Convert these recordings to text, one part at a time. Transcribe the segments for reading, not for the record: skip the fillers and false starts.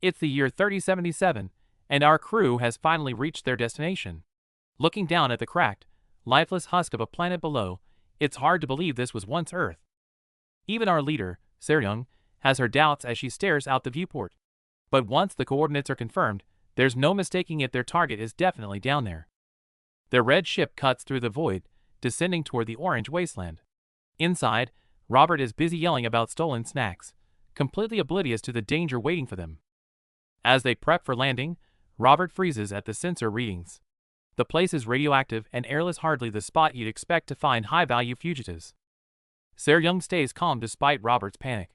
It's the year 3077, and our crew has finally reached their destination. Looking down at the cracked, lifeless husk of a planet below, it's hard to believe this was once Earth. Even our leader, Seryung, has her doubts as she stares out the viewport. But once the coordinates are confirmed, there's no mistaking it, their target is definitely down there. Their red ship cuts through the void, descending toward the orange wasteland. Inside, Robert is busy yelling about stolen snacks, completely oblivious to the danger waiting for them. As they prep for landing, Robert freezes at the sensor readings. The place is radioactive and airless, hardly the spot you'd expect to find high-value fugitives. Seryung stays calm despite Robert's panic.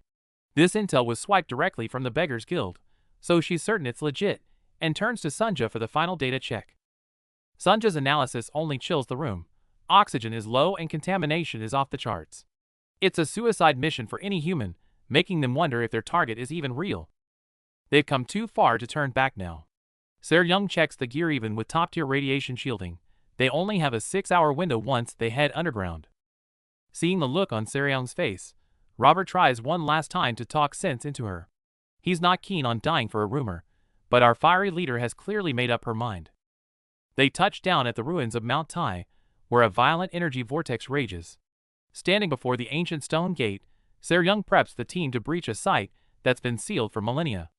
This intel was swiped directly from the Beggars Guild, so she's certain it's legit, and turns to Sunja for the final data check. Sunja's analysis only chills the room. Oxygen is low and contamination is off the charts. It's a suicide mission for any human, making them wonder if their target is even real. They've come too far to turn back now. Seryung checks the gear. Even with top-tier radiation shielding, they only have a 6-hour window once they head underground. Seeing the look on Seryung's face, Robert tries one last time to talk sense into her. He's not keen on dying for a rumor, but our fiery leader has clearly made up her mind. They touch down at the ruins of Mount Tai, where a violent energy vortex rages. Standing before the ancient stone gate, Seryung preps the team to breach a site that's been sealed for millennia.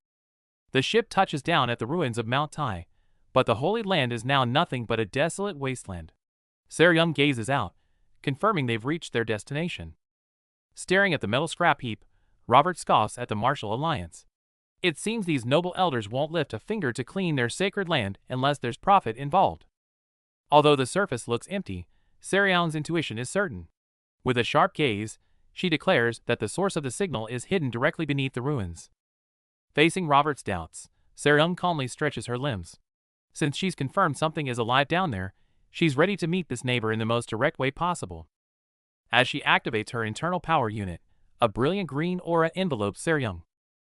The ship touches down at the ruins of Mount Tai, but the Holy Land is now nothing but a desolate wasteland. Seryung gazes out, confirming they've reached their destination. Staring at the metal scrap heap, Robert scoffs at the Martial Alliance. It seems these noble elders won't lift a finger to clean their sacred land unless there's profit involved. Although the surface looks empty, Seryung's intuition is certain. With a sharp gaze, she declares that the source of the signal is hidden directly beneath the ruins. Facing Robert's doubts, Seryung calmly stretches her limbs. Since she's confirmed something is alive down there, she's ready to meet this neighbor in the most direct way possible. As she activates her internal power unit, a brilliant green aura envelopes Seryung.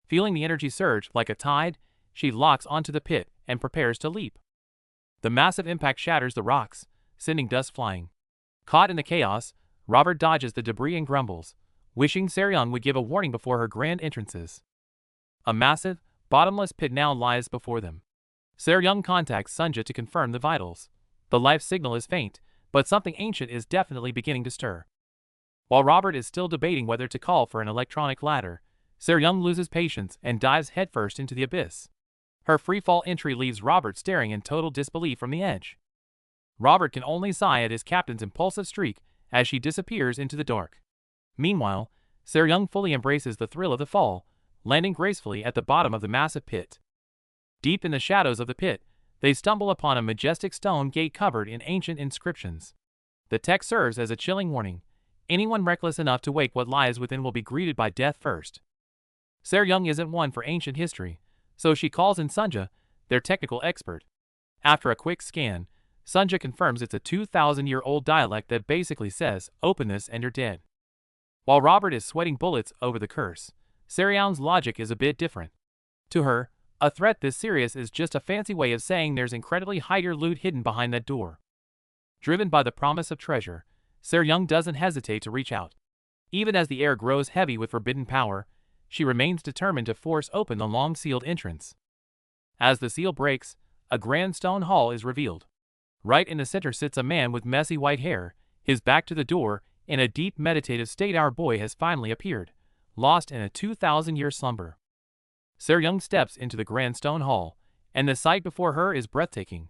Feeling the energy surge like a tide, she locks onto the pit and prepares to leap. The massive impact shatters the rocks, sending dust flying. Caught in the chaos, Robert dodges the debris and grumbles, wishing Seryung would give a warning before her grand entrances. A massive, bottomless pit now lies before them. Seryung contacts Sunja to confirm the vitals. The life signal is faint, but something ancient is definitely beginning to stir. While Robert is still debating whether to call for an electronic ladder, Seryung loses patience and dives headfirst into the abyss. Her freefall entry leaves Robert staring in total disbelief from the edge. Robert can only sigh at his captain's impulsive streak as she disappears into the dark. Meanwhile, Seryung fully embraces the thrill of the fall, landing gracefully at the bottom of the massive pit. Deep in the shadows of the pit, they stumble upon a majestic stone gate covered in ancient inscriptions. The text serves as a chilling warning. Anyone reckless enough to wake what lies within will be greeted by death first. Seryung isn't one for ancient history, so she calls in Sunja, their technical expert. After a quick scan, Sunja confirms it's a 2,000-year-old dialect that basically says, openness and you're dead. While Robert is sweating bullets over the curse, Seryung's logic is a bit different. To her, a threat this serious is just a fancy way of saying there's incredibly higher loot hidden behind that door. Driven by the promise of treasure, Seryung doesn't hesitate to reach out. Even as the air grows heavy with forbidden power, she remains determined to force open the long-sealed entrance. As the seal breaks, a grand stone hall is revealed. Right in the center sits a man with messy white hair, his back to the door, in a deep meditative state. Our boy has finally appeared, lost in a 2,000-year slumber. Seryung steps into the grand stone hall, and the sight before her is breathtaking.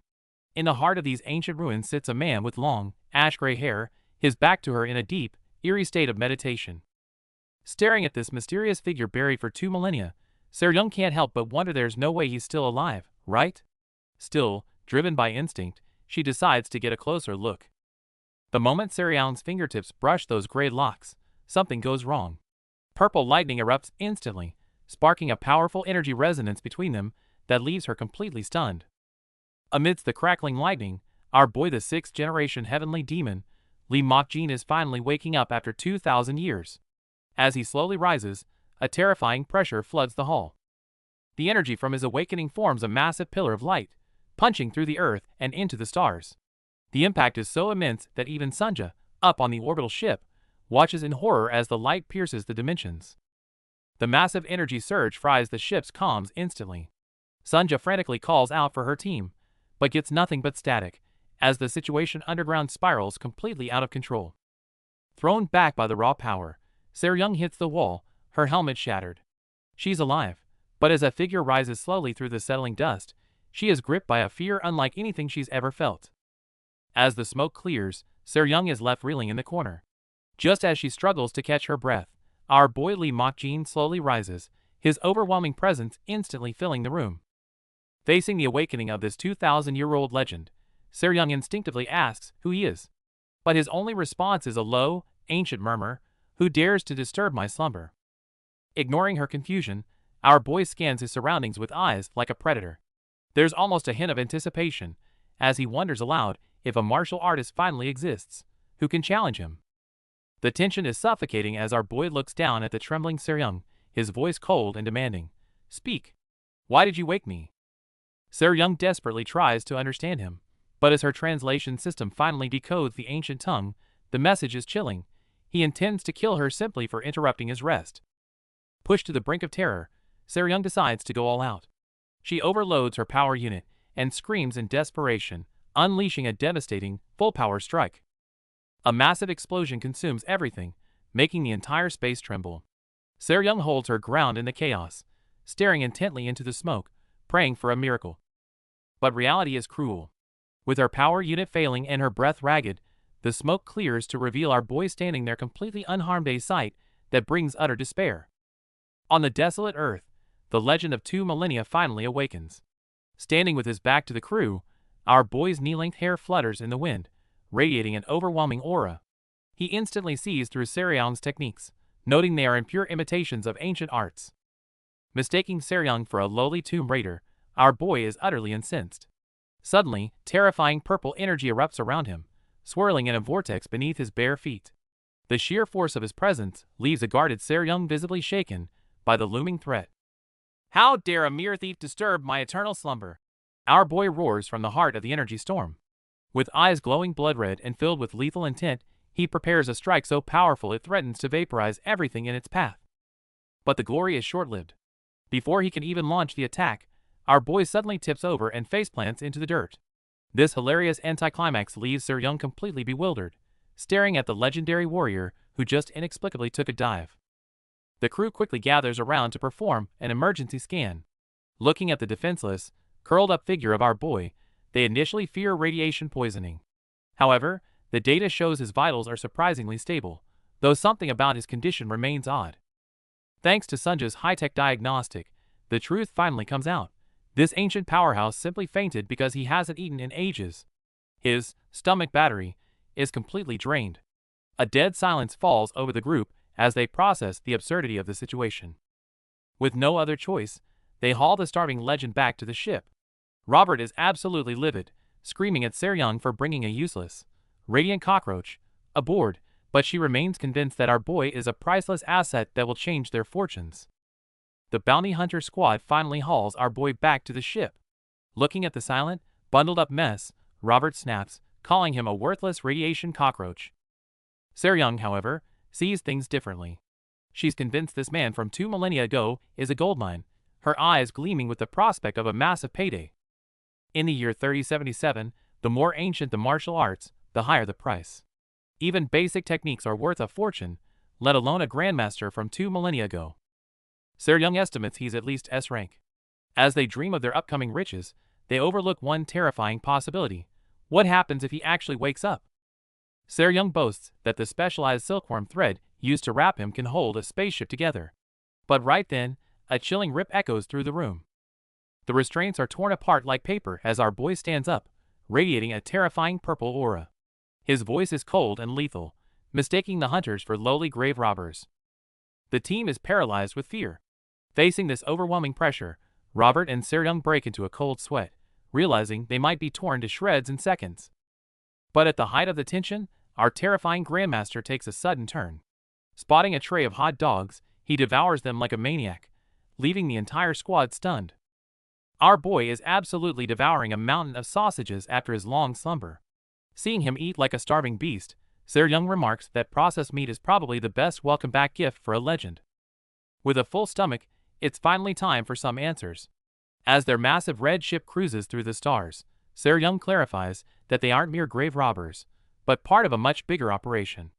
In the heart of these ancient ruins sits a man with long, ash-gray hair, his back to her in a deep, eerie state of meditation. Staring at this mysterious figure buried for 2 millennia, Seryung can't help but wonder there's no way he's still alive, right? Still, driven by instinct, she decides to get a closer look. The moment Seryung's fingertips brush those gray locks, something goes wrong. Purple lightning erupts instantly, sparking a powerful energy resonance between them that leaves her completely stunned. Amidst the crackling lightning, our boy, the 6th-generation heavenly demon, Lee Mokjin, is finally waking up after 2,000 years. As he slowly rises, a terrifying pressure floods the hall. The energy from his awakening forms a massive pillar of light, punching through the earth and into the stars. The impact is so immense that even Sunja, up on the orbital ship, watches in horror as the light pierces the dimensions. The massive energy surge fries the ship's comms instantly. Sunja frantically calls out for her team, but gets nothing but static, as the situation underground spirals completely out of control. Thrown back by the raw power, Seryung hits the wall, her helmet shattered. She's alive, but as a figure rises slowly through the settling dust, she is gripped by a fear unlike anything she's ever felt. As the smoke clears, Seryung is left reeling in the corner. Just as she struggles to catch her breath, our boy Lee Mokjin slowly rises, his overwhelming presence instantly filling the room. Facing the awakening of this 2,000-year-old legend, Seryung instinctively asks who he is. But his only response is a low, ancient murmur, "Who dares to disturb my slumber?" Ignoring her confusion, our boy scans his surroundings with eyes like a predator. There's almost a hint of anticipation, as he wonders aloud if a martial artist finally exists, who can challenge him. The tension is suffocating as our boy looks down at the trembling Seryung, his voice cold and demanding. "Speak. Why did you wake me?" Seryung desperately tries to understand him, but as her translation system finally decodes the ancient tongue, the message is chilling. He intends to kill her simply for interrupting his rest. Pushed to the brink of terror, Seryung decides to go all out. She overloads her power unit and screams in desperation, unleashing a devastating, full-power strike. A massive explosion consumes everything, making the entire space tremble. Seryung holds her ground in the chaos, staring intently into the smoke, praying for a miracle. But reality is cruel. With her power unit failing and her breath ragged, the smoke clears to reveal our boy standing there completely unharmed, a sight that brings utter despair. On the desolate earth, the legend of 2 millennia finally awakens. Standing with his back to the crew, our boy's knee-length hair flutters in the wind, radiating an overwhelming aura. He instantly sees through Seryung's techniques, noting they are impure imitations of ancient arts. Mistaking Seryung for a lowly tomb raider, our boy is utterly incensed. Suddenly, terrifying purple energy erupts around him, swirling in a vortex beneath his bare feet. The sheer force of his presence leaves a guarded Seryung visibly shaken by the looming threat. "How dare a mere thief disturb my eternal slumber?" Our boy roars from the heart of the energy storm. With eyes glowing blood red and filled with lethal intent, he prepares a strike so powerful it threatens to vaporize everything in its path. But the glory is short-lived. Before he can even launch the attack, our boy suddenly tips over and faceplants into the dirt. This hilarious anticlimax leaves Seryung completely bewildered, staring at the legendary warrior who just inexplicably took a dive. The crew quickly gathers around to perform an emergency scan. Looking at the defenseless, curled-up figure of our boy, they initially fear radiation poisoning. However, the data shows his vitals are surprisingly stable, though something about his condition remains odd. Thanks to Sunja's high-tech diagnostic, the truth finally comes out. This ancient powerhouse simply fainted because he hasn't eaten in ages. His stomach battery is completely drained. A dead silence falls over the group as they process the absurdity of the situation. With no other choice, they haul the starving legend back to the ship. Robert is absolutely livid, screaming at Seryung for bringing a useless, radiant cockroach aboard, but she remains convinced that our boy is a priceless asset that will change their fortunes. The bounty hunter squad finally hauls our boy back to the ship. Looking at the silent, bundled-up mess, Robert snaps, calling him a worthless radiation cockroach. Seryung, however, sees things differently. She's convinced this man from 2 millennia ago is a goldmine, her eyes gleaming with the prospect of a massive payday. In the year 3077, the more ancient the martial arts, the higher the price. Even basic techniques are worth a fortune, let alone a grandmaster from 2 millennia ago. Seryung estimates he's at least S rank. As they dream of their upcoming riches, they overlook one terrifying possibility. What happens if he actually wakes up? Seryung boasts that the specialized silkworm thread used to wrap him can hold a spaceship together. But right then, a chilling rip echoes through the room. The restraints are torn apart like paper as our boy stands up, radiating a terrifying purple aura. His voice is cold and lethal, mistaking the hunters for lowly grave robbers. The team is paralyzed with fear. Facing this overwhelming pressure, Robert and Seryung break into a cold sweat, realizing they might be torn to shreds in seconds. But at the height of the tension, our terrifying Grandmaster takes a sudden turn. Spotting a tray of hot dogs, he devours them like a maniac, leaving the entire squad stunned. Our boy is absolutely devouring a mountain of sausages after his long slumber. Seeing him eat like a starving beast, Seryung remarks that processed meat is probably the best welcome-back gift for a legend. With a full stomach, it's finally time for some answers. As their massive red ship cruises through the stars, Young clarifies that they aren't mere grave robbers, but part of a much bigger operation.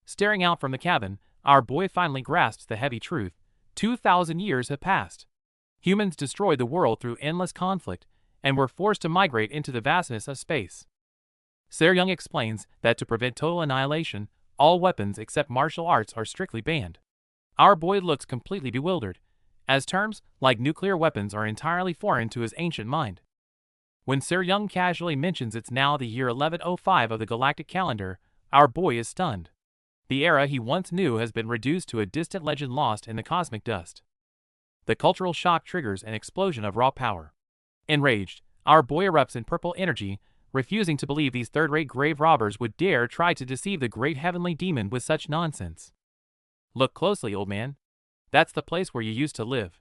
Staring out from the cabin, our boy finally grasps the heavy truth. 2,000 years have passed. Humans destroyed the world through endless conflict, and were forced to migrate into the vastness of space. Young explains that to prevent total annihilation, all weapons except martial arts are strictly banned. Our boy looks completely bewildered, as terms like nuclear weapons are entirely foreign to his ancient mind. When Young casually mentions it's now the year 1105 of the galactic calendar, our boy is stunned. The era he once knew has been reduced to a distant legend lost in the cosmic dust. The cultural shock triggers an explosion of raw power. Enraged, our boy erupts in purple energy, refusing to believe these third-rate grave robbers would dare try to deceive the great heavenly demon with such nonsense. Look closely, old man. That's the place where you used to live.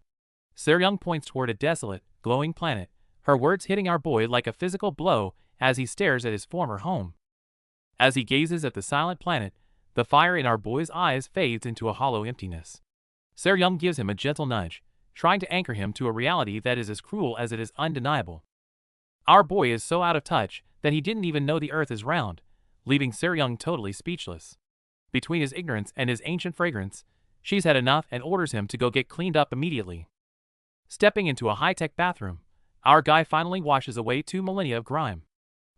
Young points toward a desolate, glowing planet, her words hitting our boy like a physical blow as he stares at his former home. As he gazes at the silent planet, the fire in our boy's eyes fades into a hollow emptiness. Young gives him a gentle nudge, trying to anchor him to a reality that is as cruel as it is undeniable. Our boy is so out of touch that he didn't even know the earth is round, leaving Young totally speechless. Between his ignorance and his ancient fragrance, she's had enough and orders him to go get cleaned up immediately. Stepping into a high-tech bathroom, our guy finally washes away 2 millennia of grime.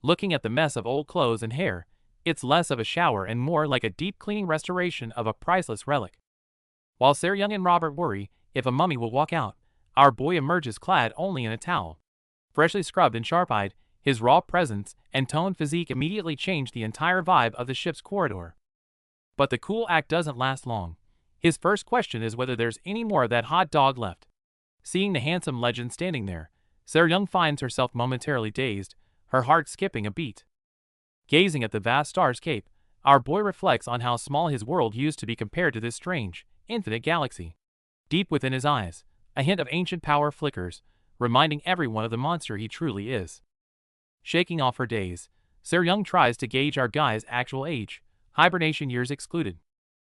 Looking at the mess of old clothes and hair, it's less of a shower and more like a deep cleaning restoration of a priceless relic. While Young and Robert worry if a mummy will walk out, our boy emerges clad only in a towel. Freshly scrubbed and sharp-eyed, his raw presence and toned physique immediately change the entire vibe of the ship's corridor. But the cool act doesn't last long. His first question is whether there's any more of that hot dog left. Seeing the handsome legend standing there, Young finds herself momentarily dazed, her heart skipping a beat. Gazing at the vast starscape, our boy reflects on how small his world used to be compared to this strange, infinite galaxy. Deep within his eyes, a hint of ancient power flickers, reminding everyone of the monster he truly is. Shaking off her daze, Young tries to gauge our guy's actual age, hibernation years excluded.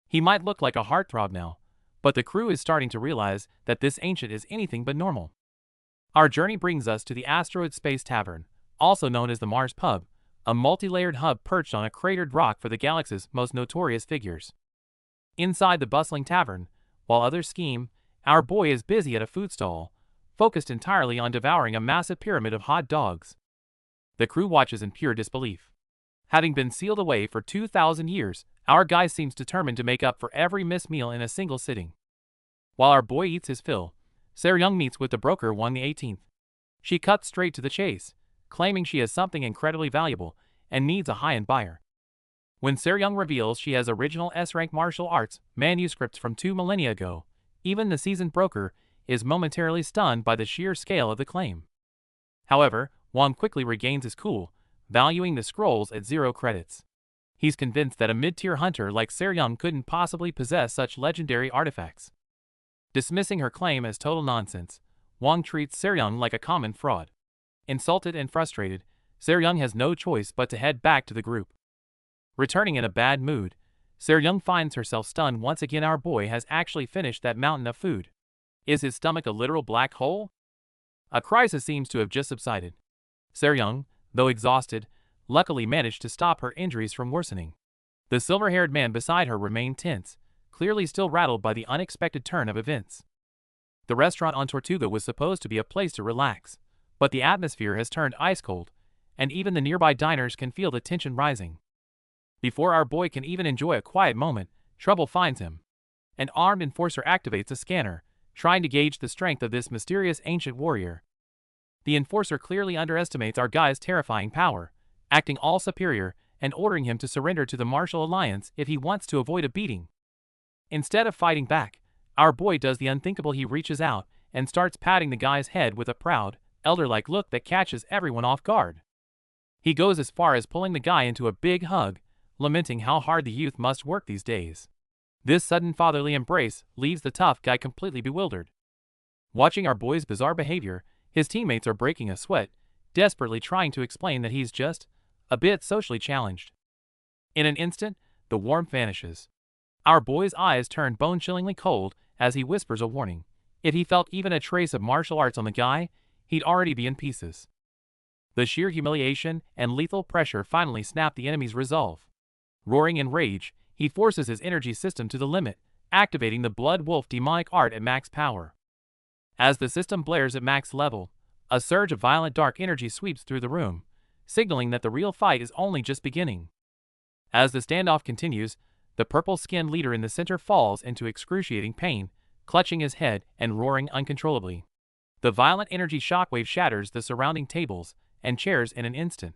He might look like a heartthrob now, but the crew is starting to realize that this ancient is anything but normal. Our journey brings us to the Asteroid Space Tavern, also known as the Mars Pub, a multi-layered hub perched on a cratered rock for the galaxy's most notorious figures. Inside the bustling tavern, while others scheme, our boy is busy at a food stall, focused entirely on devouring a massive pyramid of hot dogs. The crew watches in pure disbelief. Having been sealed away for 2,000 years, our guy seems determined to make up for every missed meal in a single sitting. While our boy eats his fill, Young meets with the broker on the 18th. She cuts straight to the chase, claiming she has something incredibly valuable and needs a high-end buyer. When Young reveals she has original S-rank martial arts manuscripts from 2 millennia ago, even the seasoned broker is momentarily stunned by the sheer scale of the claim. However, Wong quickly regains his cool, valuing the scrolls at 0 credits. He's convinced that a mid-tier hunter like Young couldn't possibly possess such legendary artifacts. Dismissing her claim as total nonsense, Wong treats Young like a common fraud. Insulted and frustrated, Young has no choice but to head back to the group. Returning in a bad mood, Young finds herself stunned once again. Our boy has actually finished that mountain of food. Is his stomach a literal black hole? A crisis seems to have just subsided. Young, though exhausted, luckily managed to stop her injuries from worsening. The silver-haired man beside her remained tense, clearly still rattled by the unexpected turn of events. The restaurant on Tortuga was supposed to be a place to relax, but the atmosphere has turned ice-cold, and even the nearby diners can feel the tension rising. Before our boy can even enjoy a quiet moment, trouble finds him. An armed enforcer activates a scanner, trying to gauge the strength of this mysterious ancient warrior. The enforcer clearly underestimates our guy's terrifying power, acting all superior and ordering him to surrender to the Martial Alliance if he wants to avoid a beating. Instead of fighting back, our boy does the unthinkable. He reaches out and starts patting the guy's head with a proud, elder-like look that catches everyone off guard. He goes as far as pulling the guy into a big hug, lamenting how hard the youth must work these days. This sudden fatherly embrace leaves the tough guy completely bewildered. Watching our boy's bizarre behavior, his teammates are breaking a sweat, desperately trying to explain that he's just a bit socially challenged. In an instant, the warmth vanishes. Our boy's eyes turn bone-chillingly cold as he whispers a warning. If he felt even a trace of martial arts on the guy, he'd already be in pieces. The sheer humiliation and lethal pressure finally snapped the enemy's resolve. Roaring in rage, he forces his energy system to the limit, activating the Blood Wolf demonic art at max power. As the system blares at max level, a surge of violent dark energy sweeps through the room, signaling that the real fight is only just beginning. As the standoff continues, the purple-skinned leader in the center falls into excruciating pain, clutching his head and roaring uncontrollably. The violent energy shockwave shatters the surrounding tables and chairs in an instant.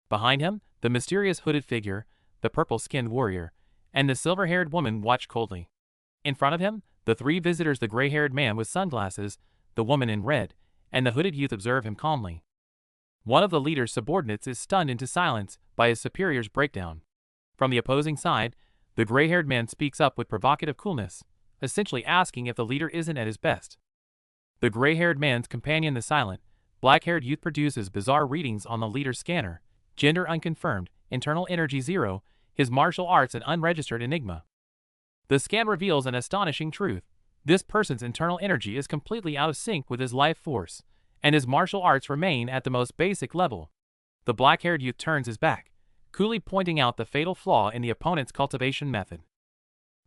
Behind him, the mysterious hooded figure, the purple-skinned warrior, and the silver-haired woman watch coldly. In front of him, the three visitors, the gray-haired man with sunglasses, the woman in red, and the hooded youth observe him calmly. One of the leader's subordinates is stunned into silence by his superior's breakdown. From the opposing side, the gray-haired man speaks up with provocative coolness, essentially asking if the leader isn't at his best. The gray-haired man's companion, the silent, black-haired youth, produces bizarre readings on the leader's scanner: gender unconfirmed, internal energy 0, his martial arts an unregistered enigma. The scan reveals an astonishing truth: this person's internal energy is completely out of sync with his life force, and his martial arts remain at the most basic level. The black-haired youth turns his back, coolly pointing out the fatal flaw in the opponent's cultivation method.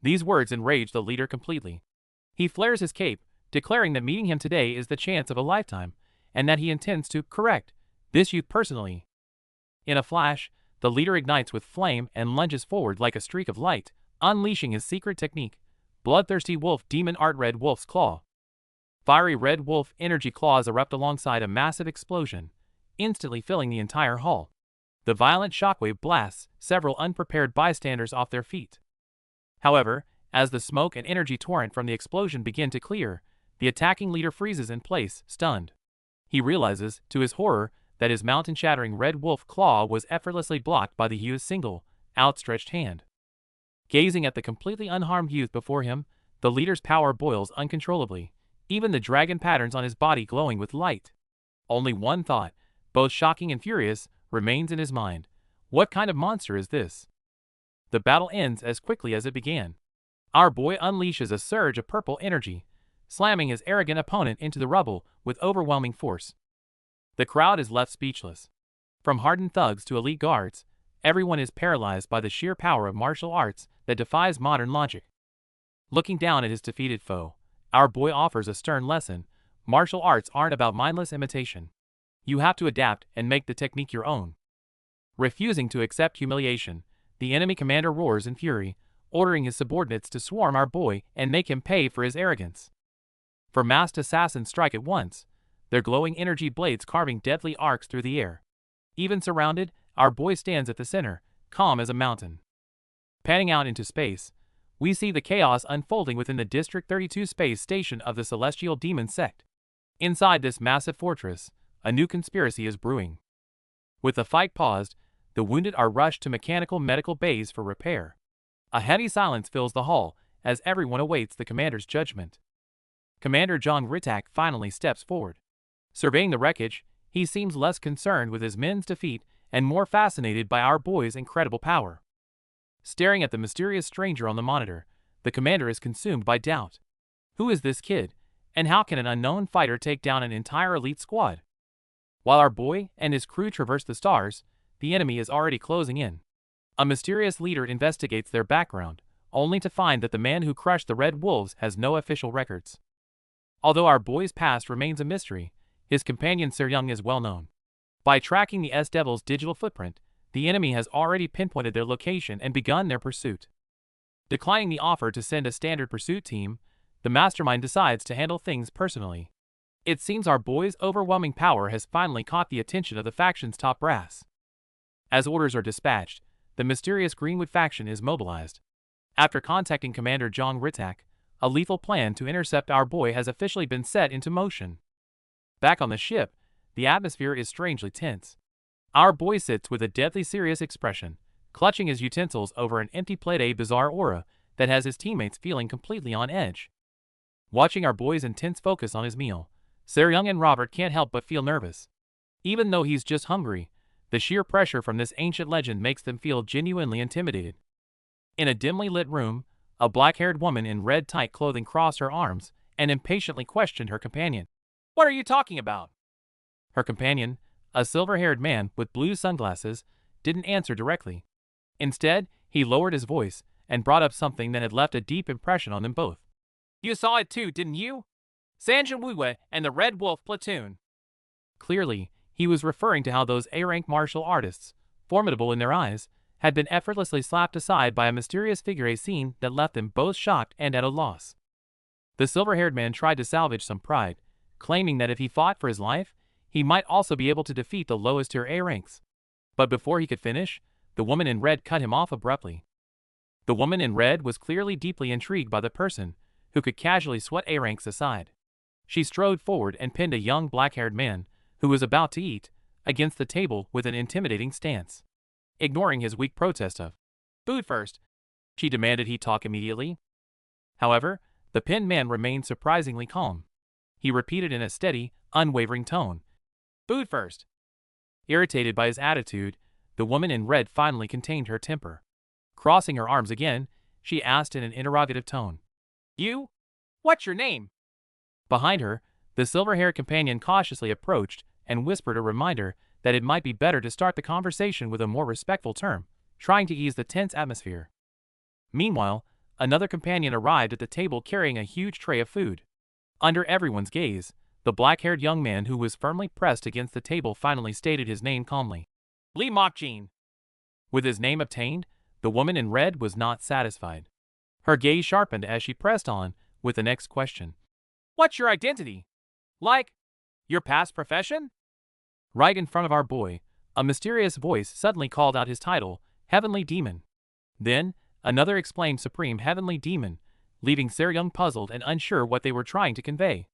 These words enrage the leader completely. He flares his cape, declaring that meeting him today is the chance of a lifetime, and that he intends to correct this youth personally. In a flash, the leader ignites with flame and lunges forward like a streak of light, unleashing his secret technique: Bloodthirsty Wolf Demon Art Red Wolf's Claw. Fiery red wolf energy claws erupt alongside a massive explosion, instantly filling the entire hall. The violent shockwave blasts several unprepared bystanders off their feet. However, as the smoke and energy torrent from the explosion begin to clear, the attacking leader freezes in place, stunned. He realizes, to his horror, that his mountain-shattering red wolf claw was effortlessly blocked by the youth's single, outstretched hand. Gazing at the completely unharmed youth before him, the leader's power boils uncontrollably, even the dragon patterns on his body glowing with light. Only one thought, both shocking and furious, remains in his mind: what kind of monster is this? The battle ends as quickly as it began. Our boy unleashes a surge of purple energy, slamming his arrogant opponent into the rubble with overwhelming force. The crowd is left speechless. From hardened thugs to elite guards, everyone is paralyzed by the sheer power of martial arts that defies modern logic. Looking down at his defeated foe, our boy offers a stern lesson: martial arts aren't about mindless imitation. You have to adapt and make the technique your own. Refusing to accept humiliation, the enemy commander roars in fury, ordering his subordinates to swarm our boy and make him pay for his arrogance. For masked assassins strike at once, their glowing energy blades carving deadly arcs through the air. Even surrounded, our boy stands at the center, calm as a mountain. Panning out into space, we see the chaos unfolding within the District 32 space station of the Celestial Demon Sect. Inside this massive fortress, a new conspiracy is brewing. With the fight paused, the wounded are rushed to mechanical medical bays for repair. A heavy silence fills the hall as everyone awaits the commander's judgment. Commander John Ritak finally steps forward. Surveying the wreckage, he seems less concerned with his men's defeat and more fascinated by our boy's incredible power. Staring at the mysterious stranger on the monitor, the commander is consumed by doubt. Who is this kid, and how can an unknown fighter take down an entire elite squad? While our boy and his crew traverse the stars, the enemy is already closing in. A mysterious leader investigates their background, only to find that the man who crushed the Red Wolves has no official records. Although our boy's past remains a mystery, his companion Sir Young is well known. By tracking the S-Devil's digital footprint, the enemy has already pinpointed their location and begun their pursuit. Declining the offer to send a standard pursuit team, the mastermind decides to handle things personally. It seems our boy's overwhelming power has finally caught the attention of the faction's top brass. As orders are dispatched, the mysterious Greenwood faction is mobilized. After contacting Commander John Ritak, a lethal plan to intercept our boy has officially been set into motion. Back on the ship, the atmosphere is strangely tense. Our boy sits with a deadly serious expression, clutching his utensils over an empty plate, a bizarre aura that has his teammates feeling completely on edge. Watching our boy's intense focus on his meal, Sir Young and Robert can't help but feel nervous. Even though he's just hungry, the sheer pressure from this ancient legend makes them feel genuinely intimidated. In a dimly lit room, a black-haired woman in red tight clothing crosses her arms and impatiently questioned her companion. "What are you talking about?" Her companion, a silver-haired man with blue sunglasses, didn't answer directly. Instead, he lowered his voice and brought up something that had left a deep impression on them both. "You saw it too, didn't you? Sanjin and the Red Wolf platoon." Clearly, he was referring to how those A-rank martial artists, formidable in their eyes, had been effortlessly slapped aside by a mysterious figure, a scene that left them both shocked and at a loss. The silver-haired man tried to salvage some pride, claiming that if he fought for his life, he might also be able to defeat the lowest-tier A-ranks. But before he could finish, the woman in red cut him off abruptly. The woman in red was clearly deeply intrigued by the person who could casually sweat A-ranks aside. She strode forward and pinned a young black-haired man, who was about to eat, against the table with an intimidating stance. Ignoring his weak protest of, "Food first," she demanded he talk immediately. However, the pinned man remained surprisingly calm. He repeated in a steady, unwavering tone, "Food first." Irritated by his attitude, the woman in red finally contained her temper. Crossing her arms again, she asked in an interrogative tone, "You? What's your name?" Behind her, the silver-haired companion cautiously approached and whispered a reminder that it might be better to start the conversation with a more respectful term, trying to ease the tense atmosphere. Meanwhile, another companion arrived at the table carrying a huge tray of food. Under everyone's gaze, the black-haired young man who was firmly pressed against the table finally stated his name calmly. "Lee Mokjin." With his name obtained, the woman in red was not satisfied. Her gaze sharpened as she pressed on with the next question. "What's your identity? Like, your past profession?" Right in front of our boy, a mysterious voice suddenly called out his title, Heavenly Demon. Then, another exclaimed Supreme Heavenly Demon, leaving Seryung puzzled and unsure what they were trying to convey.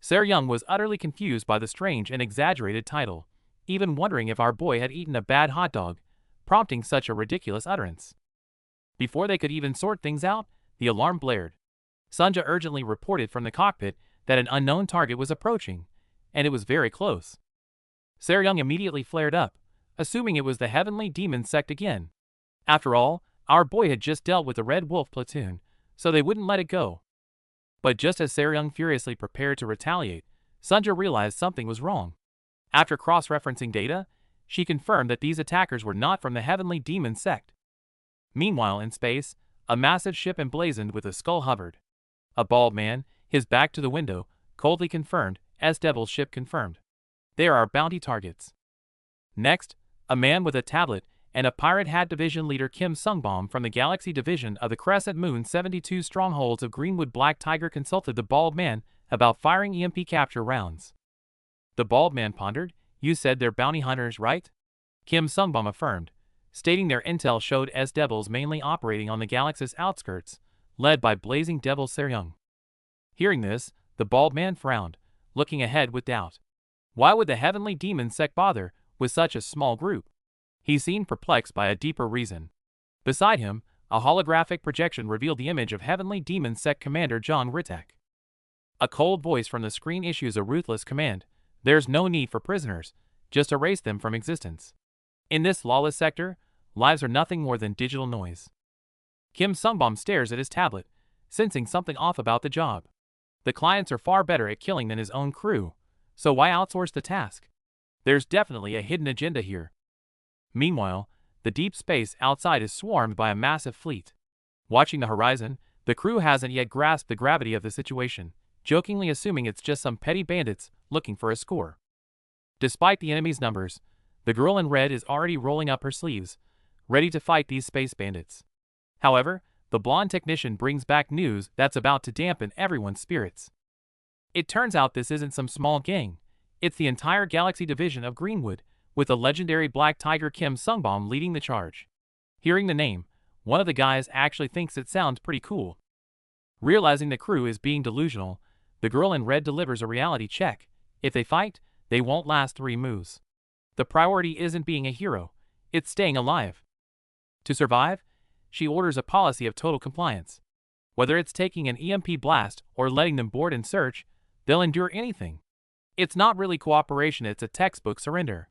Seryung was utterly confused by the strange and exaggerated title, even wondering if our boy had eaten a bad hot dog, prompting such a ridiculous utterance. Before they could even sort things out, the alarm blared. Sunja urgently reported from the cockpit that an unknown target was approaching, and it was very close. Seryung immediately flared up, assuming it was the Heavenly Demon sect again. After all, our boy had just dealt with the Red Wolf platoon, so they wouldn't let it go. But just as Seryung furiously prepared to retaliate, Sunja realized something was wrong. After cross-referencing data, she confirmed that these attackers were not from the Heavenly Demon sect. Meanwhile, in space, a massive ship emblazoned with a skull hovered. A bald man, his back to the window, coldly confirmed, as Devil's ship confirmed. There are bounty targets. Next, a man with a tablet and a pirate hat division leader Kim Sungbom from the Galaxy Division of the Crescent Moon 72 Strongholds of Greenwood Black Tiger consulted the bald man about firing EMP capture rounds. The bald man pondered, "You said they're bounty hunters, right?" Kim Sungbom affirmed, stating their intel showed S-Devils mainly operating on the galaxy's outskirts, led by Blazing Devil Seryung. Hearing this, the bald man frowned, looking ahead with doubt. Why would the Heavenly Demon sect bother with such a small group? He seemed perplexed by a deeper reason. Beside him, a holographic projection revealed the image of Heavenly Demon sect Commander John Rittak. A cold voice from the screen issues a ruthless command. There's no need for prisoners, just erase them from existence. In this lawless sector, lives are nothing more than digital noise. Kim Sungbom stares at his tablet, sensing something off about the job. The clients are far better at killing than his own crew, so why outsource the task? There's definitely a hidden agenda here. Meanwhile, the deep space outside is swarmed by a massive fleet. Watching the horizon, the crew hasn't yet grasped the gravity of the situation, jokingly assuming it's just some petty bandits looking for a score. Despite the enemy's numbers, the girl in red is already rolling up her sleeves, ready to fight these space bandits. However, the blonde technician brings back news that's about to dampen everyone's spirits. It turns out this isn't some small gang. It's the entire Galaxy Division of Greenwood, with the legendary Black Tiger Kim Sungbom leading the charge. Hearing the name, one of the guys actually thinks it sounds pretty cool. Realizing the crew is being delusional, the girl in red delivers a reality check. If they fight, they won't last 3 moves. The priority isn't being a hero, it's staying alive. To survive, she orders a policy of total compliance. Whether it's taking an EMP blast or letting them board and search, they'll endure anything. It's not really cooperation, it's a textbook surrender.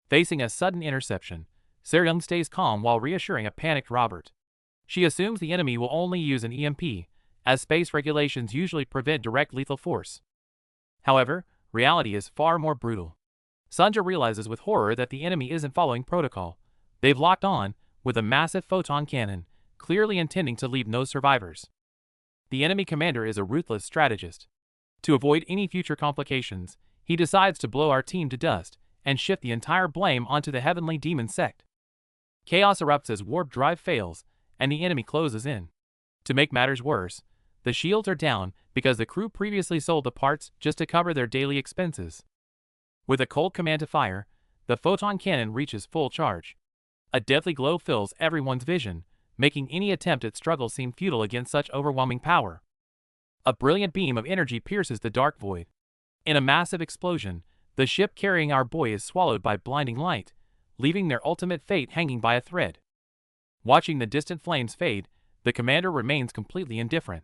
Facing a sudden interception, Seryung stays calm while reassuring a panicked Robert. She assumes the enemy will only use an EMP, as space regulations usually prevent direct lethal force. However, reality is far more brutal. Sunja realizes with horror that the enemy isn't following protocol. They've locked on with a massive photon cannon, clearly intending to leave no survivors. The enemy commander is a ruthless strategist. To avoid any future complications, he decides to blow our team to dust and shift the entire blame onto the heavenly demon sect. Chaos erupts as warp drive fails, and the enemy closes in. To make matters worse, the shields are down because the crew previously sold the parts just to cover their daily expenses. With a cold command to fire, the photon cannon reaches full charge. A deathly glow fills everyone's vision, making any attempt at struggle seem futile against such overwhelming power. A brilliant beam of energy pierces the dark void. In a massive explosion, the ship carrying our boy is swallowed by blinding light, leaving their ultimate fate hanging by a thread. Watching the distant flames fade, the commander remains completely indifferent.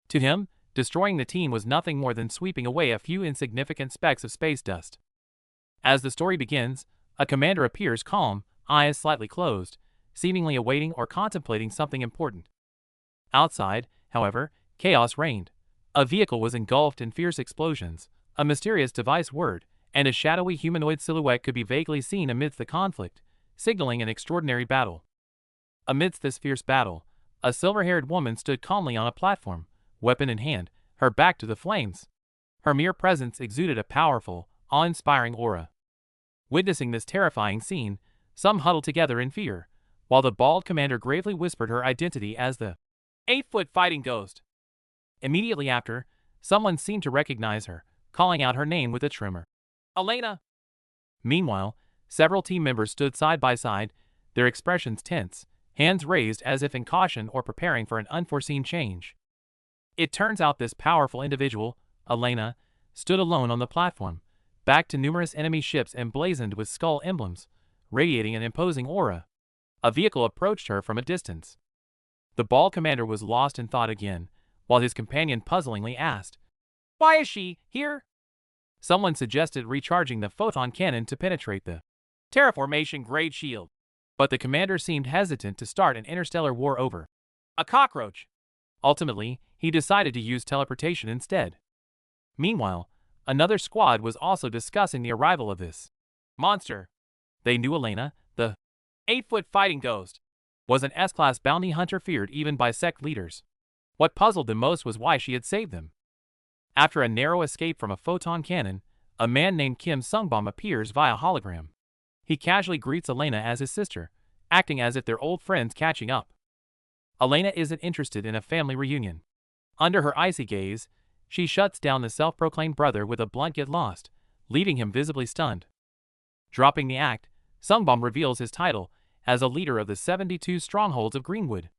To him, destroying the team was nothing more than sweeping away a few insignificant specks of space dust. As the story begins, a commander appears calm, eyes slightly closed, seemingly awaiting or contemplating something important. Outside, however, chaos reigned. A vehicle was engulfed in fierce explosions, a mysterious device whirred, and a shadowy humanoid silhouette could be vaguely seen amidst the conflict, signaling an extraordinary battle. Amidst this fierce battle, a silver-haired woman stood calmly on a platform, weapon in hand, her back to the flames. Her mere presence exuded a powerful, awe-inspiring aura. Witnessing this terrifying scene, some huddled together in fear, while the bald commander gravely whispered her identity as the 8-foot fighting ghost. Immediately after, someone seemed to recognize her, calling out her name with a tremor. Elena! Meanwhile, several team members stood side by side, their expressions tense, hands raised as if in caution or preparing for an unforeseen change. It turns out this powerful individual, Elena, stood alone on the platform, backed to numerous enemy ships emblazoned with skull emblems, radiating an imposing aura. A vehicle approached her from a distance. The bald commander was lost in thought again, while his companion puzzlingly asked, "Why is she here?" Someone suggested recharging the photon cannon to penetrate the terraformation-grade shield, but the commander seemed hesitant to start an interstellar war over a cockroach. Ultimately, he decided to use teleportation instead. Meanwhile, another squad was also discussing the arrival of this monster. They knew Elena, the 8-foot fighting ghost, was an S-class bounty hunter feared even by sect leaders. What puzzled them most was why she had saved them. After a narrow escape from a photon cannon, a man named Kim Sungbom appears via hologram. He casually greets Elena as his sister, acting as if they're old friends catching up. Elena isn't interested in a family reunion. Under her icy gaze, she shuts down the self-proclaimed brother with a blunt "get lost," leaving him visibly stunned. Dropping the act, Sungbom reveals his title as a leader of the 72 strongholds of Greenwood.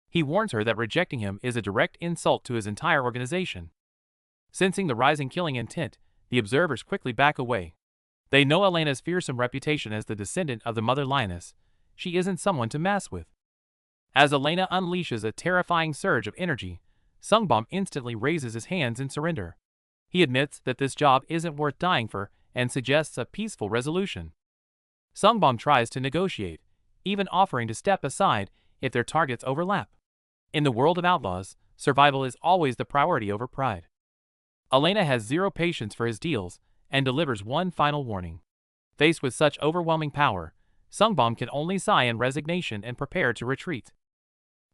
He warns her that rejecting him is a direct insult to his entire organization. Sensing the rising killing intent, the observers quickly back away. They know Elena's fearsome reputation as the descendant of the mother lioness. She isn't someone to mess with. As Elena unleashes a terrifying surge of energy, Sungbom instantly raises his hands in surrender. He admits that this job isn't worth dying for and suggests a peaceful resolution. Sungbom tries to negotiate, even offering to step aside if their targets overlap. In the world of outlaws, survival is always the priority over pride. Elena has zero patience for his deals and delivers one final warning. Faced with such overwhelming power, Sungbom can only sigh in resignation and prepare to retreat.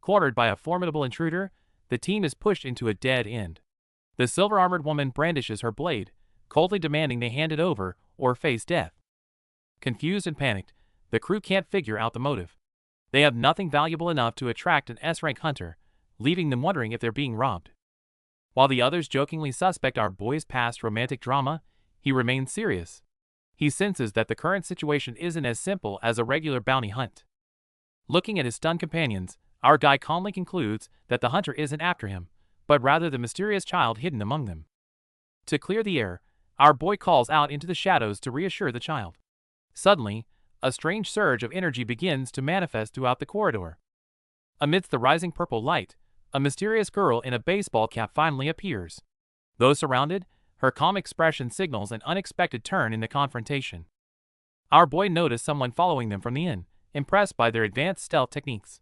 Cornered by a formidable intruder, the team is pushed into a dead end. The silver-armored woman brandishes her blade, coldly demanding they hand it over or face death. Confused and panicked, the crew can't figure out the motive. They have nothing valuable enough to attract an S-rank hunter, leaving them wondering if they're being robbed. While the others jokingly suspect our boy's past romantic drama, he remains serious. He senses that the current situation isn't as simple as a regular bounty hunt. Looking at his stunned companions, our guy calmly concludes that the hunter isn't after him, but rather the mysterious child hidden among them. To clear the air, our boy calls out into the shadows to reassure the child. Suddenly, a strange surge of energy begins to manifest throughout the corridor. Amidst the rising purple light, a mysterious girl in a baseball cap finally appears. Though surrounded, her calm expression signals an unexpected turn in the confrontation. Our boy noticed someone following them from the inn, impressed by their advanced stealth techniques.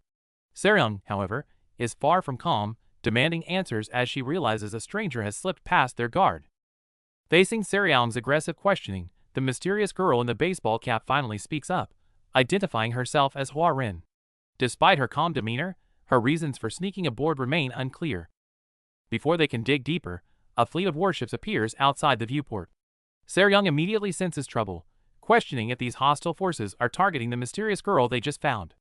Seryung, however, is far from calm, demanding answers as she realizes a stranger has slipped past their guard. Facing Seryong's aggressive questioning, the mysterious girl in the baseball cap finally speaks up, identifying herself as Hua Rin. Despite her calm demeanor, her reasons for sneaking aboard remain unclear. Before they can dig deeper, a fleet of warships appears outside the viewport. Seryong immediately senses trouble, questioning if these hostile forces are targeting the mysterious girl they just found.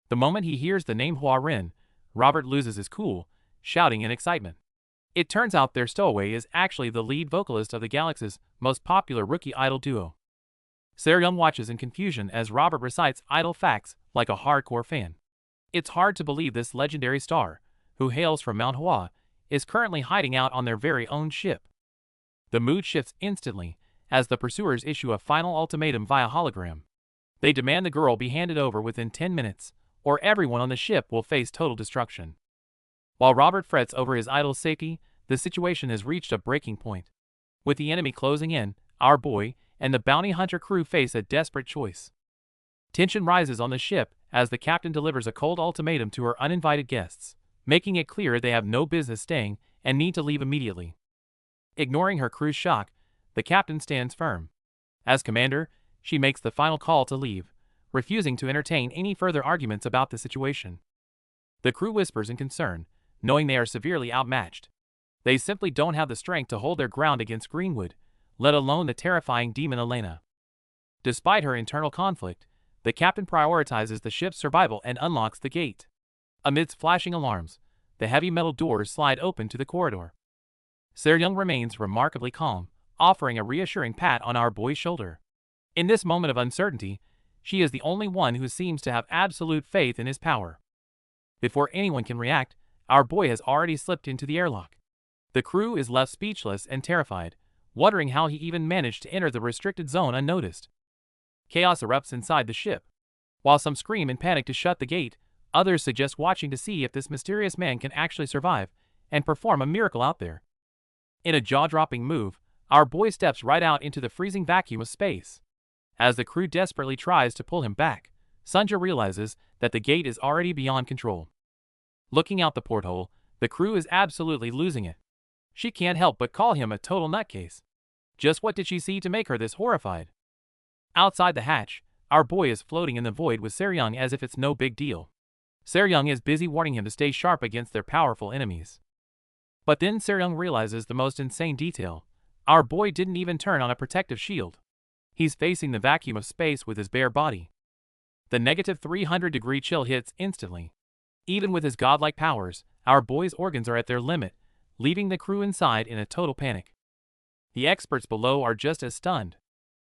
The moment he hears the name Hua Rin, Robert loses his cool, shouting in excitement. It turns out their stowaway is actually the lead vocalist of the galaxy's most popular rookie idol duo. Seryong watches in confusion as Robert recites idol facts like a hardcore fan. It's hard to believe this legendary star, who hails from Manhwa, is currently hiding out on their very own ship. The mood shifts instantly as the pursuers issue a final ultimatum via hologram. They demand the girl be handed over within 10 minutes, or everyone on the ship will face total destruction. While Robert frets over his idol's safety, the situation has reached a breaking point. With the enemy closing in, our boy and the bounty hunter crew face a desperate choice. Tension rises on the ship as the captain delivers a cold ultimatum to her uninvited guests, making it clear they have no business staying and need to leave immediately. Ignoring her crew's shock, the captain stands firm. As commander, she makes the final call to leave, refusing to entertain any further arguments about the situation. The crew whispers in concern, knowing they are severely outmatched. They simply don't have the strength to hold their ground against Greenwood, let alone the terrifying demon Elena. Despite her internal conflict, the captain prioritizes the ship's survival and unlocks the gate. Amidst flashing alarms, the heavy metal doors slide open to the corridor. Seryong remains remarkably calm, offering a reassuring pat on our boy's shoulder. In this moment of uncertainty, she is the only one who seems to have absolute faith in his power. Before anyone can react, our boy has already slipped into the airlock. The crew is left speechless and terrified, wondering how he even managed to enter the restricted zone unnoticed. Chaos erupts inside the ship. While some scream in panic to shut the gate, others suggest watching to see if this mysterious man can actually survive and perform a miracle out there. In a jaw-dropping move, our boy steps right out into the freezing vacuum of space. As the crew desperately tries to pull him back, Sunja realizes that the gate is already beyond control. Looking out the porthole, the crew is absolutely losing it. She can't help but call him a total nutcase. Just what did she see to make her this horrified? Outside the hatch, our boy is floating in the void with Seryong as if it's no big deal. Seryong is busy warning him to stay sharp against their powerful enemies. But then Seryong realizes the most insane detail. Our boy didn't even turn on a protective shield. He's facing the vacuum of space with his bare body. The negative 300-degree chill hits instantly. Even with his godlike powers, our boy's organs are at their limit, leaving the crew inside in a total panic. The experts below are just as stunned.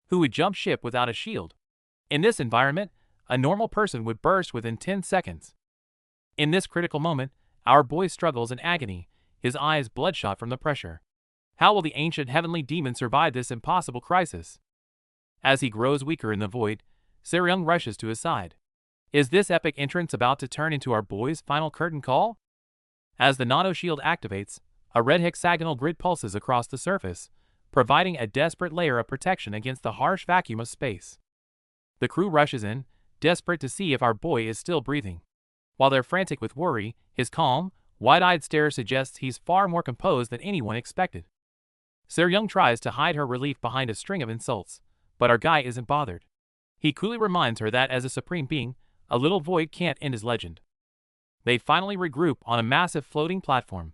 Who would jump ship without a shield? In this environment, a normal person would burst within 10 seconds. In this critical moment, our boy struggles in agony, his eyes bloodshot from the pressure. How will the ancient heavenly demon survive this impossible crisis? As he grows weaker in the void, Seryong rushes to his side. Is this epic entrance about to turn into our boy's final curtain call? As the nano shield activates, a red hexagonal grid pulses across the surface, providing a desperate layer of protection against the harsh vacuum of space. The crew rushes in, desperate to see if our boy is still breathing. While they're frantic with worry, his calm, wide-eyed stare suggests he's far more composed than anyone expected. Seryong tries to hide her relief behind a string of insults, but our guy isn't bothered. He coolly reminds her that as a supreme being, a little void can't end his legend. They finally regroup on a massive floating platform.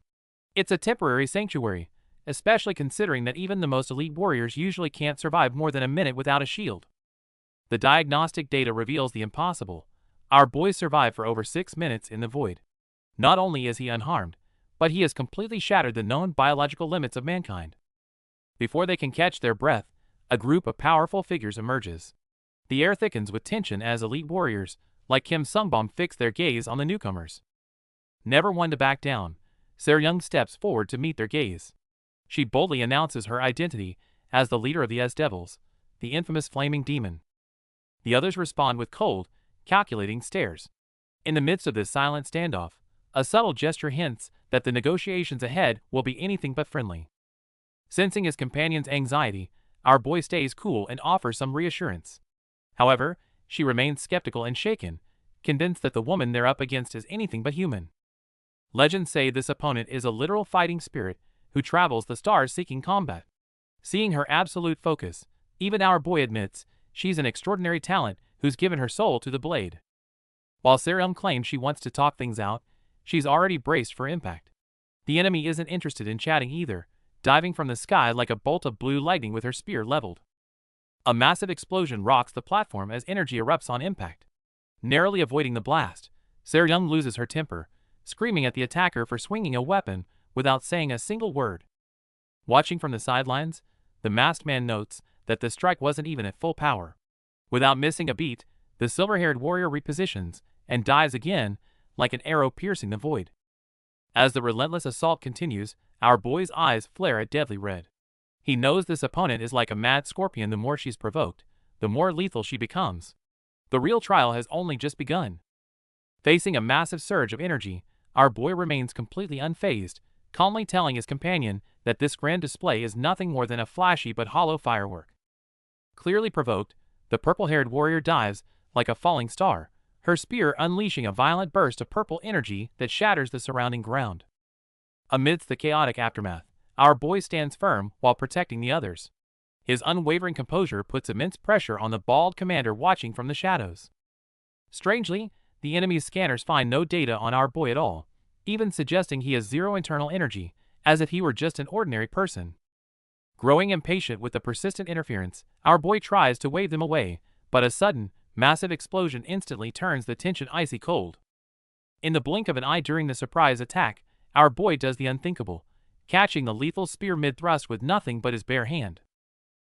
It's a temporary sanctuary, especially considering that even the most elite warriors usually can't survive more than a minute without a shield. The diagnostic data reveals the impossible. Our boy survived for over 6 minutes in the void. Not only is he unharmed, but he has completely shattered the known biological limits of mankind. Before they can catch their breath, a group of powerful figures emerges. The air thickens with tension as elite warriors, like Kim Sungbom, fix their gaze on the newcomers. Never one to back down, Seryong steps forward to meet their gaze. She boldly announces her identity as the leader of the S-Devils, the infamous flaming demon. The others respond with cold, calculating stares. In the midst of this silent standoff, a subtle gesture hints that the negotiations ahead will be anything but friendly. Sensing his companion's anxiety, our boy stays cool and offers some reassurance. However, she remains skeptical and shaken, convinced that the woman they're up against is anything but human. Legends say this opponent is a literal fighting spirit who travels the stars seeking combat. Seeing her absolute focus, even our boy admits she's an extraordinary talent who's given her soul to the blade. While Seryum claims she wants to talk things out, she's already braced for impact. The enemy isn't interested in chatting either, diving from the sky like a bolt of blue lightning with her spear leveled. A massive explosion rocks the platform as energy erupts on impact. Narrowly avoiding the blast, Seryum loses her temper, screaming at the attacker for swinging a weapon without saying a single word. Watching from the sidelines, the masked man notes that the strike wasn't even at full power. Without missing a beat, the silver-haired warrior repositions and dives again, like an arrow piercing the void. As the relentless assault continues, our boy's eyes flare a deadly red. He knows this opponent is like a mad scorpion. The more she's provoked, the more lethal she becomes. The real trial has only just begun. Facing a massive surge of energy, our boy remains completely unfazed, calmly telling his companion that this grand display is nothing more than a flashy but hollow firework. Clearly provoked, the purple-haired warrior dives like a falling star, her spear unleashing a violent burst of purple energy that shatters the surrounding ground. Amidst the chaotic aftermath, our boy stands firm while protecting the others. His unwavering composure puts immense pressure on the bald commander watching from the shadows. Strangely, the enemy's scanners find no data on our boy at all, even suggesting he has zero internal energy, as if he were just an ordinary person. Growing impatient with the persistent interference, our boy tries to wave them away, but a sudden, massive explosion instantly turns the tension icy cold. In the blink of an eye during the surprise attack, our boy does the unthinkable, catching the lethal spear mid-thrust with nothing but his bare hand.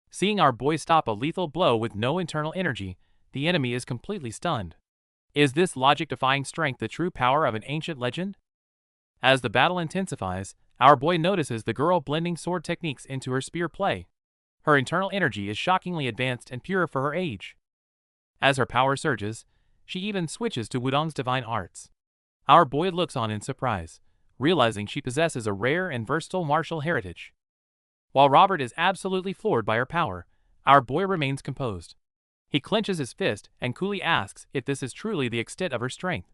Seeing our boy stop a lethal blow with no internal energy, the enemy is completely stunned. Is this logic-defying strength the true power of an ancient legend? As the battle intensifies, our boy notices the girl blending sword techniques into her spear play. Her internal energy is shockingly advanced and pure for her age. As her power surges, she even switches to Wudong's divine arts. Our boy looks on in surprise, realizing she possesses a rare and versatile martial heritage. While Robert is absolutely floored by her power, our boy remains composed. He clenches his fist and coolly asks if this is truly the extent of her strength.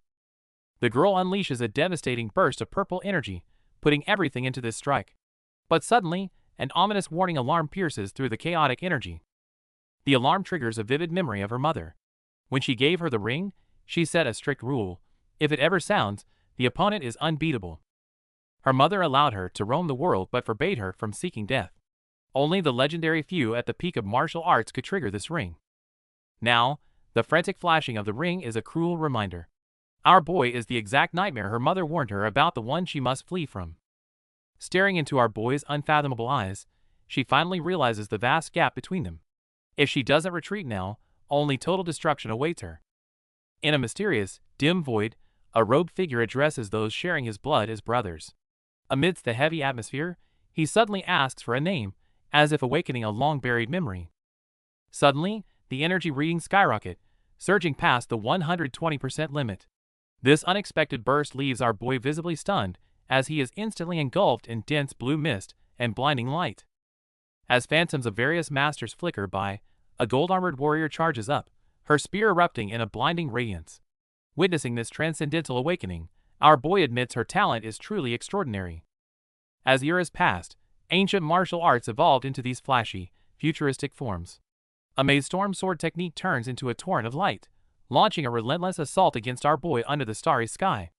The girl unleashes a devastating burst of purple energy, putting everything into this strike. But suddenly, an ominous warning alarm pierces through the chaotic energy. The alarm triggers a vivid memory of her mother. When she gave her the ring, she set a strict rule: if it ever sounds, the opponent is unbeatable. Her mother allowed her to roam the world but forbade her from seeking death. Only the legendary few at the peak of martial arts could trigger this ring. Now, the frantic flashing of the ring is a cruel reminder. Our boy is the exact nightmare her mother warned her about, the one she must flee from. Staring into our boy's unfathomable eyes, she finally realizes the vast gap between them. If she doesn't retreat now, only total destruction awaits her. In a mysterious, dim void, a robed figure addresses those sharing his blood as brothers. Amidst the heavy atmosphere, he suddenly asks for a name, as if awakening a long-buried memory. Suddenly, the energy readings skyrocket, surging past the 120% limit. This unexpected burst leaves our boy visibly stunned, as he is instantly engulfed in dense blue mist and blinding light. As phantoms of various masters flicker by, a gold-armored warrior charges up, her spear erupting in a blinding radiance. Witnessing this transcendental awakening, our boy admits her talent is truly extraordinary. As eras passed, ancient martial arts evolved into these flashy, futuristic forms. A maze-storm sword technique turns into a torrent of light, launching a relentless assault against our boy under the starry sky.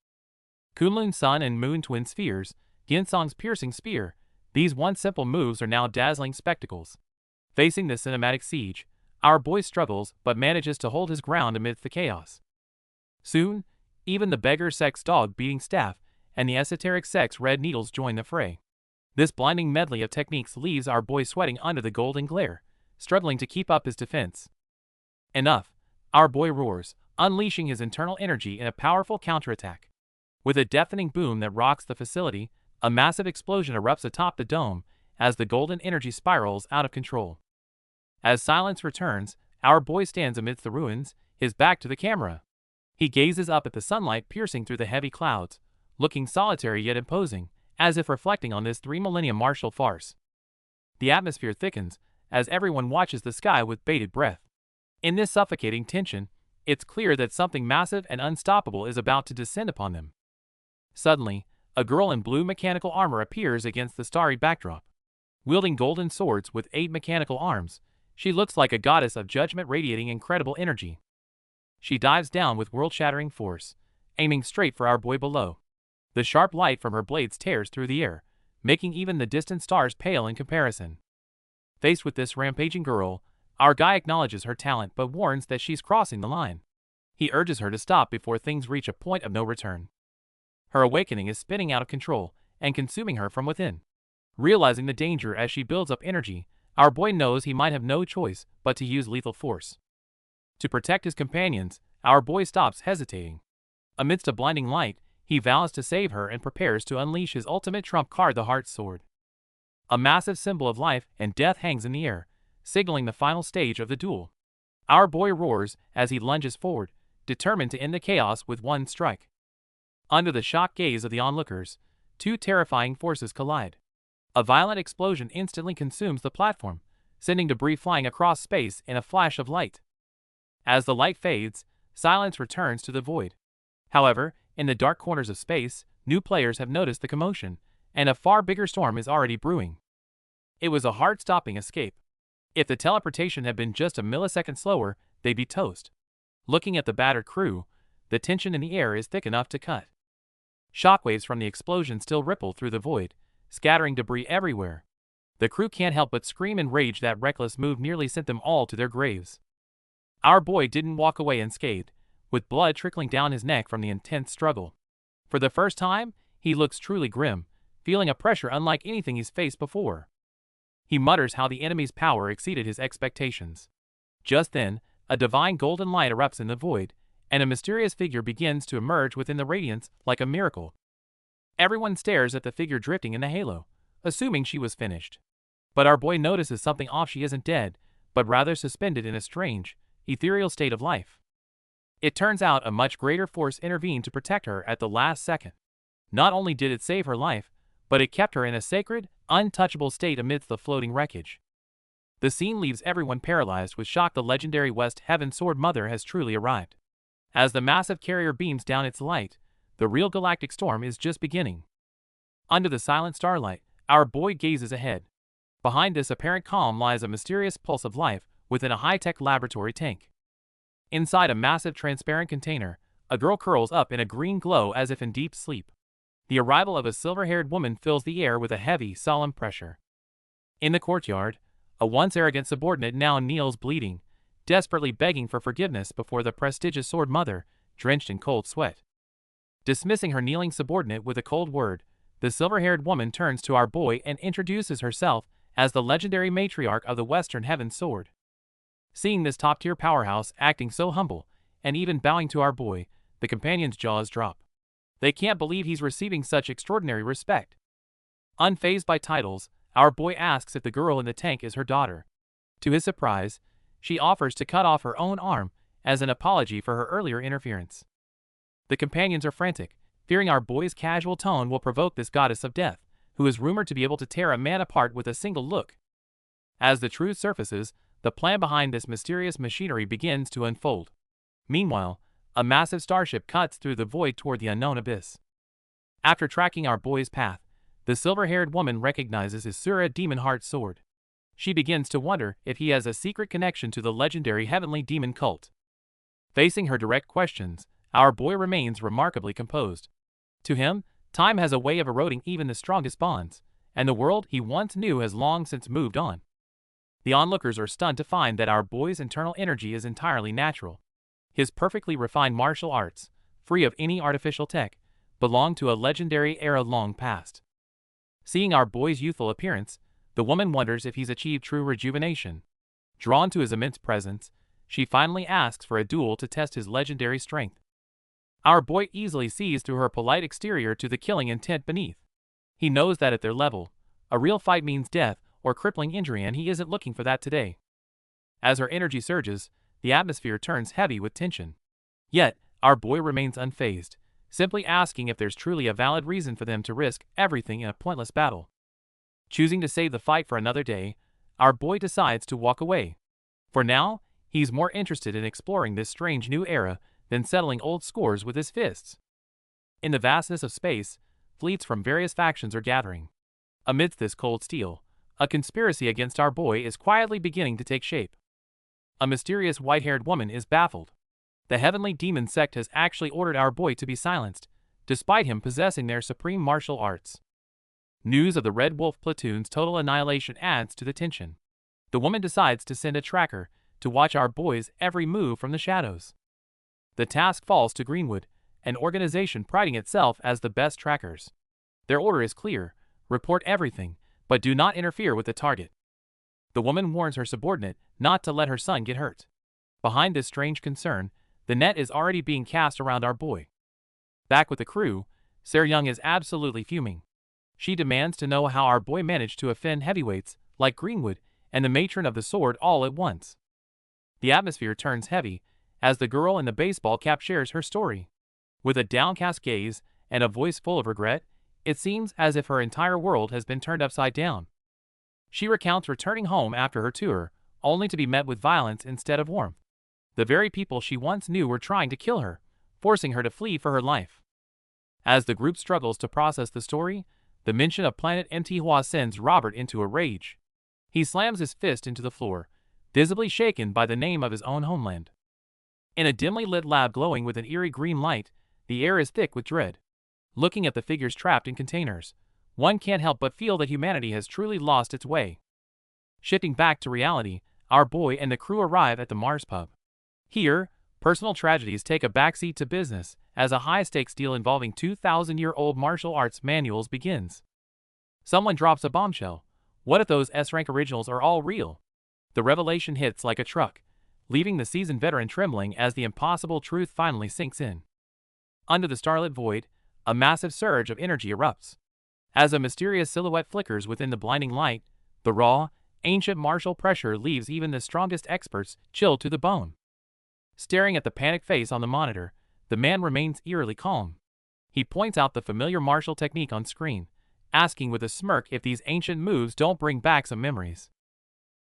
Kunlun's sun and moon twin spheres, Ginsong's piercing spear, these once simple moves are now dazzling spectacles. Facing this cinematic siege, our boy struggles but manages to hold his ground amidst the chaos. Soon, even the beggar sex dog beating staff and the esoteric sex red needles join the fray. This blinding medley of techniques leaves our boy sweating under the golden glare, struggling to keep up his defense. Enough, our boy roars, unleashing his internal energy in a powerful counterattack. With a deafening boom that rocks the facility, a massive explosion erupts atop the dome as the golden energy spirals out of control. As silence returns, our boy stands amidst the ruins, his back to the camera. He gazes up at the sunlight piercing through the heavy clouds, looking solitary yet imposing, as if reflecting on this 3 millennium martial farce. The atmosphere thickens as everyone watches the sky with bated breath. In this suffocating tension, it's clear that something massive and unstoppable is about to descend upon them. Suddenly, A girl in blue mechanical armor appears against the starry backdrop. Wielding golden swords with 8 mechanical arms, she looks like a goddess of judgment radiating incredible energy. She dives down with world-shattering force, aiming straight for our boy below. The sharp light from her blades tears through the air, making even the distant stars pale in comparison. Faced with this rampaging girl, our guy acknowledges her talent but warns that she's crossing the line. He urges her to stop before things reach a point of no return. Her awakening is spinning out of control and consuming her from within. Realizing the danger as she builds up energy, our boy knows he might have no choice but to use lethal force. To protect his companions, our boy stops hesitating. Amidst a blinding light, he vows to save her and prepares to unleash his ultimate trump card, the Heart Sword. A massive symbol of life and death hangs in the air, signaling the final stage of the duel. Our boy roars as he lunges forward, determined to end the chaos with one strike. Under the shocked gaze of the onlookers, two terrifying forces collide. A violent explosion instantly consumes the platform, sending debris flying across space in a flash of light. As the light fades, silence returns to the void. However, in the dark corners of space, new players have noticed the commotion, and a far bigger storm is already brewing. It was a heart-stopping escape. If the teleportation had been just a millisecond slower, they'd be toast. Looking at the battered crew, the tension in the air is thick enough to cut. Shockwaves from the explosion still ripple through the void, scattering debris everywhere. The crew can't help but scream in rage. That reckless move nearly sent them all to their graves. Our boy didn't walk away unscathed, with blood trickling down his neck from the intense struggle. For the first time, he looks truly grim, feeling a pressure unlike anything he's faced before. He mutters how the enemy's power exceeded his expectations. Just then, a divine golden light erupts in the void, and a mysterious figure begins to emerge within the radiance like a miracle. Everyone stares at the figure drifting in the halo, assuming she was finished. But our boy notices something off. She isn't dead, but rather suspended in a strange, ethereal state of life. It turns out a much greater force intervened to protect her at the last second. Not only did it save her life, but it kept her in a sacred, untouchable state amidst the floating wreckage. The scene leaves everyone paralyzed with shock. The legendary West Heaven Sword Mother has truly arrived. As the massive carrier beams down its light, the real galactic storm is just beginning. Under the silent starlight, our boy gazes ahead. Behind this apparent calm lies a mysterious pulse of life within a high-tech laboratory tank. Inside a massive transparent container, a girl curls up in a green glow as if in deep sleep. The arrival of a silver-haired woman fills the air with a heavy, solemn pressure. In the courtyard, a once arrogant subordinate now kneels bleeding, desperately begging for forgiveness before the prestigious Sword Mother, drenched in cold sweat. Dismissing her kneeling subordinate with a cold word, the silver-haired woman turns to our boy and introduces herself as the legendary matriarch of the Western Heaven Sword. Seeing this top-tier powerhouse acting so humble, and even bowing to our boy, the companions' jaws drop. They can't believe he's receiving such extraordinary respect. Unfazed by titles, our boy asks if the girl in the tank is her daughter. To his surprise, she offers to cut off her own arm as an apology for her earlier interference. The companions are frantic, fearing our boy's casual tone will provoke this goddess of death, who is rumored to be able to tear a man apart with a single look. As the truth surfaces, the plan behind this mysterious machinery begins to unfold. Meanwhile, a massive starship cuts through the void toward the unknown abyss. After tracking our boy's path, the silver-haired woman recognizes Asura demon heart sword. She begins to wonder if he has a secret connection to the legendary heavenly demon cult. Facing her direct questions, our boy remains remarkably composed. To him, time has a way of eroding even the strongest bonds, and the world he once knew has long since moved on. The onlookers are stunned to find that our boy's internal energy is entirely natural. His perfectly refined martial arts, free of any artificial tech, belong to a legendary era long past. Seeing our boy's youthful appearance, the woman wonders if he's achieved true rejuvenation. Drawn to his immense presence, she finally asks for a duel to test his legendary strength. Our boy easily sees through her polite exterior to the killing intent beneath. He knows that at their level, a real fight means death or crippling injury, and he isn't looking for that today. As her energy surges, the atmosphere turns heavy with tension. Yet, our boy remains unfazed, simply asking if there's truly a valid reason for them to risk everything in a pointless battle. Choosing to save the fight for another day, our boy decides to walk away. For now, he's more interested in exploring this strange new era than settling old scores with his fists. In the vastness of space, fleets from various factions are gathering. Amidst this cold steel, a conspiracy against our boy is quietly beginning to take shape. A mysterious white-haired woman is baffled. The heavenly demon sect has actually ordered our boy to be silenced, despite him possessing their supreme martial arts. News of the Red Wolf platoon's total annihilation adds to the tension. The woman decides to send a tracker to watch our boy's every move from the shadows. The task falls to Greenwood, an organization priding itself as the best trackers. Their order is clear: report everything, but do not interfere with the target. The woman warns her subordinate not to let her son get hurt. Behind this strange concern, the net is already being cast around our boy. Back with the crew, Sarah Young is absolutely fuming. She demands to know how our boy managed to offend heavyweights like Greenwood and the matron of the sword all at once. The atmosphere turns heavy as the girl in the baseball cap shares her story. With a downcast gaze and a voice full of regret, it seems as if her entire world has been turned upside down. She recounts returning home after her tour, only to be met with violence instead of warmth. The very people she once knew were trying to kill her, forcing her to flee for her life. As the group struggles to process the story, the mention of Planet Manhwa sends Robert into a rage. He slams his fist into the floor, visibly shaken by the name of his own homeland. In a dimly lit lab glowing with an eerie green light, the air is thick with dread. Looking at the figures trapped in containers, one can't help but feel that humanity has truly lost its way. Shifting back to reality, our boy and the crew arrive at the Mars pub. Here, personal tragedies take a backseat to business as a high-stakes deal involving 2,000-year-old martial arts manuals begins. Someone drops a bombshell. What if those S-rank originals are all real? The revelation hits like a truck, leaving the seasoned veteran trembling as the impossible truth finally sinks in. Under the starlit void, a massive surge of energy erupts. As a mysterious silhouette flickers within the blinding light, the raw, ancient martial pressure leaves even the strongest experts chilled to the bone. Staring at the panicked face on the monitor, the man remains eerily calm. He points out the familiar martial technique on screen, asking with a smirk if these ancient moves don't bring back some memories.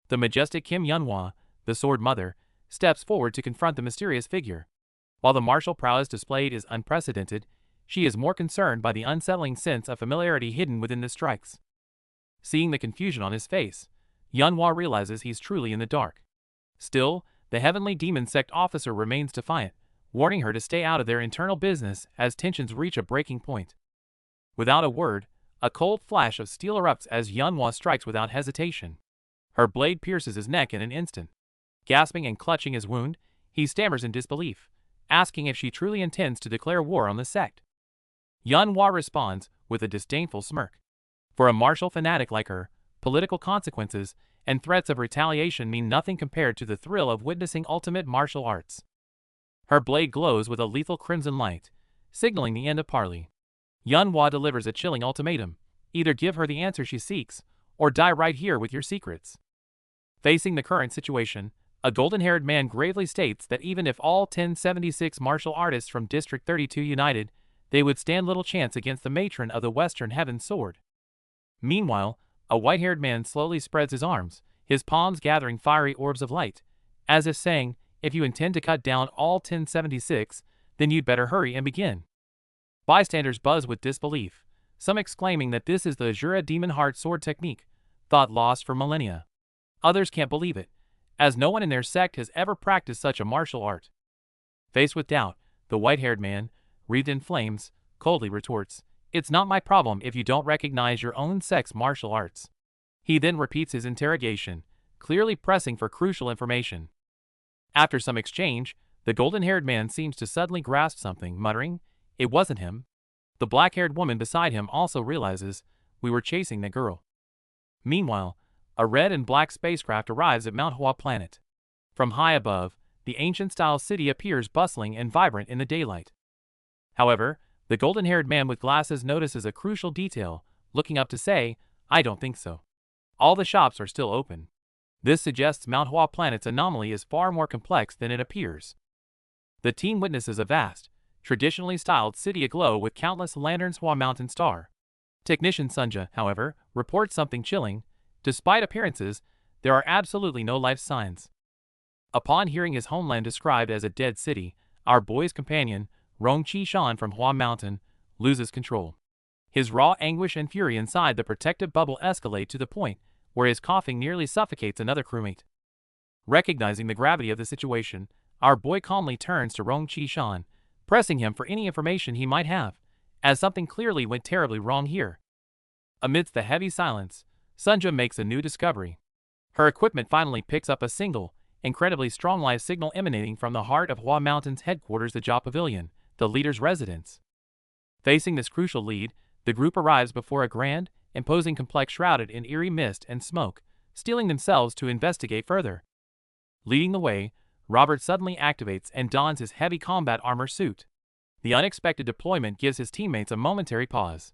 The majestic Kim Yunhwa, the Sword Mother, steps forward to confront the mysterious figure. While the martial prowess displayed is unprecedented, she is more concerned by the unsettling sense of familiarity hidden within the strikes. Seeing the confusion on his face, Yunhwa realizes he's truly in the dark. Still, the heavenly demon sect officer remains defiant, warning her to stay out of their internal business as tensions reach a breaking point. Without a word, a cold flash of steel erupts as Yunhwa strikes without hesitation. Her blade pierces his neck in an instant. Gasping and clutching his wound, he stammers in disbelief, asking if she truly intends to declare war on the sect. Yunhwa responds with a disdainful smirk. For a martial fanatic like her, political consequences and threats of retaliation mean nothing compared to the thrill of witnessing ultimate martial arts. Her blade glows with a lethal crimson light, signaling the end of parley. Yunhwa delivers a chilling ultimatum: either give her the answer she seeks, or die right here with your secrets. Facing the current situation, a golden-haired man gravely states that even if all 1076 martial artists from District 32 united, they would stand little chance against the matron of the Western Heaven Sword. Meanwhile, a white-haired man slowly spreads his arms, his palms gathering fiery orbs of light, as if saying, if you intend to cut down all 1076, then you'd better hurry and begin. Bystanders buzz with disbelief, some exclaiming that this is the Asura demon heart sword technique, thought lost for millennia. Others can't believe it, as no one in their sect has ever practiced such a martial art. Faced with doubt, the white-haired man, wreathed in flames, coldly retorts, "It's not my problem if you don't recognize your own sect's martial arts." He then repeats his interrogation, clearly pressing for crucial information. After some exchange, the golden-haired man seems to suddenly grasp something, muttering, "It wasn't him." The black-haired woman beside him also realizes, "We were chasing that girl." Meanwhile, a red and black spacecraft arrives at Manhwa planet. From high above, the ancient-style city appears bustling and vibrant in the daylight. However, the golden-haired man with glasses notices a crucial detail, looking up to say, "I don't think so." All the shops are still open. This suggests Manhwa planet's anomaly is far more complex than it appears. The team witnesses a vast, traditionally styled city aglow with countless lanterns Hwa Mountain Star. Technician Sunja, however, reports something chilling. Despite appearances, there are absolutely no life signs. Upon hearing his homeland described as a dead city, our boy's companion, Rong Chi Shan from Hwa Mountain, loses control. His raw anguish and fury inside the protective bubble escalate to the point where his coughing nearly suffocates another crewmate. Recognizing the gravity of the situation, our boy calmly turns to Rong Chi-shan, pressing him for any information he might have, as something clearly went terribly wrong here. Amidst the heavy silence, Sunja makes a new discovery. Her equipment finally picks up a single, incredibly strong live signal emanating from the heart of Hua Mountain's headquarters, the Ja Pavilion, the leader's residence. Facing this crucial lead, the group arrives before a grand, imposing complex shrouded in eerie mist and smoke, steeling themselves to investigate further. Leading the way, Robert suddenly activates and dons his heavy combat armor suit. The unexpected deployment gives his teammates a momentary pause.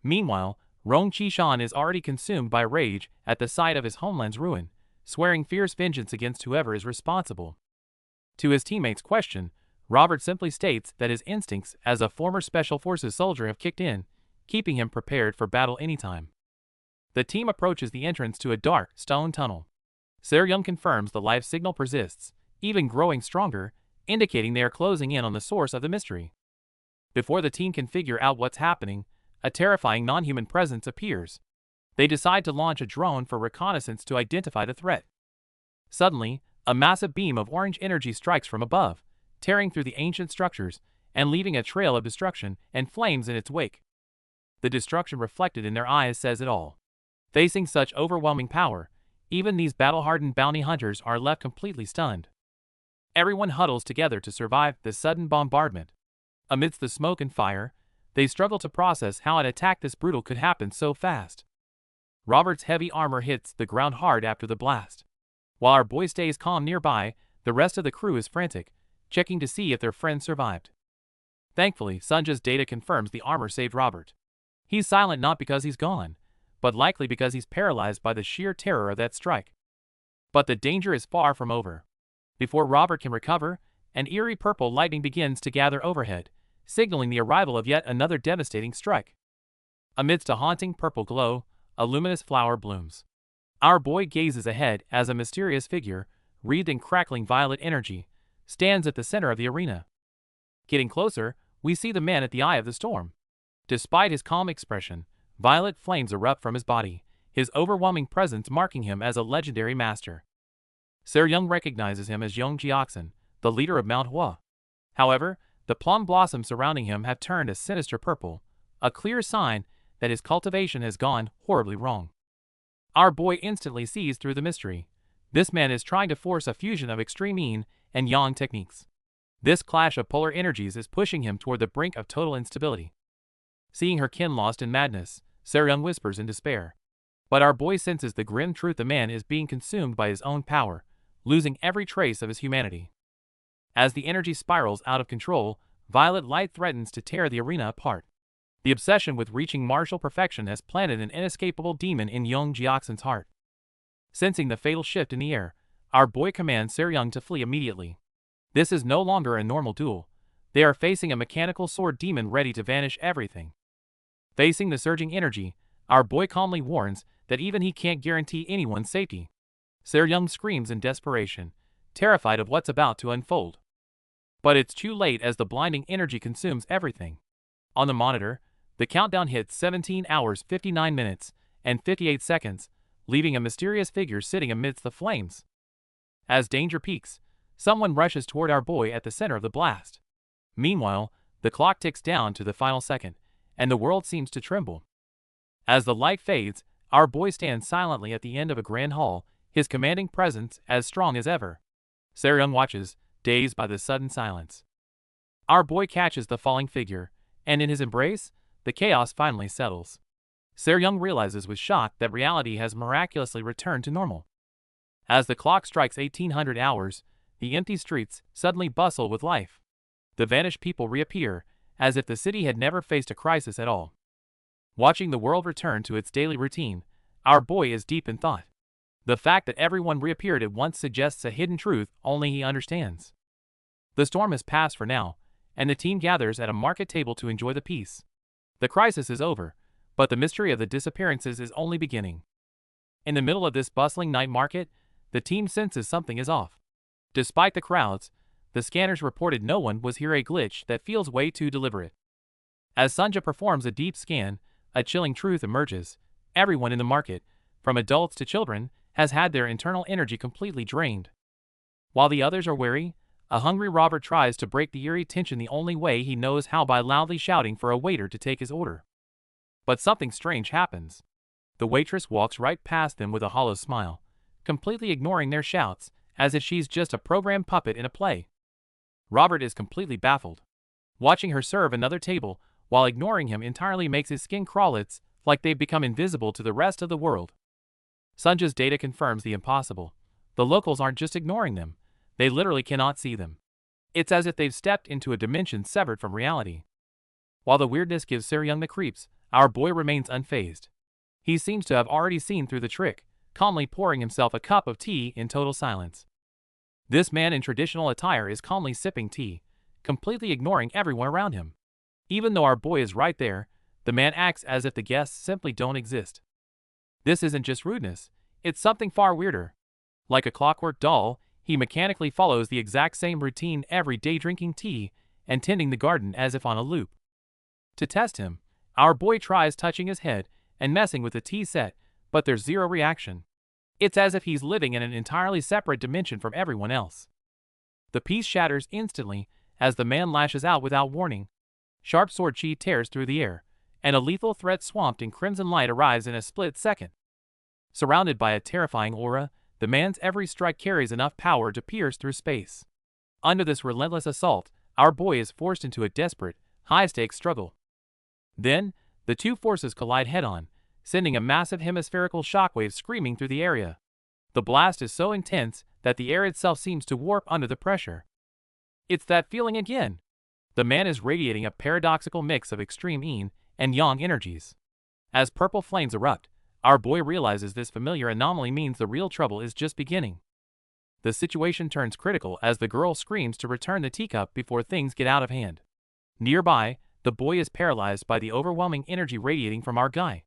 Meanwhile, Rong Chi-shan is already consumed by rage at the sight of his homeland's ruin, swearing fierce vengeance against whoever is responsible. To his teammates' question, Robert simply states that his instincts as a former Special Forces soldier have kicked in, keeping him prepared for battle anytime. The team approaches the entrance to a dark, stone tunnel. Seryung confirms the life signal persists, even growing stronger, indicating they are closing in on the source of the mystery. Before the team can figure out what's happening, a terrifying non-human presence appears. They decide to launch a drone for reconnaissance to identify the threat. Suddenly, a massive beam of orange energy strikes from above, tearing through the ancient structures and leaving a trail of destruction and flames in its wake. The destruction reflected in their eyes says it all. Facing such overwhelming power, even these battle-hardened bounty hunters are left completely stunned. Everyone huddles together to survive this sudden bombardment. Amidst the smoke and fire, they struggle to process how an attack this brutal could happen so fast. Robert's heavy armor hits the ground hard after the blast. While our boy stays calm nearby, the rest of the crew is frantic, checking to see if their friend survived. Thankfully, Sunja's data confirms the armor saved Robert. He's silent not because he's gone, but likely because he's paralyzed by the sheer terror of that strike. But the danger is far from over. Before Robert can recover, an eerie purple lightning begins to gather overhead, signaling the arrival of yet another devastating strike. Amidst a haunting purple glow, a luminous flower blooms. Our boy gazes ahead as a mysterious figure, wreathed in crackling violet energy, stands at the center of the arena. Getting closer, we see the man at the eye of the storm. Despite his calm expression, violet flames erupt from his body, his overwhelming presence marking him as a legendary master. Seryung recognizes him as Yong Jiaxin, the leader of Manhwa. However, the plum blossoms surrounding him have turned a sinister purple, a clear sign that his cultivation has gone horribly wrong. Our boy instantly sees through the mystery. This man is trying to force a fusion of extreme yin and yang techniques. This clash of polar energies is pushing him toward the brink of total instability. Seeing her kin lost in madness, Seryung whispers in despair. But our boy senses the grim truth: the man is being consumed by his own power, losing every trace of his humanity. As the energy spirals out of control, violet light threatens to tear the arena apart. The obsession with reaching martial perfection has planted an inescapable demon in Yong Jiaxin's heart. Sensing the fatal shift in the air, our boy commands Seryung to flee immediately. This is no longer a normal duel. They are facing a mechanical sword demon ready to vanish everything. Facing the surging energy, our boy calmly warns that even he can't guarantee anyone's safety. Seryung screams in desperation, terrified of what's about to unfold. But it's too late as the blinding energy consumes everything. On the monitor, the countdown hits 17 hours 59 minutes and 58 seconds, leaving a mysterious figure sitting amidst the flames. As danger peaks, someone rushes toward our boy at the center of the blast. Meanwhile, the clock ticks down to the final second, and the world seems to tremble. As the light fades, our boy stands silently at the end of a grand hall, his commanding presence as strong as ever. Seryung watches, dazed by the sudden silence. Our boy catches the falling figure, and in his embrace, the chaos finally settles. Seryung realizes with shock that reality has miraculously returned to normal. As the clock strikes 1800 hours, the empty streets suddenly bustle with life. The vanished people reappear, as if the city had never faced a crisis at all. Watching the world return to its daily routine, our boy is deep in thought. The fact that everyone reappeared at once suggests a hidden truth only he understands. The storm has passed for now, and the team gathers at a market table to enjoy the peace. The crisis is over, but the mystery of the disappearances is only beginning. In the middle of this bustling night market, the team senses something is off. Despite the crowds, the scanners reported no one was here, a glitch that feels way too deliberate. As Sunja performs a deep scan, a chilling truth emerges. Everyone in the market, from adults to children, has had their internal energy completely drained. While the others are wary, a hungry Robert tries to break the eerie tension the only way he knows how, by loudly shouting for a waiter to take his order. But something strange happens. The waitress walks right past them with a hollow smile, completely ignoring their shouts, as if she's just a programmed puppet in a play. Robert is completely baffled. Watching her serve another table, while ignoring him entirely, makes his skin crawl. It's like they've become invisible to the rest of the world. Sunja's data confirms the impossible. The locals aren't just ignoring them, they literally cannot see them. It's as if they've stepped into a dimension severed from reality. While the weirdness gives Seryung the creeps, our boy remains unfazed. He seems to have already seen through the trick, calmly pouring himself a cup of tea in total silence. This man in traditional attire is calmly sipping tea, completely ignoring everyone around him. Even though our boy is right there, the man acts as if the guests simply don't exist. This isn't just rudeness, it's something far weirder. Like a clockwork doll, he mechanically follows the exact same routine every day, drinking tea and tending the garden as if on a loop. To test him, our boy tries touching his head and messing with the tea set, but there's zero reaction. It's as if he's living in an entirely separate dimension from everyone else. The piece shatters instantly as the man lashes out without warning. Sharp sword chi tears through the air, and a lethal threat swamped in crimson light arrives in a split second. Surrounded by a terrifying aura, the man's every strike carries enough power to pierce through space. Under this relentless assault, our boy is forced into a desperate, high-stakes struggle. Then, the two forces collide head-on, sending a massive hemispherical shockwave screaming through the area. The blast is so intense that the air itself seems to warp under the pressure. It's that feeling again. The man is radiating a paradoxical mix of extreme yin and yang energies. As purple flames erupt, our boy realizes this familiar anomaly means the real trouble is just beginning. The situation turns critical as the girl screams to return the teacup before things get out of hand. Nearby, the boy is paralyzed by the overwhelming energy radiating from our guy.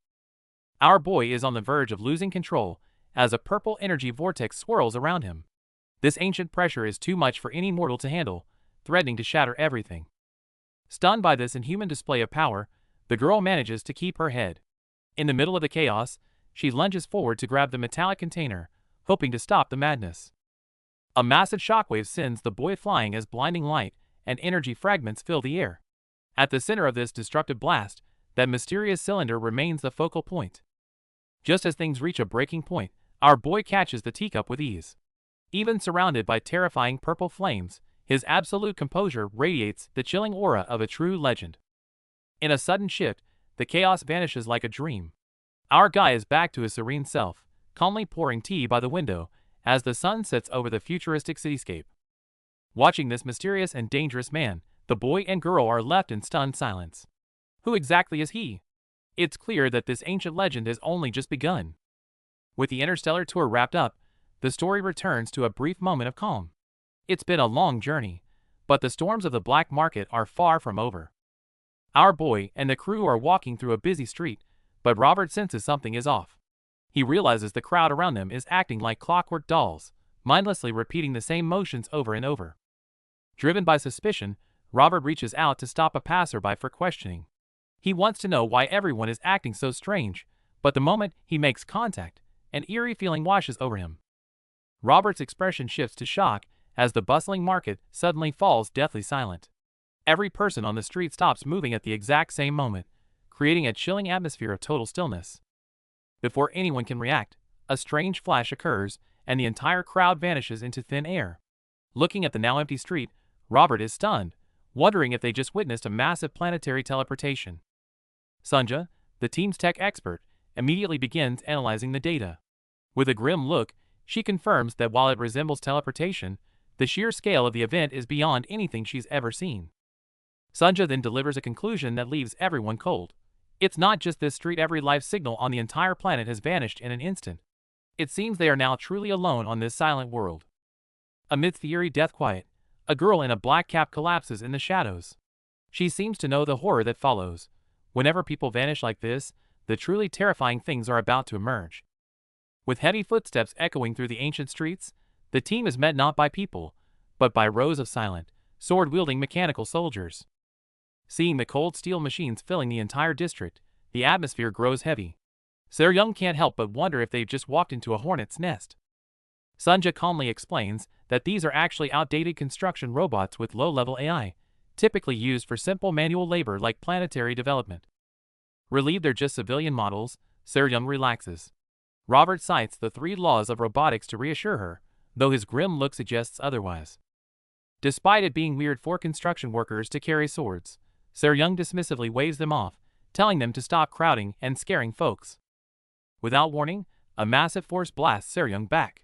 Our boy is on the verge of losing control as a purple energy vortex swirls around him. This ancient pressure is too much for any mortal to handle, threatening to shatter everything. Stunned by this inhuman display of power, the girl manages to keep her head. In the middle of the chaos, she lunges forward to grab the metallic container, hoping to stop the madness. A massive shockwave sends the boy flying as blinding light and energy fragments fill the air. At the center of this destructive blast, that mysterious cylinder remains the focal point. Just as things reach a breaking point, our boy catches the teacup with ease. Even surrounded by terrifying purple flames, his absolute composure radiates the chilling aura of a true legend. In a sudden shift, the chaos vanishes like a dream. Our guy is back to his serene self, calmly pouring tea by the window as the sun sets over the futuristic cityscape. Watching this mysterious and dangerous man, the boy and girl are left in stunned silence. Who exactly is he? It's clear that this ancient legend has only just begun. With the interstellar tour wrapped up, the story returns to a brief moment of calm. It's been a long journey, but the storms of the black market are far from over. Our boy and the crew are walking through a busy street, but Robert senses something is off. He realizes the crowd around them is acting like clockwork dolls, mindlessly repeating the same motions over and over. Driven by suspicion, Robert reaches out to stop a passerby for questioning. He wants to know why everyone is acting so strange, but the moment he makes contact, an eerie feeling washes over him. Robert's expression shifts to shock as the bustling market suddenly falls deathly silent. Every person on the street stops moving at the exact same moment, creating a chilling atmosphere of total stillness. Before anyone can react, a strange flash occurs, and the entire crowd vanishes into thin air. Looking at the now empty street, Robert is stunned, wondering if they just witnessed a massive planetary teleportation. Sunja, the team's tech expert, immediately begins analyzing the data. With a grim look, she confirms that while it resembles teleportation, the sheer scale of the event is beyond anything she's ever seen. Sunja then delivers a conclusion that leaves everyone cold. It's not just this street, every life signal on the entire planet has vanished in an instant. It seems they are now truly alone on this silent world. Amidst the eerie death quiet, a girl in a black cap collapses in the shadows. She seems to know the horror that follows. Whenever people vanish like this, the truly terrifying things are about to emerge. With heavy footsteps echoing through the ancient streets, the team is met not by people, but by rows of silent, sword-wielding mechanical soldiers. Seeing the cold steel machines filling the entire district, the atmosphere grows heavy. Seryung can't help but wonder if they've just walked into a hornet's nest. Sunja calmly explains that these are actually outdated construction robots with low-level AI, typically used for simple manual labor like planetary development. Relieved they're just civilian models, Seryung relaxes. Robert cites the 3 laws of robotics to reassure her, though his grim look suggests otherwise. Despite it being weird for construction workers to carry swords, Seryung dismissively waves them off, telling them to stop crowding and scaring folks. Without warning, a massive force blasts Seryung back.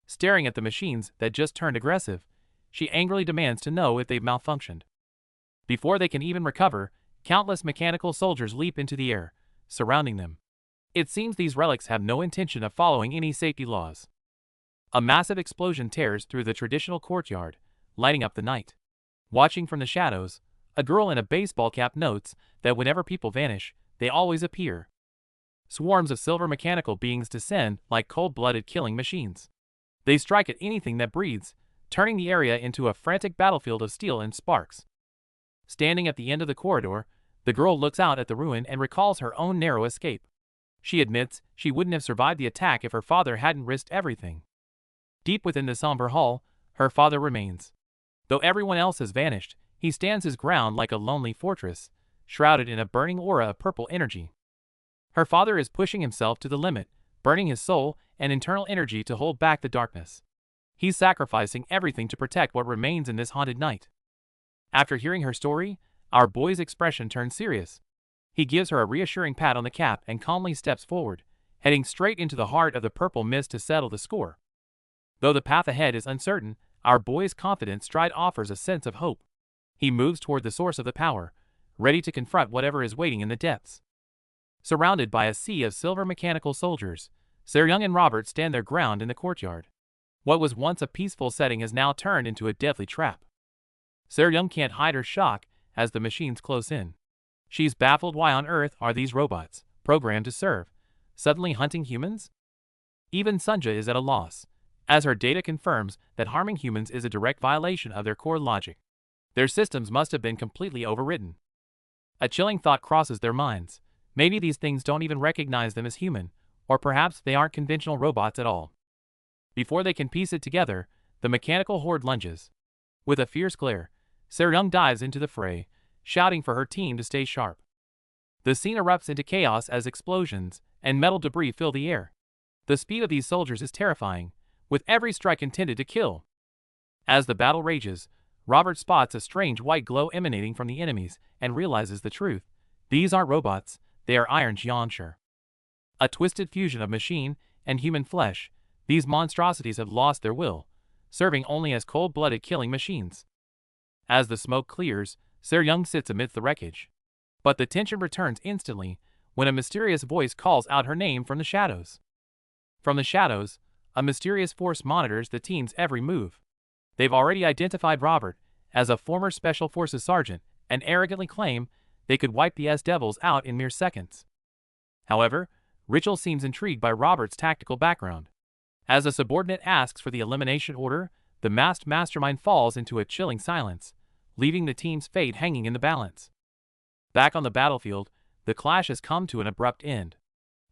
Staring at the machines that just turned aggressive, she angrily demands to know if they've malfunctioned. Before they can even recover, countless mechanical soldiers leap into the air, surrounding them. It seems these relics have no intention of following any safety laws. A massive explosion tears through the traditional courtyard, lighting up the night. Watching from the shadows, a girl in a baseball cap notes that whenever people vanish, they always appear. Swarms of silver mechanical beings descend like cold-blooded killing machines. They strike at anything that breathes, turning the area into a frantic battlefield of steel and sparks. Standing at the end of the corridor, the girl looks out at the ruin and recalls her own narrow escape. She admits she wouldn't have survived the attack if her father hadn't risked everything. Deep within the somber hall, her father remains. Though everyone else has vanished, he stands his ground like a lonely fortress, shrouded in a burning aura of purple energy. Her father is pushing himself to the limit, burning his soul and internal energy to hold back the darkness. He's sacrificing everything to protect what remains in this haunted night. After hearing her story, our boy's expression turns serious. He gives her a reassuring pat on the cap and calmly steps forward, heading straight into the heart of the purple mist to settle the score. Though the path ahead is uncertain, our boy's confident stride offers a sense of hope. He moves toward the source of the power, ready to confront whatever is waiting in the depths. Surrounded by a sea of silver mechanical soldiers, Seryung and Robert stand their ground in the courtyard. What was once a peaceful setting has now turned into a deadly trap. Seryung can't hide her shock as the machines close in. She's baffled why on earth are these robots, programmed to serve, suddenly hunting humans? Even Sunja is at a loss, as her data confirms that harming humans is a direct violation of their core logic. Their systems must have been completely overwritten. A chilling thought crosses their minds. Maybe these things don't even recognize them as human, or perhaps they aren't conventional robots at all. Before they can piece it together, the mechanical horde lunges. With a fierce glare, Seryung dives into the fray, shouting for her team to stay sharp. The scene erupts into chaos as explosions and metal debris fill the air. The speed of these soldiers is terrifying, with every strike intended to kill. As the battle rages, Robert spots a strange white glow emanating from the enemies and realizes the truth. These aren't robots, they are iron Jianshi. A twisted fusion of machine and human flesh, these monstrosities have lost their will, serving only as cold-blooded killing machines. As the smoke clears, Seryung sits amidst the wreckage. But the tension returns instantly when a mysterious voice calls out her name from the shadows. From the shadows, a mysterious force monitors the team's every move. They've already identified Robert as a former Special Forces sergeant and arrogantly claim they could wipe the S-Devils out in mere seconds. However, Rachel seems intrigued by Robert's tactical background. As a subordinate asks for the elimination order, the masked mastermind falls into a chilling silence, leaving the team's fate hanging in the balance. Back on the battlefield, the clash has come to an abrupt end.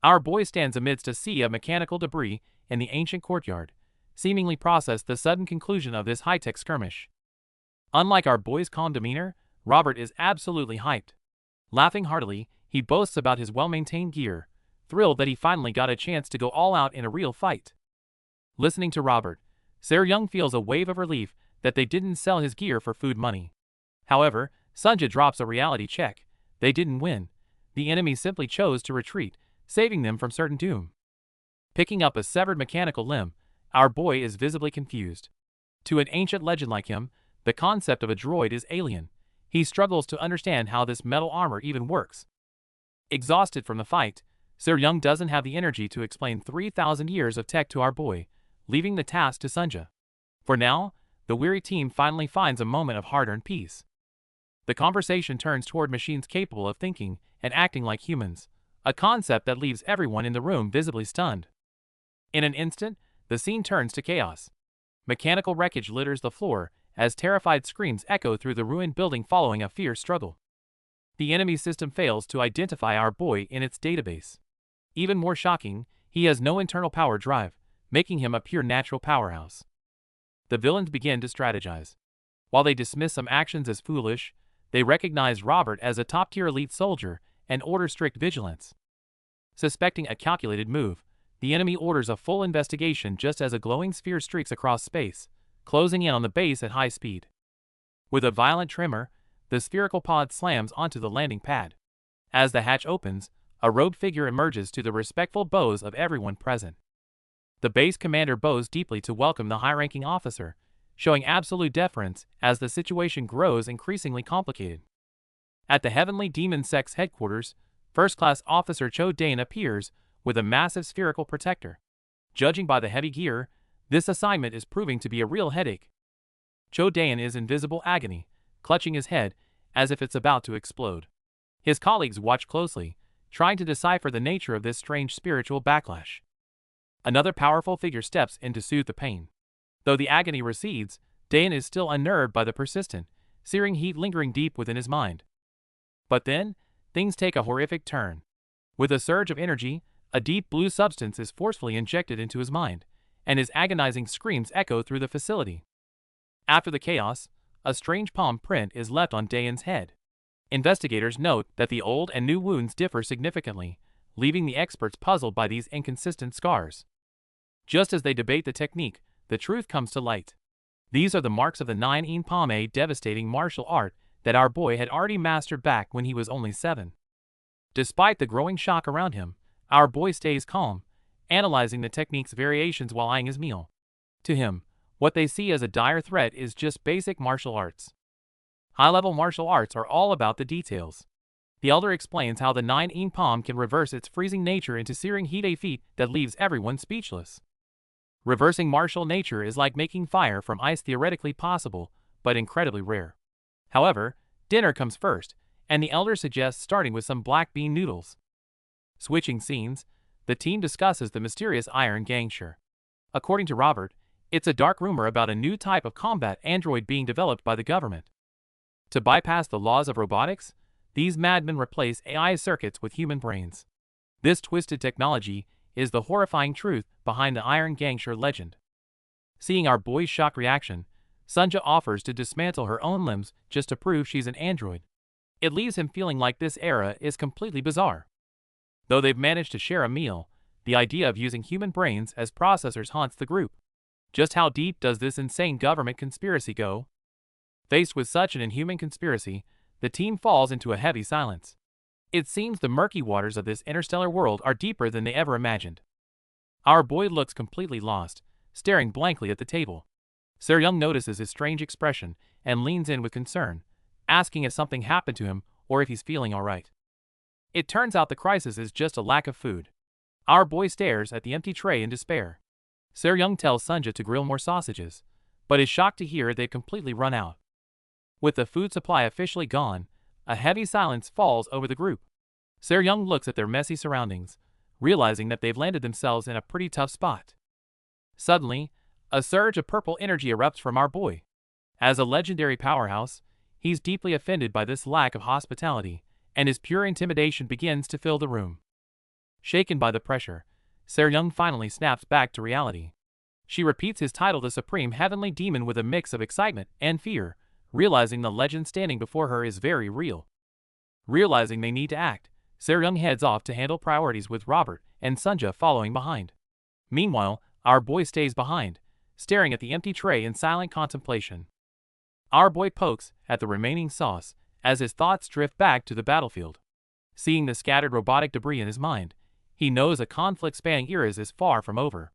Our boy stands amidst a sea of mechanical debris in the ancient courtyard, seemingly process the sudden conclusion of this high-tech skirmish. Unlike our boy's calm demeanor, Robert is absolutely hyped. Laughing heartily, he boasts about his well-maintained gear, thrilled that he finally got a chance to go all out in a real fight. Listening to Robert, Seryung feels a wave of relief that they didn't sell his gear for food money. However, Sunja drops a reality check. They didn't win. The enemy simply chose to retreat, saving them from certain doom. Picking up a severed mechanical limb, our boy is visibly confused. To an ancient legend like him, the concept of a droid is alien. He struggles to understand how this metal armor even works. Exhausted from the fight, Seryung doesn't have the energy to explain 3,000 years of tech to our boy, leaving the task to Sunja. For now, the weary team finally finds a moment of hard-earned peace. The conversation turns toward machines capable of thinking and acting like humans, a concept that leaves everyone in the room visibly stunned. In an instant, the scene turns to chaos. Mechanical wreckage litters the floor as terrified screams echo through the ruined building following a fierce struggle. the enemy system fails to identify our boy in its database. Even more shocking, he has no internal power drive, making him a pure natural powerhouse. The villains begin to strategize. While they dismiss some actions as foolish, they recognize Robert as a top-tier elite soldier and order strict vigilance. Suspecting a calculated move, the enemy orders a full investigation just as a glowing sphere streaks across space, closing in on the base at high speed. With a violent tremor, the spherical pod slams onto the landing pad. As the hatch opens, a robed figure emerges to the respectful bows of everyone present. The base commander bows deeply to welcome the high-ranking officer, showing absolute deference as the situation grows increasingly complicated. At the Heavenly Demon Sect's headquarters, First-Class Officer Cho Dayan appears with a massive spherical protector. Judging by the heavy gear, this assignment is proving to be a real headache. Cho Dayan is in visible agony, clutching his head as if it's about to explode. His colleagues watch closely, trying to decipher the nature of this strange spiritual backlash. Another powerful figure steps in to soothe the pain. Though the agony recedes, Dayan is still unnerved by the persistent, searing heat lingering deep within his mind. But then, things take a horrific turn. With a surge of energy, a deep blue substance is forcefully injected into his mind, and his agonizing screams echo through the facility. After the chaos, a strange palm print is left on Dayan's head. Investigators note that the old and new wounds differ significantly, leaving the experts puzzled by these inconsistent scars. Just as they debate the technique, the truth comes to light. These are the marks of the 9-in palm, a devastating martial art that our boy had already mastered back when he was only 7. Despite the growing shock around him, our boy stays calm, analyzing the technique's variations while eyeing his meal. To him, what they see as a dire threat is just basic martial arts. High-level martial arts are all about the details. The elder explains how the 9-in palm can reverse its freezing nature into searing heat, a feat that leaves everyone speechless. Reversing martial nature is like making fire from ice, theoretically possible, but incredibly rare. However, dinner comes first, and the elder suggests starting with some black bean noodles. Switching scenes, the team discusses the mysterious iron gangsher. According to Robert, it's a dark rumor about a new type of combat android being developed by the government. To bypass the laws of robotics, these madmen replace AI circuits with human brains. This twisted technology is the horrifying truth behind the Iron Gangsher legend. Seeing our boy's shock reaction, Sunja offers to dismantle her own limbs just to prove she's an android. It leaves him feeling like this era is completely bizarre. Though they've managed to share a meal, the idea of using human brains as processors haunts the group. Just how deep does this insane government conspiracy go? Faced with such an inhuman conspiracy, the team falls into a heavy silence. It seems the murky waters of this interstellar world are deeper than they ever imagined. Our boy looks completely lost, staring blankly at the table. Seo-young notices his strange expression and leans in with concern, asking if something happened to him or if he's feeling alright. It turns out the crisis is just a lack of food. Our boy stares at the empty tray in despair. Seo-young tells Sunja to grill more sausages, but is shocked to hear they've completely run out. With the food supply officially gone, a heavy silence falls over the group. Seo-young looks at their messy surroundings, realizing that they've landed themselves in a pretty tough spot. Suddenly, a surge of purple energy erupts from our boy. As a legendary powerhouse, he's deeply offended by this lack of hospitality, and his pure intimidation begins to fill the room. Shaken by the pressure, Seo-young finally snaps back to reality. She repeats his title, the Supreme Heavenly Demon, with a mix of excitement and fear, realizing the legend standing before her is very real. Realizing they need to act, Seo-young heads off to handle priorities with Robert and Sunja following behind. Meanwhile, our boy stays behind, staring at the empty tray in silent contemplation. Our boy pokes at the remaining sauce as his thoughts drift back to the battlefield. Seeing the scattered robotic debris in his mind, he knows a conflict spanning eras is far from over.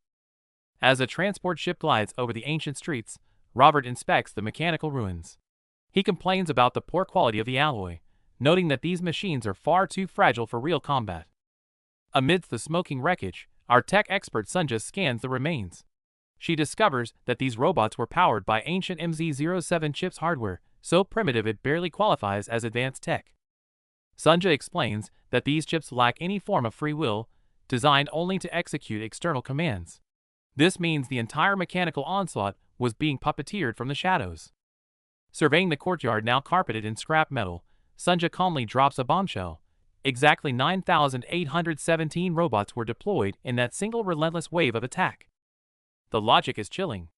As a transport ship glides over the ancient streets, Robert inspects the mechanical ruins. He complains about the poor quality of the alloy, noting that these machines are far too fragile for real combat. Amidst the smoking wreckage, our tech expert Sunja scans the remains. She discovers that these robots were powered by ancient MZ-07 chips hardware, so primitive it barely qualifies as advanced tech. Sunja explains that these chips lack any form of free will, designed only to execute external commands. This means the entire mechanical onslaught was being puppeteered from the shadows. Surveying the courtyard now carpeted in scrap metal, Sunja calmly drops a bombshell. Exactly 9,817 robots were deployed in that single relentless wave of attack. The logic is chilling.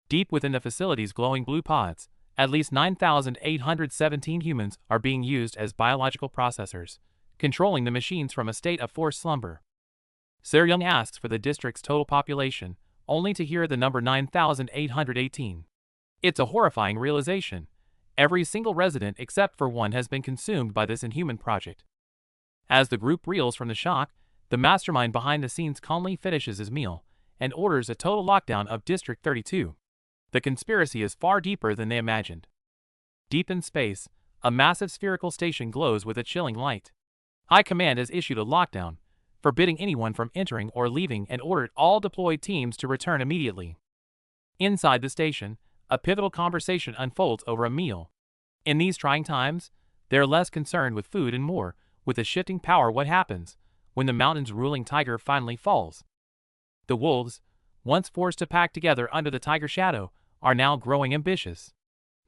Deep within the facility's glowing blue pods, at least 9,817 humans are being used as biological processors, controlling the machines from a state of forced slumber. Seryung asks for the district's total population, only to hear the number 9,818. It's a horrifying realization. Every single resident except for one has been consumed by this inhuman project. As the group reels from the shock, the mastermind behind the scenes calmly finishes his meal and orders a total lockdown of District 32. The conspiracy is far deeper than they imagined. Deep in space, a massive spherical station glows with a chilling light. High Command has issued a lockdown, forbidding anyone from entering or leaving and ordered all deployed teams to return immediately. Inside the station, a pivotal conversation unfolds over a meal. In these trying times, they're less concerned with food and more with the shifting power. What happens when the mountain's ruling tiger finally falls? The wolves, once forced to pack together under the tiger's shadow, are now growing ambitious.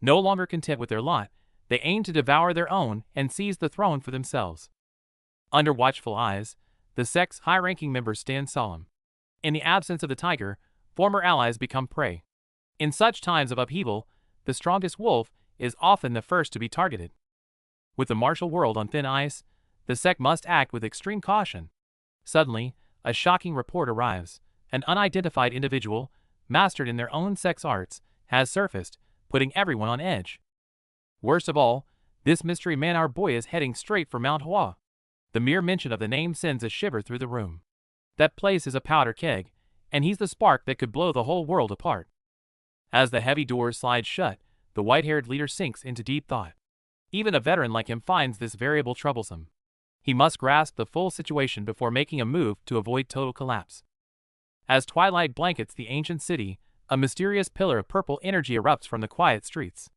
No longer content with their lot, they aim to devour their own and seize the throne for themselves. Under watchful eyes, the sect's high-ranking members stand solemn. In the absence of the tiger, former allies become prey. In such times of upheaval, the strongest wolf is often the first to be targeted. With the martial world on thin ice, the sect must act with extreme caution. Suddenly, a shocking report arrives. An unidentified individual, mastered in their own sex arts, has surfaced, putting everyone on edge. Worst of all, this mystery man, our boy, is heading straight for Manhwa. The mere mention of the name sends a shiver through the room. That place is a powder keg, and he's the spark that could blow the whole world apart. As the heavy doors slide shut, the white-haired leader sinks into deep thought. Even a veteran like him finds this variable troublesome. He must grasp the full situation before making a move to avoid total collapse. As twilight blankets the ancient city, a mysterious pillar of purple energy erupts from the quiet streets.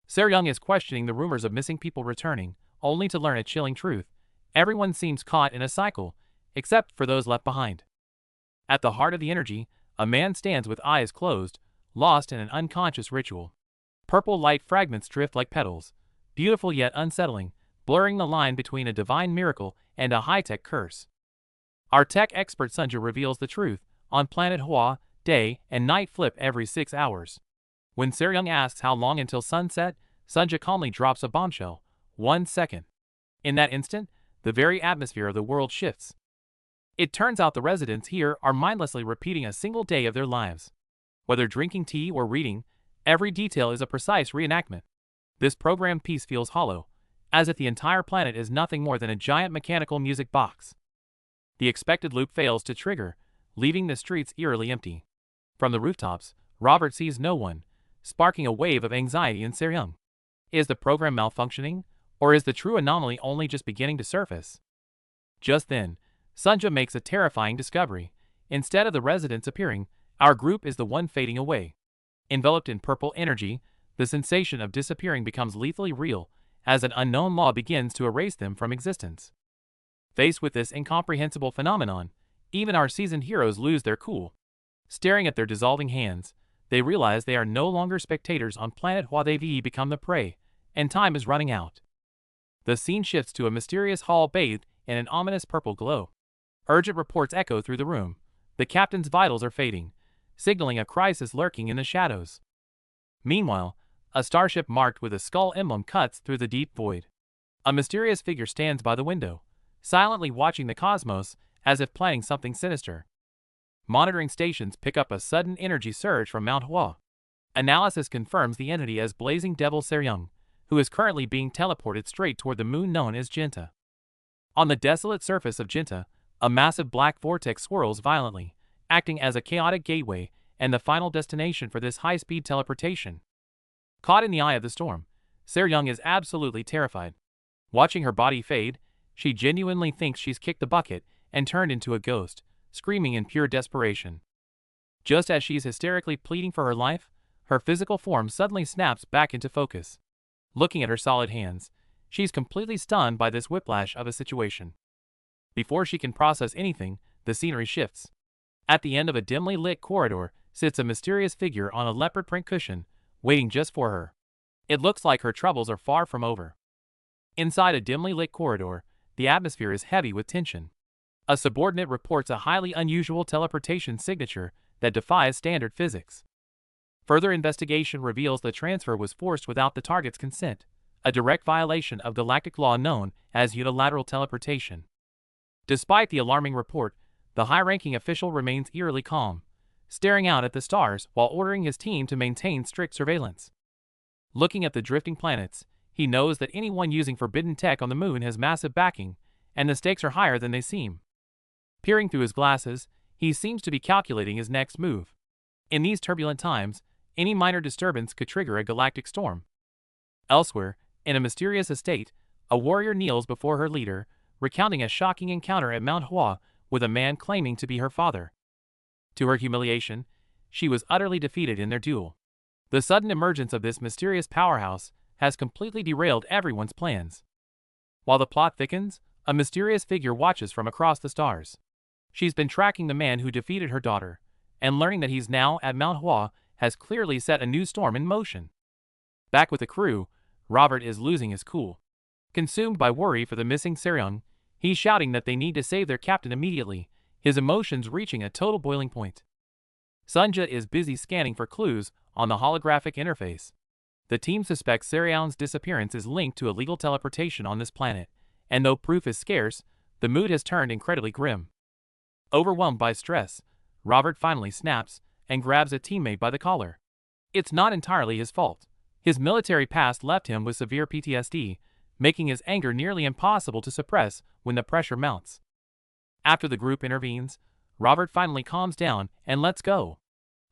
Seryung is questioning the rumors of missing people returning, only to learn a chilling truth. Everyone seems caught in a cycle, except for those left behind. At the heart of the energy, a man stands with eyes closed, lost in an unconscious ritual. Purple light fragments drift like petals, beautiful yet unsettling, blurring the line between a divine miracle and a high-tech curse. Our tech expert Sunja reveals the truth. On planet Hua, day and night flip every 6 hours. When Seryung asks how long until sunset, Sunja calmly drops a bombshell. 1 second. In that instant, the very atmosphere of the world shifts. It turns out the residents here are mindlessly repeating a single day of their lives. Whether drinking tea or reading, every detail is a precise reenactment. This programmed piece feels hollow, as if the entire planet is nothing more than a giant mechanical music box. The expected loop fails to trigger, leaving the streets eerily empty. From the rooftops, Robert sees no one, sparking a wave of anxiety in Seryung. Is the program malfunctioning, or is the true anomaly only just beginning to surface? Just then, Sunja makes a terrifying discovery. Instead of the residents appearing, our group is the one fading away. Enveloped in purple energy, the sensation of disappearing becomes lethally real, as an unknown law begins to erase them from existence. Faced with this incomprehensible phenomenon, even our seasoned heroes lose their cool. Staring at their dissolving hands, they realize they are no longer spectators on planet Hua. They've become the prey, and time is running out. The scene shifts to a mysterious hall bathed in an ominous purple glow. Urgent reports echo through the room. The captain's vitals are fading, signaling a crisis lurking in the shadows. Meanwhile, a starship marked with a skull emblem cuts through the deep void. A mysterious figure stands by the window, silently watching the cosmos as if planning something sinister. Monitoring stations pick up a sudden energy surge from Mount Hua. Analysis confirms the entity as Blazing Devil Seryung, who is currently being teleported straight toward the moon known as Jinta. On the desolate surface of Jinta, a massive black vortex swirls violently, acting as a chaotic gateway and the final destination for this high-speed teleportation. Caught in the eye of the storm, Seryung is absolutely terrified. Watching her body fade, she genuinely thinks she's kicked the bucket and turned into a ghost, screaming in pure desperation. Just as she's hysterically pleading for her life, her physical form suddenly snaps back into focus. Looking at her solid hands, she's completely stunned by this whiplash of a situation. Before she can process anything, the scenery shifts. At the end of a dimly lit corridor sits a mysterious figure on a leopard print cushion, waiting just for her. It looks like her troubles are far from over. Inside a dimly lit corridor, the atmosphere is heavy with tension. A subordinate reports a highly unusual teleportation signature that defies standard physics. Further investigation reveals the transfer was forced without the target's consent, a direct violation of galactic law known as unilateral teleportation. Despite the alarming report, the high-ranking official remains eerily calm, staring out at the stars while ordering his team to maintain strict surveillance. Looking at the drifting planets, he knows that anyone using forbidden tech on the moon has massive backing, and the stakes are higher than they seem. Peering through his glasses, he seems to be calculating his next move. In these turbulent times, any minor disturbance could trigger a galactic storm. Elsewhere, in a mysterious estate, a warrior kneels before her leader, recounting a shocking encounter at Manhwa with a man claiming to be her father. To her humiliation, she was utterly defeated in their duel. The sudden emergence of this mysterious powerhouse has completely derailed everyone's plans. While the plot thickens, a mysterious figure watches from across the stars. She's been tracking the man who defeated her daughter, and learning that he's now at Manhwa has clearly set a new storm in motion. Back with the crew, Robert is losing his cool. Consumed by worry for the missing Seryung, he's shouting that they need to save their captain immediately, his emotions reaching a total boiling point. Sunja is busy scanning for clues on the holographic interface. The team suspects Seryung's disappearance is linked to illegal teleportation on this planet, and though proof is scarce, the mood has turned incredibly grim. Overwhelmed by stress, Robert finally snaps and grabs a teammate by the collar. It's not entirely his fault. His military past left him with severe PTSD, making his anger nearly impossible to suppress when the pressure mounts. After the group intervenes, Robert finally calms down and lets go.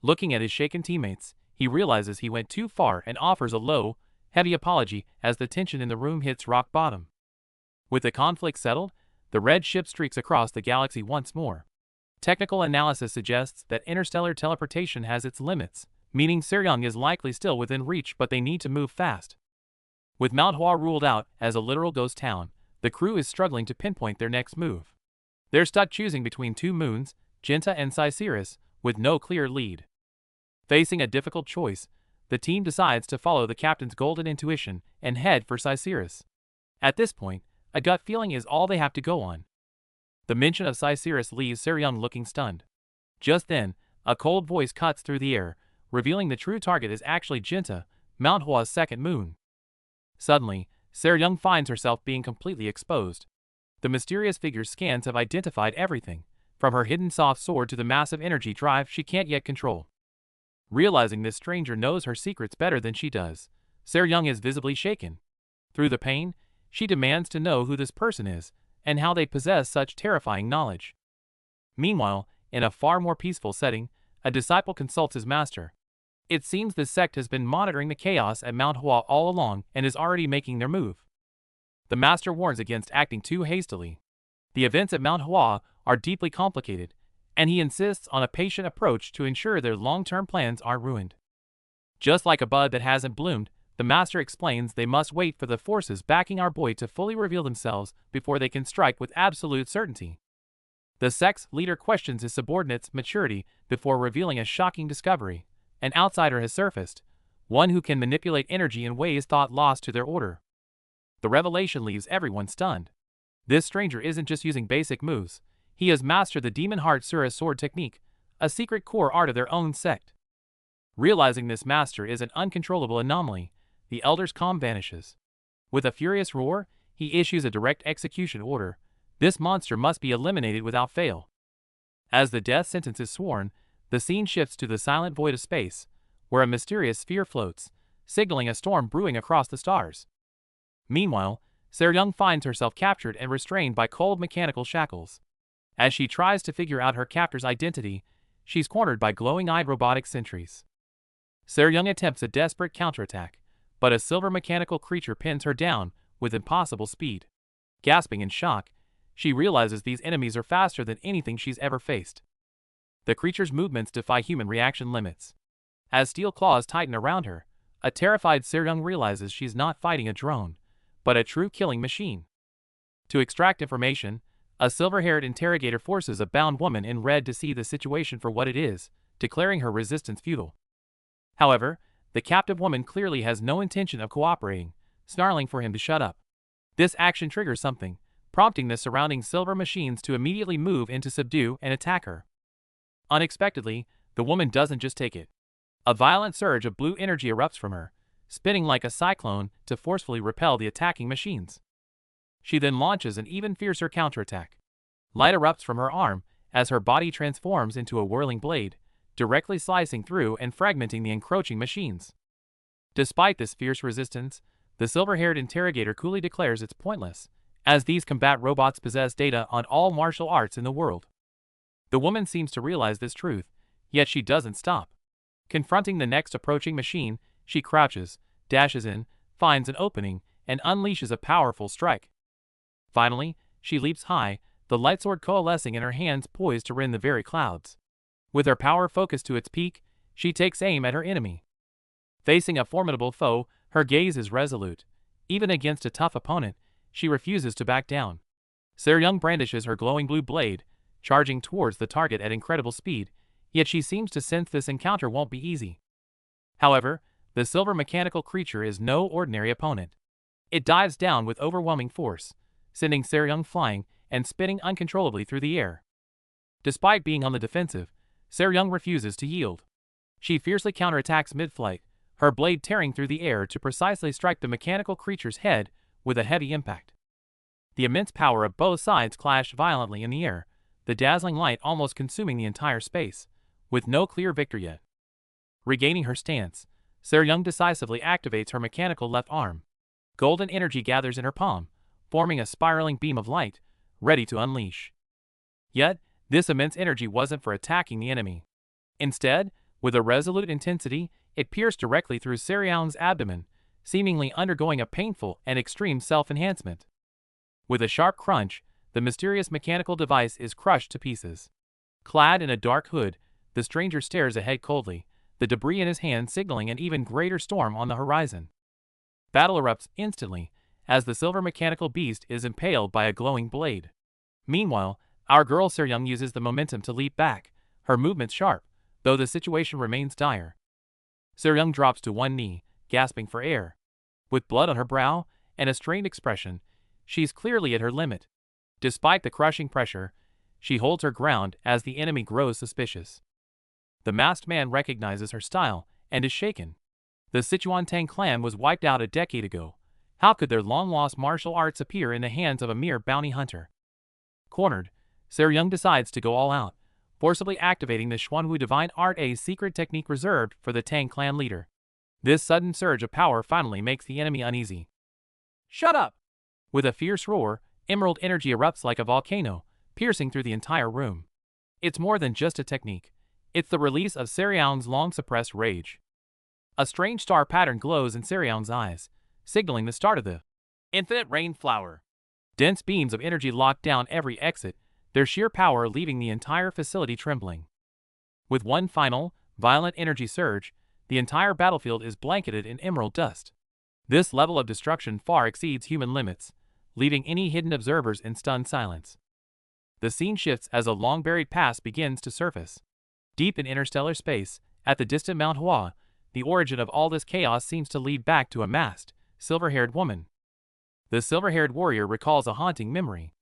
Looking at his shaken teammates, he realizes he went too far and offers a low, heavy apology as the tension in the room hits rock bottom. With the conflict settled, the red ship streaks across the galaxy once more. Technical analysis suggests that interstellar teleportation has its limits, meaning Seryung is likely still within reach, but they need to move fast. With Manhwa ruled out as a literal ghost town, the crew is struggling to pinpoint their next move. They're stuck choosing between two moons, Jinta and Cyceris, with no clear lead. Facing a difficult choice, the team decides to follow the captain's golden intuition and head for Cyceris. At this point, a gut feeling is all they have to go on. The mention of Cyceris leaves Seryung looking stunned. Just then, a cold voice cuts through the air, revealing the true target is actually Jinta, Manhwa's second moon. Suddenly, Seryung finds herself being completely exposed. The mysterious figure's scans have identified everything, from her hidden soft sword to the massive energy drive she can't yet control. Realizing this stranger knows her secrets better than she does, Seryung is visibly shaken. Through the pain, she demands to know who this person is, and how they possess such terrifying knowledge. Meanwhile, in a far more peaceful setting, a disciple consults his master. It seems this sect has been monitoring the chaos at Manhwa all along and is already making their move. The master warns against acting too hastily. The events at Manhwa are deeply complicated, and he insists on a patient approach to ensure their long-term plans aren't ruined. Just like a bud that hasn't bloomed, the master explains they must wait for the forces backing our boy to fully reveal themselves before they can strike with absolute certainty. The sect's leader questions his subordinate's maturity before revealing a shocking discovery. An outsider has surfaced, one who can manipulate energy in ways thought lost to their order. The revelation leaves everyone stunned. This stranger isn't just using basic moves, he has mastered the Demon Heart Sura sword technique, a secret core art of their own sect. Realizing this master is an uncontrollable anomaly, the elder's calm vanishes. With a furious roar, he issues a direct execution order. This monster must be eliminated without fail. As the death sentence is sworn, the scene shifts to the silent void of space, where a mysterious sphere floats, signaling a storm brewing across the stars. Meanwhile, Seryung finds herself captured and restrained by cold mechanical shackles. As she tries to figure out her captor's identity, she's cornered by glowing-eyed robotic sentries. Seryung attempts a desperate counterattack, but a silver mechanical creature pins her down with impossible speed. Gasping in shock, she realizes these enemies are faster than anything she's ever faced. The creature's movements defy human reaction limits. As steel claws tighten around her, a terrified Seryung realizes she's not fighting a drone, but a true killing machine. To extract information, a silver-haired interrogator forces a bound woman in red to see the situation for what it is, declaring her resistance futile. However, the captive woman clearly has no intention of cooperating, snarling for him to shut up. This action triggers something, prompting the surrounding silver machines to immediately move in to subdue and attack her. Unexpectedly, the woman doesn't just take it. A violent surge of blue energy erupts from her, spinning like a cyclone to forcefully repel the attacking machines. She then launches an even fiercer counterattack. Light erupts from her arm as her body transforms into a whirling blade, directly slicing through and fragmenting the encroaching machines. Despite this fierce resistance, the silver-haired interrogator coolly declares it's pointless, as these combat robots possess data on all martial arts in the world. The woman seems to realize this truth, yet she doesn't stop. Confronting the next approaching machine, she crouches, dashes in, finds an opening, and unleashes a powerful strike. Finally, she leaps high, the lightsword coalescing in her hands poised to rend the very clouds. With her power focused to its peak, she takes aim at her enemy. Facing a formidable foe, her gaze is resolute. Even against a tough opponent, she refuses to back down. Seryung brandishes her glowing blue blade, charging towards the target at incredible speed, yet she seems to sense this encounter won't be easy. However, the silver mechanical creature is no ordinary opponent. It dives down with overwhelming force, sending Seryung flying and spinning uncontrollably through the air. Despite being on the defensive, Seryung refuses to yield. She fiercely counterattacks mid-flight, her blade tearing through the air to precisely strike the mechanical creature's head with a heavy impact. The immense power of both sides clashed violently in the air, the dazzling light almost consuming the entire space, with no clear victor yet. Regaining her stance, Seryung decisively activates her mechanical left arm. Golden energy gathers in her palm, forming a spiraling beam of light, ready to unleash. Yet, this immense energy wasn't for attacking the enemy. Instead, with a resolute intensity, it pierced directly through Seryung's abdomen, seemingly undergoing a painful and extreme self-enhancement. With a sharp crunch, the mysterious mechanical device is crushed to pieces. Clad in a dark hood, the stranger stares ahead coldly, the debris in his hand signaling an even greater storm on the horizon. Battle erupts instantly, as the silver mechanical beast is impaled by a glowing blade. Meanwhile, our girl Seryung uses the momentum to leap back, her movements sharp, though the situation remains dire. Seryung drops to one knee, gasping for air. With blood on her brow and a strained expression, she's clearly at her limit. Despite the crushing pressure, she holds her ground as the enemy grows suspicious. The masked man recognizes her style and is shaken. The Sichuan Tang clan was wiped out a decade ago. How could their long-lost martial arts appear in the hands of a mere bounty hunter? Cornered, Seryung decides to go all out, forcibly activating the Xuanwu Divine Art, a secret technique reserved for the Tang clan leader. This sudden surge of power finally makes the enemy uneasy. Shut up! With a fierce roar, emerald energy erupts like a volcano, piercing through the entire room. It's more than just a technique. It's the release of Seryung's long-suppressed rage. A strange star pattern glows in Seryung's eyes, signaling the start of the Infinite Rain Flower. Dense beams of energy lock down every exit, their sheer power leaving the entire facility trembling. With one final, violent energy surge, the entire battlefield is blanketed in emerald dust. This level of destruction far exceeds human limits, leaving any hidden observers in stunned silence. The scene shifts as a long-buried past begins to surface. Deep in interstellar space, at the distant Manhwa, the origin of all this chaos seems to lead back to a masked, silver-haired woman. The silver-haired warrior recalls a haunting memory.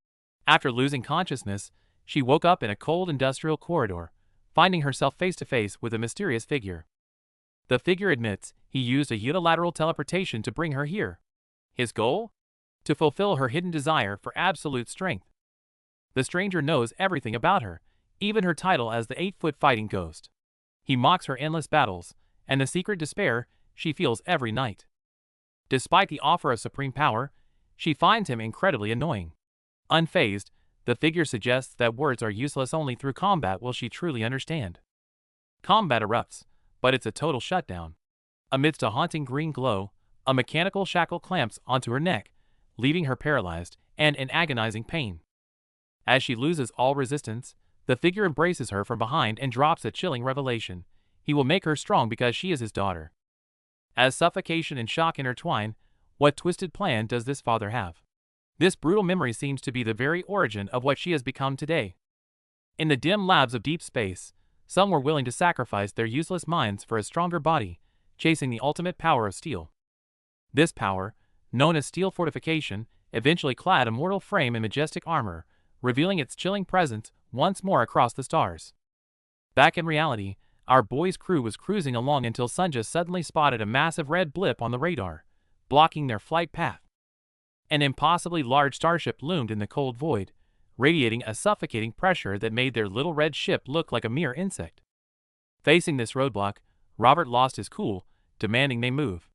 After losing consciousness, she woke up in a cold industrial corridor, finding herself face-to-face with a mysterious figure. The figure admits he used a unilateral teleportation to bring her here. His goal? To fulfill her hidden desire for absolute strength. The stranger knows everything about her, even her title as the 8-foot fighting ghost. He mocks her endless battles, and the secret despair she feels every night. Despite the offer of supreme power, she finds him incredibly annoying. Unfazed, the figure suggests that words are useless, only through combat will she truly understand. Combat erupts, but it's a total shutdown. Amidst a haunting green glow, a mechanical shackle clamps onto her neck, leaving her paralyzed and in agonizing pain. As she loses all resistance, the figure embraces her from behind and drops a chilling revelation. He will make her strong because she is his daughter. As suffocation and shock intertwine, what twisted plan does this father have? This brutal memory seems to be the very origin of what she has become today. In the dim labs of deep space, some were willing to sacrifice their useless minds for a stronger body, chasing the ultimate power of steel. This power, known as steel fortification, eventually clad a mortal frame in majestic armor, revealing its chilling presence once more across the stars. Back in reality, our boy's crew was cruising along until Sunja suddenly spotted a massive red blip on the radar, blocking their flight path. An impossibly large starship loomed in the cold void, radiating a suffocating pressure that made their little red ship look like a mere insect. Facing this roadblock, Robert lost his cool, demanding they move.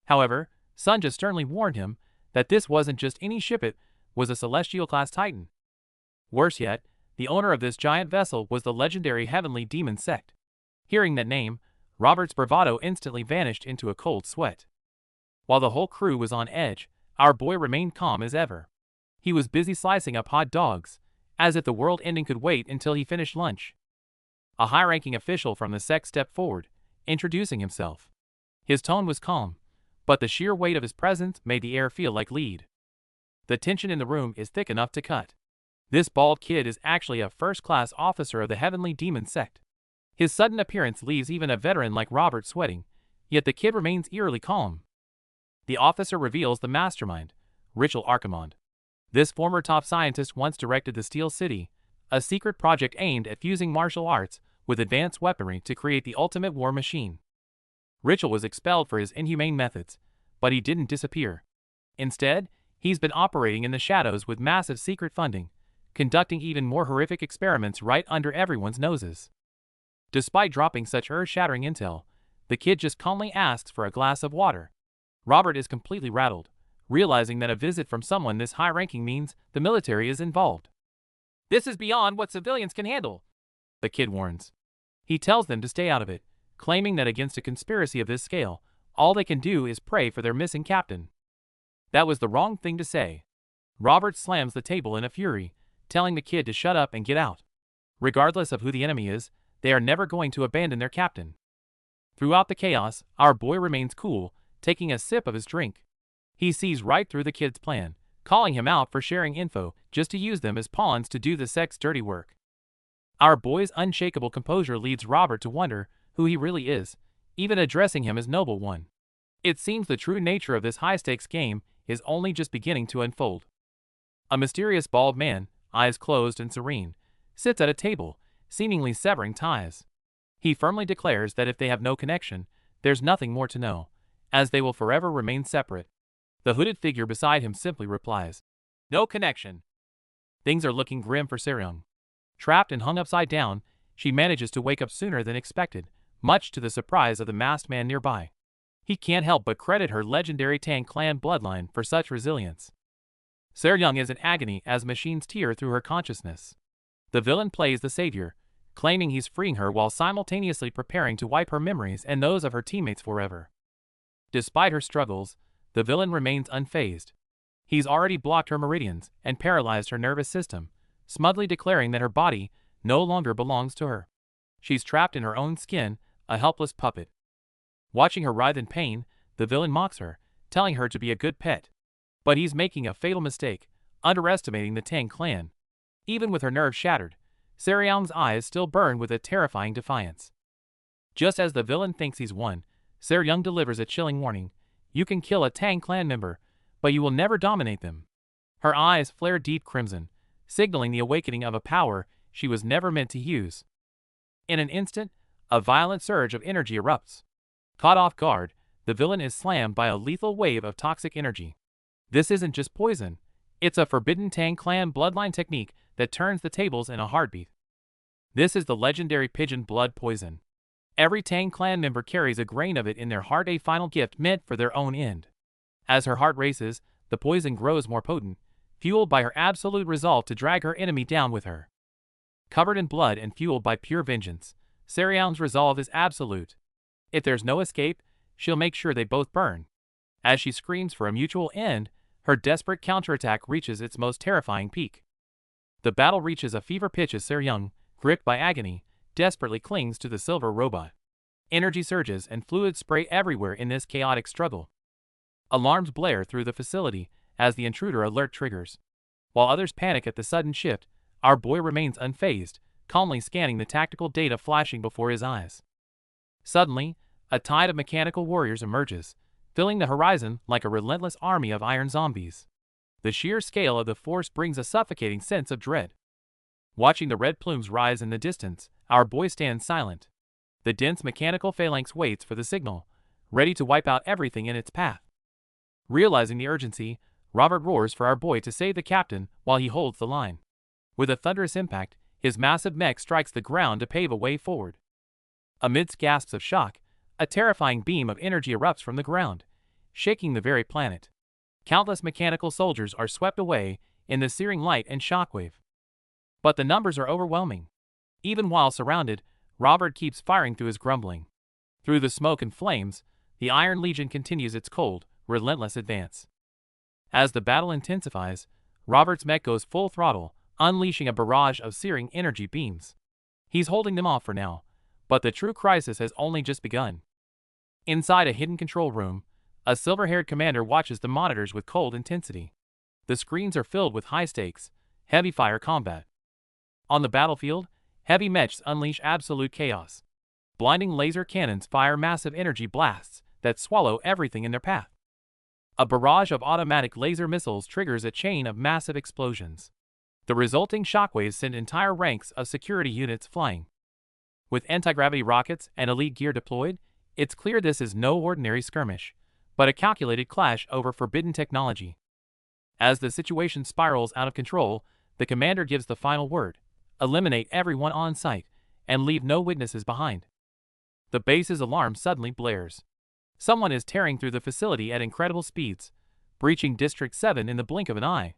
However, Sunja sternly warned him that this wasn't just any ship, it was a Celestial-class Titan. Worse yet, the owner of this giant vessel was the legendary Heavenly Demon Sect. Hearing that name, Robert's bravado instantly vanished into a cold sweat. While the whole crew was on edge, our boy remained calm as ever. He was busy slicing up hot dogs, as if the world ending could wait until he finished lunch. A high-ranking official from the sect stepped forward, introducing himself. His tone was calm, but the sheer weight of his presence made the air feel like lead. The tension in the room is thick enough to cut. This bald kid is actually a first-class officer of the Heavenly Demon Sect. His sudden appearance leaves even a veteran like Robert sweating, yet the kid remains eerily calm. The officer reveals the mastermind, Richel Archimond. This former top scientist once directed the Steel City, a secret project aimed at fusing martial arts with advanced weaponry to create the ultimate war machine. Richel was expelled for his inhumane methods, but he didn't disappear. Instead, he's been operating in the shadows with massive secret funding, conducting even more horrific experiments right under everyone's noses. Despite dropping such earth-shattering intel, the kid just calmly asks for a glass of water. Robert is completely rattled, realizing that a visit from someone this high-ranking means the military is involved. "This is beyond what civilians can handle," the kid warns. He tells them to stay out of it, claiming that against a conspiracy of this scale, all they can do is pray for their missing captain. That was the wrong thing to say. Robert slams the table in a fury, telling the kid to shut up and get out. Regardless of who the enemy is, they are never going to abandon their captain. Throughout the chaos, our boy remains cool, taking a sip of his drink. He sees right through the kid's plan, calling him out for sharing info just to use them as pawns to do the sect's dirty work. Our boy's unshakable composure leads Robert to wonder who he really is, even addressing him as Noble One. It seems the true nature of this high-stakes game is only just beginning to unfold. A mysterious bald man, eyes closed and serene, sits at a table, seemingly severing ties. He firmly declares that if they have no connection, there's nothing more to know, as they will forever remain separate. The hooded figure beside him simply replies, "No connection." Things are looking grim for Seryung. Trapped and hung upside down, she manages to wake up sooner than expected, much to the surprise of the masked man nearby. He can't help but credit her legendary Tang clan bloodline for such resilience. Seryung is in agony as machines tear through her consciousness. The villain plays the savior, claiming he's freeing her while simultaneously preparing to wipe her memories and those of her teammates forever. Despite her struggles, the villain remains unfazed. He's already blocked her meridians and paralyzed her nervous system, smugly declaring that her body no longer belongs to her. She's trapped in her own skin, a helpless puppet. Watching her writhe in pain, the villain mocks her, telling her to be a good pet. But he's making a fatal mistake, underestimating the Tang clan. Even with her nerves shattered, Seryung's eyes still burn with a terrifying defiance. Just as the villain thinks he's won, Seryung delivers a chilling warning. You can kill a Tang clan member, but you will never dominate them. Her eyes flare deep crimson, signaling the awakening of a power she was never meant to use. In an instant, a violent surge of energy erupts. Caught off guard, the villain is slammed by a lethal wave of toxic energy. This isn't just poison, it's a forbidden Tang clan bloodline technique that turns the tables in a heartbeat. This is the legendary pigeon blood poison. Every Tang clan member carries a grain of it in their heart, a final gift meant for their own end. As her heart races, the poison grows more potent, fueled by her absolute resolve to drag her enemy down with her. Covered in blood and fueled by pure vengeance, Seryung's resolve is absolute. If there's no escape, she'll make sure they both burn. As she screams for a mutual end, her desperate counterattack reaches its most terrifying peak. The battle reaches a fever pitch as Seryung, gripped by agony, desperately clings to the silver robot. Energy surges and fluids spray everywhere in this chaotic struggle. Alarms blare through the facility as the intruder alert triggers. While others panic at the sudden shift, our boy remains unfazed, calmly scanning the tactical data flashing before his eyes. Suddenly, a tide of mechanical warriors emerges, filling the horizon like a relentless army of iron zombies. The sheer scale of the force brings a suffocating sense of dread. Watching the red plumes rise in the distance, our boy stands silent. The dense mechanical phalanx waits for the signal, ready to wipe out everything in its path. Realizing the urgency, Robert roars for our boy to save the captain while he holds the line. With a thunderous impact, his massive mech strikes the ground to pave a way forward. Amidst gasps of shock, a terrifying beam of energy erupts from the ground, shaking the very planet. Countless mechanical soldiers are swept away in the searing light and shockwave. But the numbers are overwhelming. Even while surrounded, Robert keeps firing through his grumbling. Through the smoke and flames, the Iron Legion continues its cold, relentless advance. As the battle intensifies, Robert's mech goes full throttle, unleashing a barrage of searing energy beams. He's holding them off for now, but the true crisis has only just begun. Inside a hidden control room, a silver-haired commander watches the monitors with cold intensity. The screens are filled with high-stakes, heavy-fire combat. On the battlefield, heavy mechs unleash absolute chaos. Blinding laser cannons fire massive energy blasts that swallow everything in their path. A barrage of automatic laser missiles triggers a chain of massive explosions. The resulting shockwaves send entire ranks of security units flying. With anti-gravity rockets and elite gear deployed, it's clear this is no ordinary skirmish, but a calculated clash over forbidden technology. As the situation spirals out of control, the commander gives the final word: eliminate everyone on site, and leave no witnesses behind. The base's alarm suddenly blares. Someone is tearing through the facility at incredible speeds, breaching District 7 in the blink of an eye.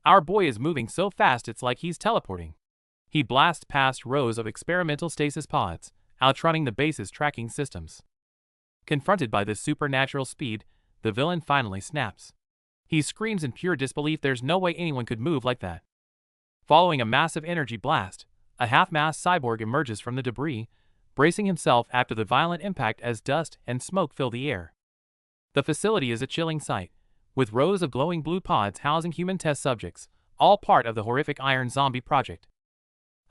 Our boy is moving so fast it's like he's teleporting. He blasts past rows of experimental stasis pods, outrunning the base's tracking systems. Confronted by this supernatural speed, the villain finally snaps. He screams in pure disbelief. There's no way anyone could move like that. Following a massive energy blast, a half-masked cyborg emerges from the debris, bracing himself after the violent impact as dust and smoke fill the air. The facility is a chilling sight, with rows of glowing blue pods housing human test subjects, all part of the horrific Iron Zombie project.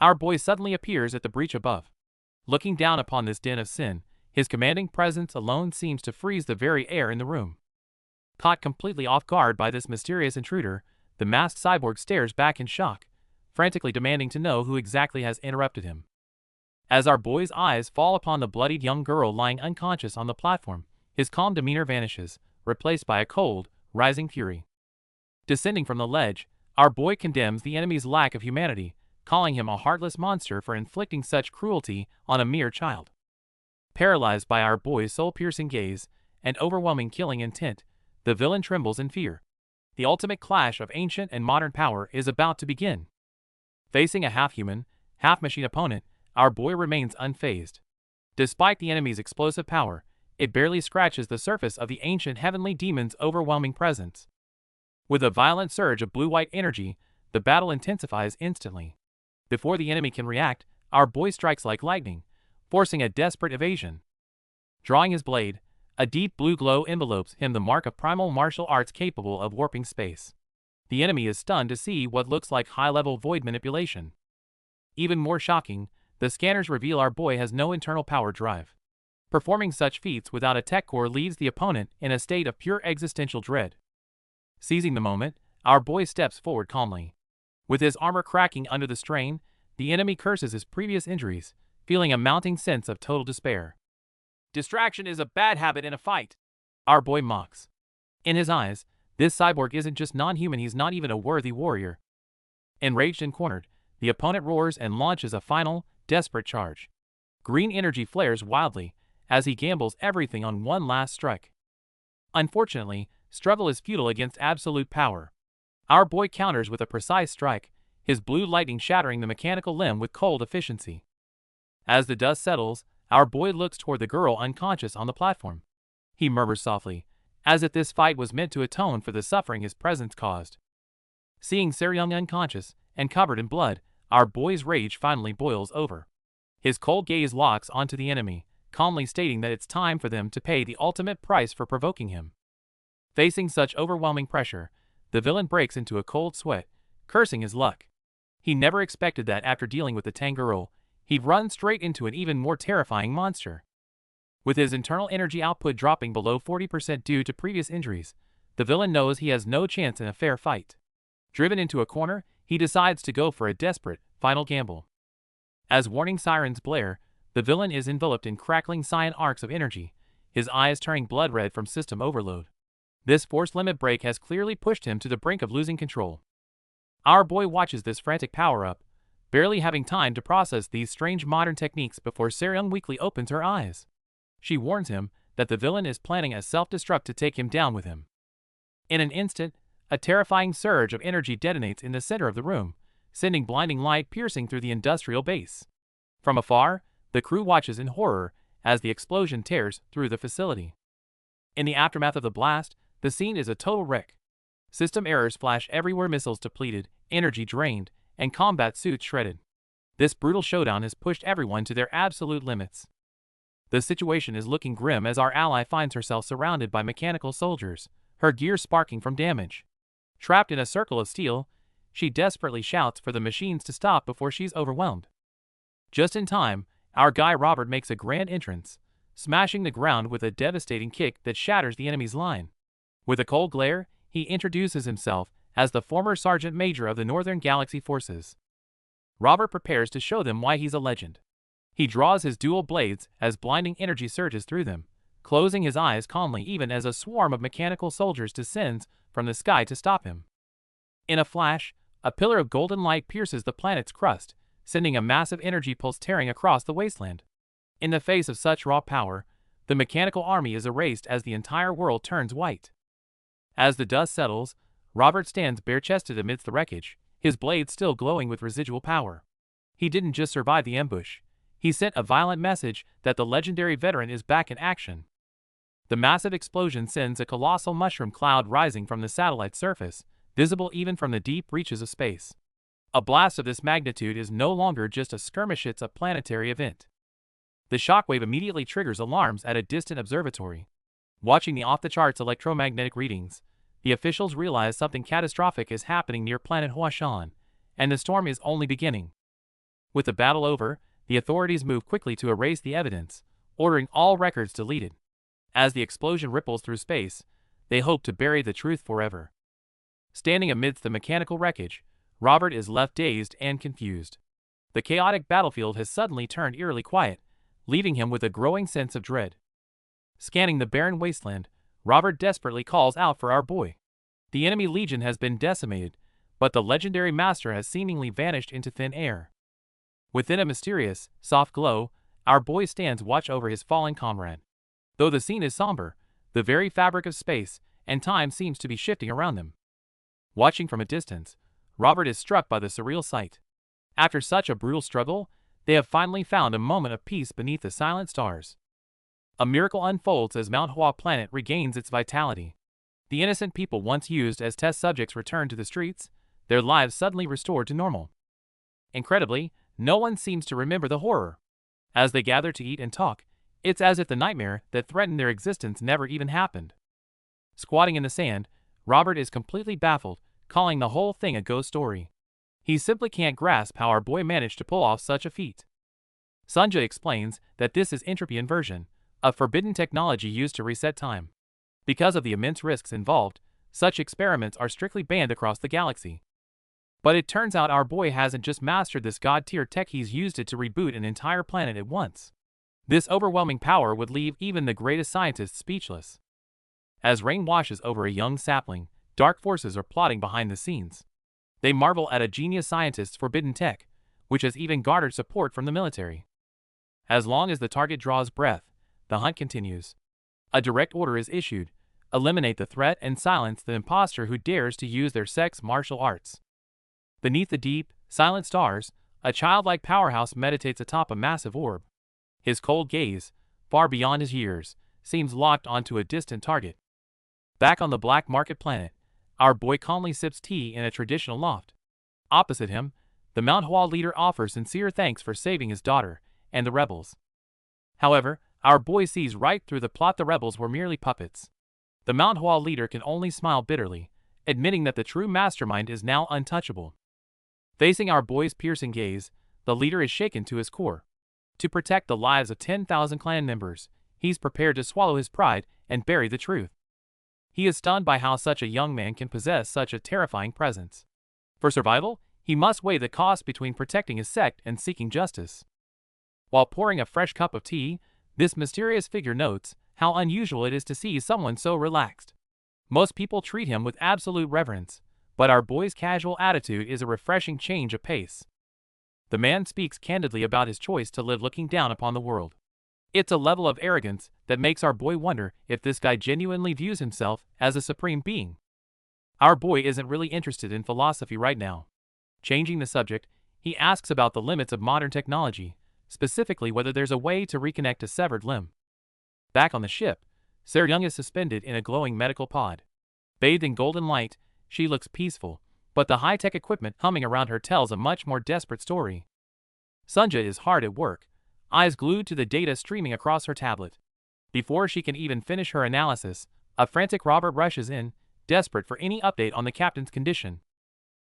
Our boy suddenly appears at the breach above. Looking down upon this den of sin, his commanding presence alone seems to freeze the very air in the room. Caught completely off guard by this mysterious intruder, the masked cyborg stares back in shock, frantically demanding to know who exactly has interrupted him. As our boy's eyes fall upon the bloodied young girl lying unconscious on the platform, his calm demeanor vanishes, replaced by a cold, rising fury. Descending from the ledge, our boy condemns the enemy's lack of humanity, calling him a heartless monster for inflicting such cruelty on a mere child. Paralyzed by our boy's soul-piercing gaze and overwhelming killing intent, the villain trembles in fear. The ultimate clash of ancient and modern power is about to begin. Facing a half-human, half-machine opponent, our boy remains unfazed. Despite the enemy's explosive power, it barely scratches the surface of the ancient heavenly demon's overwhelming presence. With a violent surge of blue-white energy, the battle intensifies instantly. Before the enemy can react, our boy strikes like lightning, forcing a desperate evasion. Drawing his blade, a deep blue glow envelopes him, the mark of primal martial arts capable of warping space. The enemy is stunned to see what looks like high-level void manipulation. Even more shocking, the scanners reveal our boy has no internal power drive. Performing such feats without a tech core leaves the opponent in a state of pure existential dread. Seizing the moment, our boy steps forward calmly. With his armor cracking under the strain, the enemy curses his previous injuries, feeling a mounting sense of total despair. Distraction is a bad habit in a fight, our boy mocks. In his eyes, this cyborg isn't just non-human, he's not even a worthy warrior. Enraged and cornered, the opponent roars and launches a final, desperate charge. Green energy flares wildly, as he gambles everything on one last strike. Unfortunately, struggle is futile against absolute power. Our boy counters with a precise strike, his blue lightning shattering the mechanical limb with cold efficiency. As the dust settles, our boy looks toward the girl unconscious on the platform. He murmurs softly, as if this fight was meant to atone for the suffering his presence caused. Seeing Seryung unconscious and covered in blood, our boy's rage finally boils over. His cold gaze locks onto the enemy, calmly stating that it's time for them to pay the ultimate price for provoking him. Facing such overwhelming pressure, the villain breaks into a cold sweat, cursing his luck. He never expected that after dealing with the Tangirl, he'd run straight into an even more terrifying monster. With his internal energy output dropping below 40% due to previous injuries, the villain knows he has no chance in a fair fight. Driven into a corner, he decides to go for a desperate, final gamble. As warning sirens blare, the villain is enveloped in crackling cyan arcs of energy, his eyes turning blood red from system overload. This force limit break has clearly pushed him to the brink of losing control. Our boy watches this frantic power-up, barely having time to process these strange modern techniques before Seryung weakly opens her eyes. She warns him that the villain is planning a self-destruct to take him down with him. In an instant, a terrifying surge of energy detonates in the center of the room, sending blinding light piercing through the industrial base. From afar, the crew watches in horror as the explosion tears through the facility. In the aftermath of the blast, the scene is a total wreck. System errors flash everywhere, missiles depleted, energy drained, and combat suits shredded. This brutal showdown has pushed everyone to their absolute limits. The situation is looking grim as our ally finds herself surrounded by mechanical soldiers, her gear sparking from damage. Trapped in a circle of steel, she desperately shouts for the machines to stop before she's overwhelmed. Just in time, our guy Robert makes a grand entrance, smashing the ground with a devastating kick that shatters the enemy's line. With a cold glare, he introduces himself as the former Sergeant Major of the Northern Galaxy Forces. Robert prepares to show them why he's a legend. He draws his dual blades as blinding energy surges through them, closing his eyes calmly even as a swarm of mechanical soldiers descends from the sky to stop him. In a flash, a pillar of golden light pierces the planet's crust, sending a massive energy pulse tearing across the wasteland. In the face of such raw power, the mechanical army is erased as the entire world turns white. As the dust settles, Robert stands bare-chested amidst the wreckage, his blade still glowing with residual power. He didn't just survive the ambush. He sent a violent message that the legendary veteran is back in action. The massive explosion sends a colossal mushroom cloud rising from the satellite's surface, visible even from the deep reaches of space. A blast of this magnitude is no longer just a skirmish, it's a planetary event. The shockwave immediately triggers alarms at a distant observatory. Watching the off-the-charts electromagnetic readings, the officials realize something catastrophic is happening near planet Huashan, and the storm is only beginning. With the battle over, the authorities move quickly to erase the evidence, ordering all records deleted. As the explosion ripples through space, they hope to bury the truth forever. Standing amidst the mechanical wreckage, Robert is left dazed and confused. The chaotic battlefield has suddenly turned eerily quiet, leaving him with a growing sense of dread. Scanning the barren wasteland, Robert desperately calls out for our boy. The enemy legion has been decimated, but the legendary master has seemingly vanished into thin air. Within a mysterious, soft glow, our boy stands watch over his fallen comrade. Though the scene is somber, the very fabric of space and time seems to be shifting around them. Watching from a distance, Robert is struck by the surreal sight. After such a brutal struggle, they have finally found a moment of peace beneath the silent stars. A miracle unfolds as Manhwa planet regains its vitality. The innocent people once used as test subjects return to the streets, their lives suddenly restored to normal. Incredibly, no one seems to remember the horror. As they gather to eat and talk, it's as if the nightmare that threatened their existence never even happened. Squatting in the sand, Robert is completely baffled, calling the whole thing a ghost story. He simply can't grasp how our boy managed to pull off such a feat. Sanjay explains that this is entropy inversion, a forbidden technology used to reset time. Because of the immense risks involved, such experiments are strictly banned across the galaxy. But it turns out our boy hasn't just mastered this god-tier tech, he's used it to reboot an entire planet at once. This overwhelming power would leave even the greatest scientists speechless. As rain washes over a young sapling, dark forces are plotting behind the scenes. They marvel at a genius scientist's forbidden tech, which has even garnered support from the military. As long as the target draws breath, the hunt continues. A direct order is issued: eliminate the threat and silence the imposter who dares to use their sex martial arts. Beneath the deep, silent stars, a childlike powerhouse meditates atop a massive orb. His cold gaze, far beyond his years, seems locked onto a distant target. Back on the black market planet, our boy calmly sips tea in a traditional loft. Opposite him, the Manhwa leader offers sincere thanks for saving his daughter and the rebels. However, our boy sees right through the plot. The rebels were merely puppets. The Manhwa leader can only smile bitterly, admitting that the true mastermind is now untouchable. Facing our boy's piercing gaze, the leader is shaken to his core. To protect the lives of 10,000 clan members, he's prepared to swallow his pride and bury the truth. He is stunned by how such a young man can possess such a terrifying presence. For survival, he must weigh the cost between protecting his sect and seeking justice. While pouring a fresh cup of tea, this mysterious figure notes how unusual it is to see someone so relaxed. Most people treat him with absolute reverence, but our boy's casual attitude is a refreshing change of pace. The man speaks candidly about his choice to live looking down upon the world. It's a level of arrogance that makes our boy wonder if this guy genuinely views himself as a supreme being. Our boy isn't really interested in philosophy right now. Changing the subject, he asks about the limits of modern technology, specifically whether there's a way to reconnect a severed limb. Back on the ship, Seryung is suspended in a glowing medical pod. Bathed in golden light, she looks peaceful, but the high-tech equipment humming around her tells a much more desperate story. Sunja is hard at work, eyes glued to the data streaming across her tablet. Before she can even finish her analysis, a frantic Robert rushes in, desperate for any update on the captain's condition.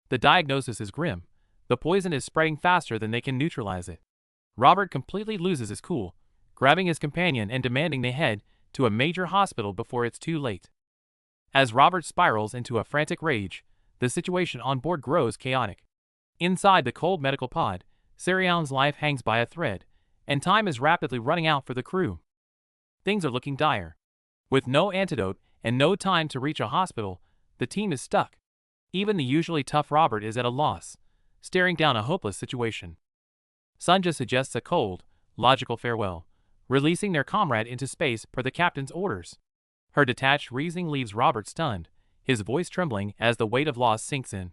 The diagnosis is grim. The poison is spreading faster than they can neutralize it. Robert completely loses his cool, grabbing his companion and demanding they head to a major hospital before it's too late. As Robert spirals into a frantic rage, the situation on board grows chaotic. Inside the cold medical pod, Seryung's life hangs by a thread, and time is rapidly running out for the crew. Things are looking dire. With no antidote and no time to reach a hospital, the team is stuck. Even the usually tough Robert is at a loss, staring down a hopeless situation. Sunja suggests a cold, logical farewell, releasing their comrade into space per the captain's orders. Her detached reasoning leaves Robert stunned, his voice trembling as the weight of loss sinks in.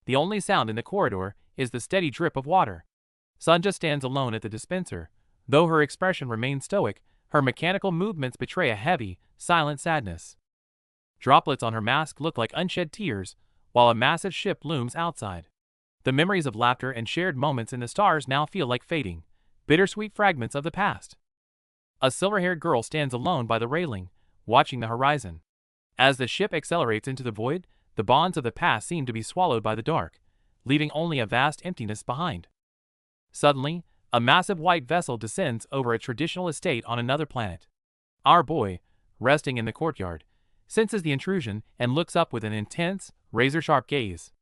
The only sound in the corridor is the steady drip of water. Sunja stands alone at the dispenser. Though her expression remains stoic, her mechanical movements betray a heavy, silent sadness. Droplets on her mask look like unshed tears, while a massive ship looms outside. The memories of laughter and shared moments in the stars now feel like fading, bittersweet fragments of the past. A silver-haired girl stands alone by the railing, watching the horizon. As the ship accelerates into the void, the bonds of the past seem to be swallowed by the dark, leaving only a vast emptiness behind. Suddenly, a massive white vessel descends over a traditional estate on another planet. Our boy, resting in the courtyard, senses the intrusion and looks up with an intense, razor-sharp gaze.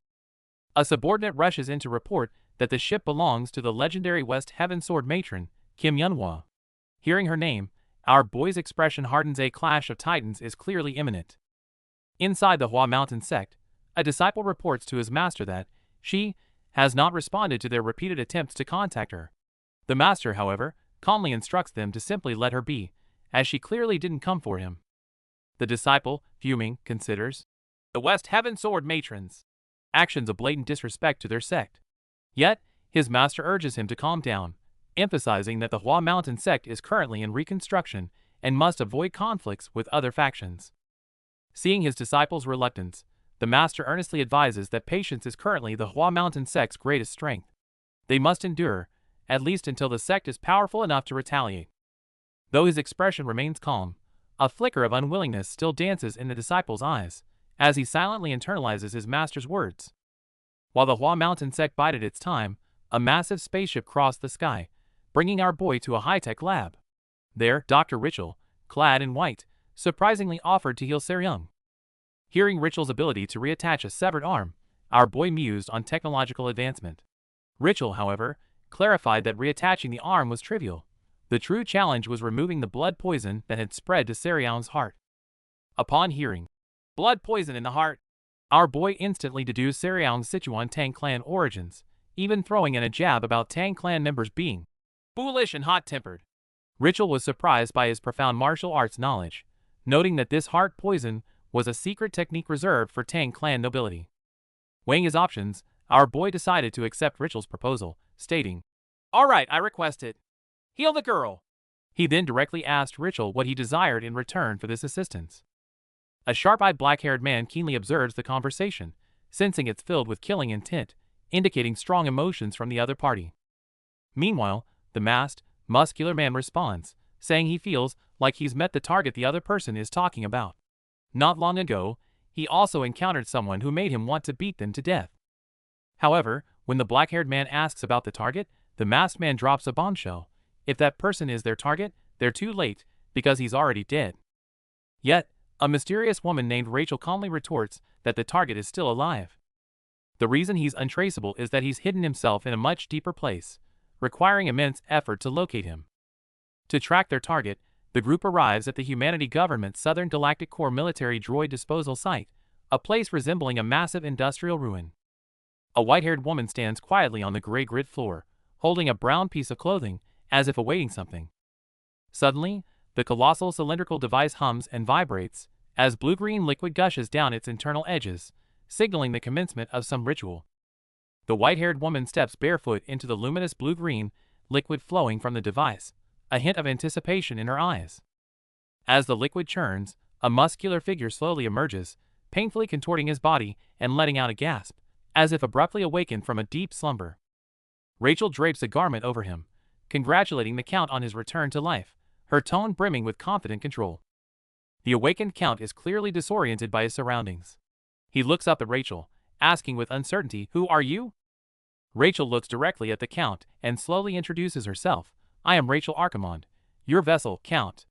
A subordinate rushes in to report that the ship belongs to the legendary West Heaven Sword matron, Kim Yunhwa. Hearing her name, our boy's expression hardens. A clash of titans is clearly imminent. Inside the Hua Mountain sect, a disciple reports to his master that she has not responded to their repeated attempts to contact her. The master, however, calmly instructs them to simply let her be, as she clearly didn't come for him. The disciple, fuming, considers the West Heaven Sword matrons' actions a blatant disrespect to their sect. Yet, his master urges him to calm down, emphasizing that the Hua Mountain sect is currently in reconstruction and must avoid conflicts with other factions. Seeing his disciple's reluctance, the master earnestly advises that patience is currently the Hua Mountain sect's greatest strength. They must endure, at least until the sect is powerful enough to retaliate. Though his expression remains calm, a flicker of unwillingness still dances in the disciple's eyes, as he silently internalizes his master's words. While the Hua Mountain sect bided its time, a massive spaceship crossed the sky, bringing our boy to a high-tech lab. There, Dr. Richel, clad in white, surprisingly offered to heal Seryung. Hearing Richel's ability to reattach a severed arm, our boy mused on technological advancement. Richel, however, clarified that reattaching the arm was trivial. The true challenge was removing the blood poison that had spread to Seryung's heart. Upon hearing blood poison in the heart, our boy instantly deduced Seryung's Sichuan Tang clan origins, even throwing in a jab about Tang clan members being foolish and hot-tempered. Richel was surprised by his profound martial arts knowledge, noting that this heart poison was a secret technique reserved for Tang clan nobility. Weighing his options, our boy decided to accept Richel's proposal, stating, "All right, I request it. Heal the girl." He then directly asked Richel what he desired in return for this assistance. A sharp-eyed black-haired man keenly observes the conversation, sensing it's filled with killing intent, indicating strong emotions from the other party. Meanwhile, the masked, muscular man responds, saying he feels like he's met the target the other person is talking about. Not long ago, he also encountered someone who made him want to beat them to death. However, when the black-haired man asks about the target, the masked man drops a bombshell. If that person is their target, they're too late, because he's already dead. Yet, A mysterious woman named Rachel calmly retorts that the target is still alive. The reason he's untraceable is that he's hidden himself in a much deeper place, requiring immense effort to locate him. To track their target, the group arrives at the Humanity Government's Southern Galactic Core military droid disposal site, a place resembling a massive industrial ruin. A white-haired woman stands quietly on the gray grid floor, holding a brown piece of clothing, as if awaiting something. Suddenly, the colossal cylindrical device hums and vibrates, as blue-green liquid gushes down its internal edges, signaling the commencement of some ritual. The white-haired woman steps barefoot into the luminous blue-green liquid flowing from the device, a hint of anticipation in her eyes. As the liquid churns, a muscular figure slowly emerges, painfully contorting his body and letting out a gasp, as if abruptly awakened from a deep slumber. Rachel drapes a garment over him, congratulating the Count on his return to life, her tone brimming with confident control. The awakened Count is clearly disoriented by his surroundings. He looks up at Rachel, asking with uncertainty, "Who are you?" Rachel looks directly at the Count and slowly introduces herself. "I am Rachel Archimond, your vessel, Count."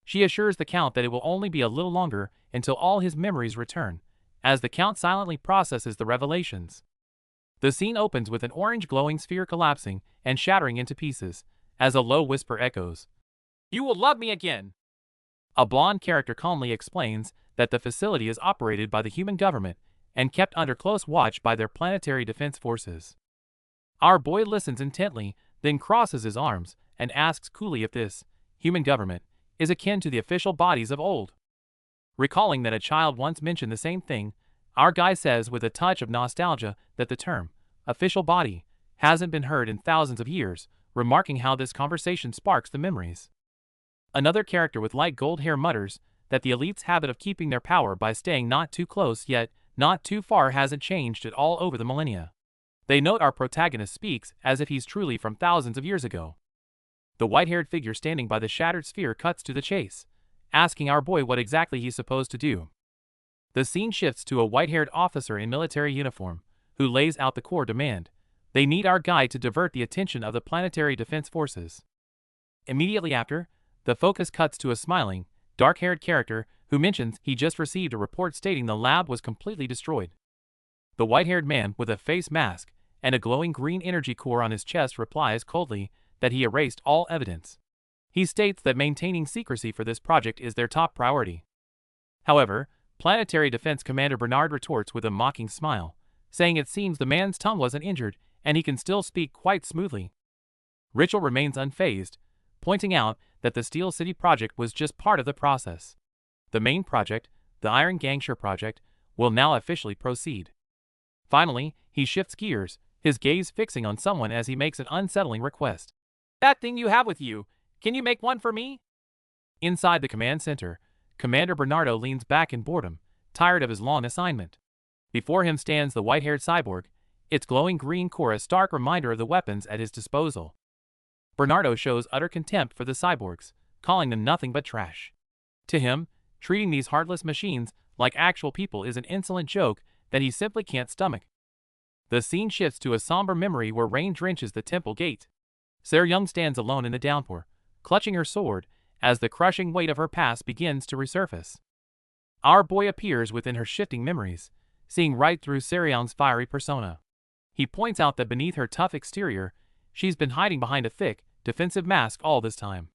She assures the Count that it will only be a little longer until all his memories return, as the Count silently processes the revelations. The scene opens with an orange glowing sphere collapsing and shattering into pieces, as a low whisper echoes, "You will love me again." A blonde character calmly explains that the facility is operated by the human government and kept under close watch by their planetary defense forces. Our boy listens intently, then crosses his arms and asks coolly if this human government is akin to the official bodies of old. Recalling that a child once mentioned the same thing, our guy says with a touch of nostalgia that the term official body hasn't been heard in thousands of years, remarking how this conversation sparks the memories. Another character with light gold hair mutters that the elite's habit of keeping their power by staying not too close yet not too far hasn't changed at all over the millennia. They note our protagonist speaks as if he's truly from thousands of years ago. The white-haired figure standing by the shattered sphere cuts to the chase, asking our boy what exactly he's supposed to do. The scene shifts to a white-haired officer in military uniform, who lays out the core demand. They need our guide to divert the attention of the planetary defense forces. Immediately after, the focus cuts to a smiling, dark-haired character who mentions he just received a report stating the lab was completely destroyed. The white-haired man with a face mask and a glowing green energy core on his chest replies coldly that he erased all evidence. He states that maintaining secrecy for this project is their top priority. However, Planetary Defense Commander Bernard retorts with a mocking smile, saying it seems the man's tongue wasn't injured and he can still speak quite smoothly. Rachel remains unfazed, pointing out that the Steel City project was just part of the process. The main project, the Iron Gangshire project, will now officially proceed. Finally, he shifts gears, his gaze fixing on someone as he makes an unsettling request. "That thing you have with you, can you make one for me?" Inside the command center, Commander Bernardo leans back in boredom, tired of his long assignment. Before him stands the white-haired cyborg, its glowing green core a stark reminder of the weapons at his disposal. Bernardo shows utter contempt for the cyborgs, calling them nothing but trash. To him, treating these heartless machines like actual people is an insolent joke that he simply can't stomach. The scene shifts to a somber memory where rain drenches the temple gate. Seryung stands alone in the downpour, clutching her sword, as the crushing weight of her past begins to resurface. Our boy appears within her shifting memories, seeing right through Seryung's fiery persona. He points out that beneath her tough exterior, she's been hiding behind a thick, defensive mask all this time.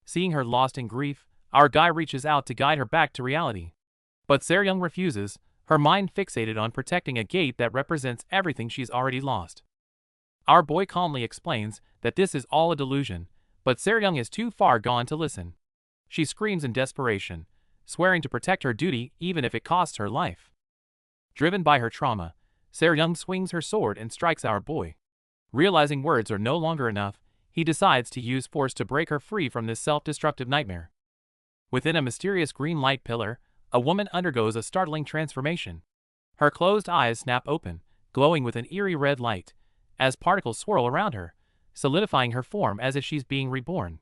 Seeing her lost in grief, our guy reaches out to guide her back to reality. But Seryung refuses, her mind fixated on protecting a gate that represents everything she's already lost. Our boy calmly explains that this is all a delusion, but Seryung is too far gone to listen. She screams in desperation, swearing to protect her duty even if it costs her life. Driven by her trauma, Seryung swings her sword and strikes our boy. Realizing words are no longer enough, he decides to use force to break her free from this self-destructive nightmare. Within a mysterious green light pillar, a woman undergoes a startling transformation. Her closed eyes snap open, glowing with an eerie red light, as particles swirl around her, solidifying her form as if she's being reborn.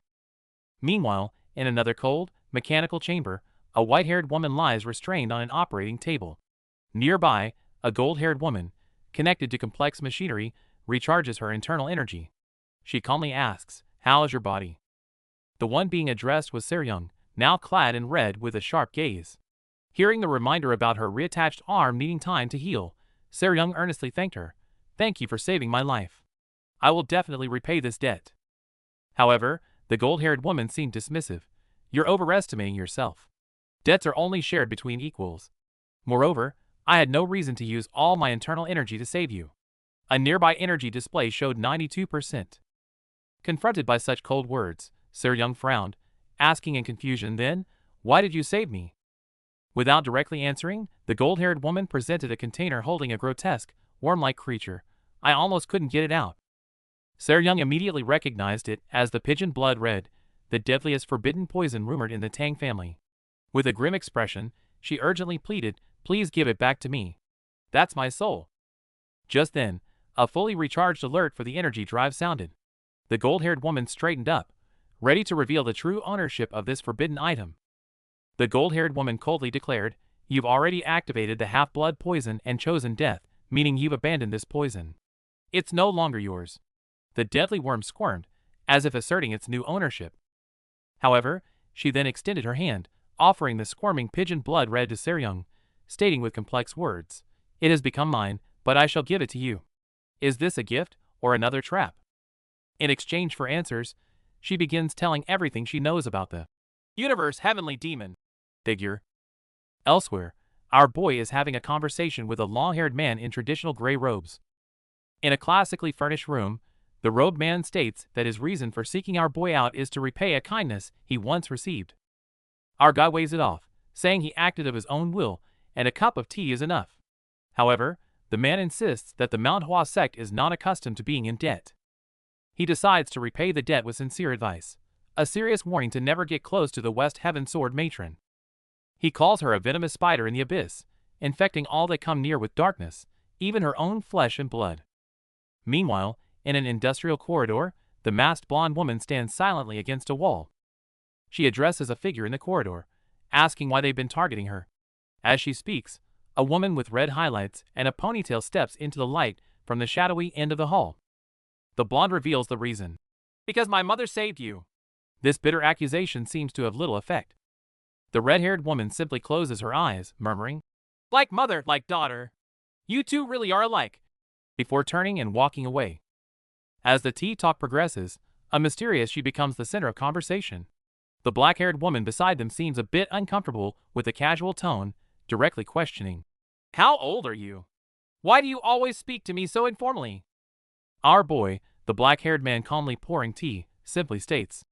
Meanwhile, in another cold, mechanical chamber, a white-haired woman lies restrained on an operating table. Nearby, a gold-haired woman, connected to complex machinery, recharges her internal energy. She calmly asks, "How is your body?" The one being addressed was Seryung, now clad in red with a sharp gaze. Hearing the reminder about her reattached arm needing time to heal, Seryung earnestly thanked her. "Thank you for saving my life. I will definitely repay this debt." However, the gold-haired woman seemed dismissive. "You're overestimating yourself. Debts are only shared between equals. Moreover, I had no reason to use all my internal energy to save you." A nearby energy display showed 92%. Confronted by such cold words, Seryung frowned, asking in confusion, "Then, why did you save me?" Without directly answering, the gold-haired woman presented a container holding a grotesque, worm-like creature. "I almost couldn't get it out." Seryung immediately recognized it as the pigeon blood red, the deadliest forbidden poison rumored in the Tang family. With a grim expression, she urgently pleaded, "Please give it back to me. That's my soul." Just then, a fully recharged alert for the energy drive sounded. The gold-haired woman straightened up, ready to reveal the true ownership of this forbidden item. The gold-haired woman coldly declared, "You've already activated the half-blood poison and chosen death, meaning you've abandoned this poison. It's no longer yours." The deadly worm squirmed, as if asserting its new ownership. However, she then extended her hand, offering the squirming pigeon blood red to Seryung, stating with complex words, "It has become mine, but I shall give it to you. Is this a gift, or another trap?" In exchange for answers, she begins telling everything she knows about the universe heavenly demon figure. Elsewhere, our boy is having a conversation with a long-haired man in traditional gray robes. In a classically furnished room, the robed man states that his reason for seeking our boy out is to repay a kindness he once received. Our guy weighs it off, saying he acted of his own will, and a cup of tea is enough. However, the man insists that the Manhwa sect is not accustomed to being in debt. He decides to repay the debt with sincere advice, a serious warning to never get close to the West Heaven Sword matron. He calls her a venomous spider in the abyss, infecting all that come near with darkness, even her own flesh and blood. Meanwhile, in an industrial corridor, the masked blonde woman stands silently against a wall. She addresses a figure in the corridor, asking why they've been targeting her. As she speaks, a woman with red highlights and a ponytail steps into the light from the shadowy end of the hall. The blonde reveals the reason. "Because my mother saved you." This bitter accusation seems to have little effect. The red-haired woman simply closes her eyes, murmuring, "Like mother, like daughter. You two really are alike," before turning and walking away. As the tea talk progresses, she becomes the center of conversation. The black-haired woman beside them seems a bit uncomfortable with the casual tone, directly questioning, "How old are you? Why do you always speak to me so informally?" Our boy, the black-haired man calmly pouring tea, simply states,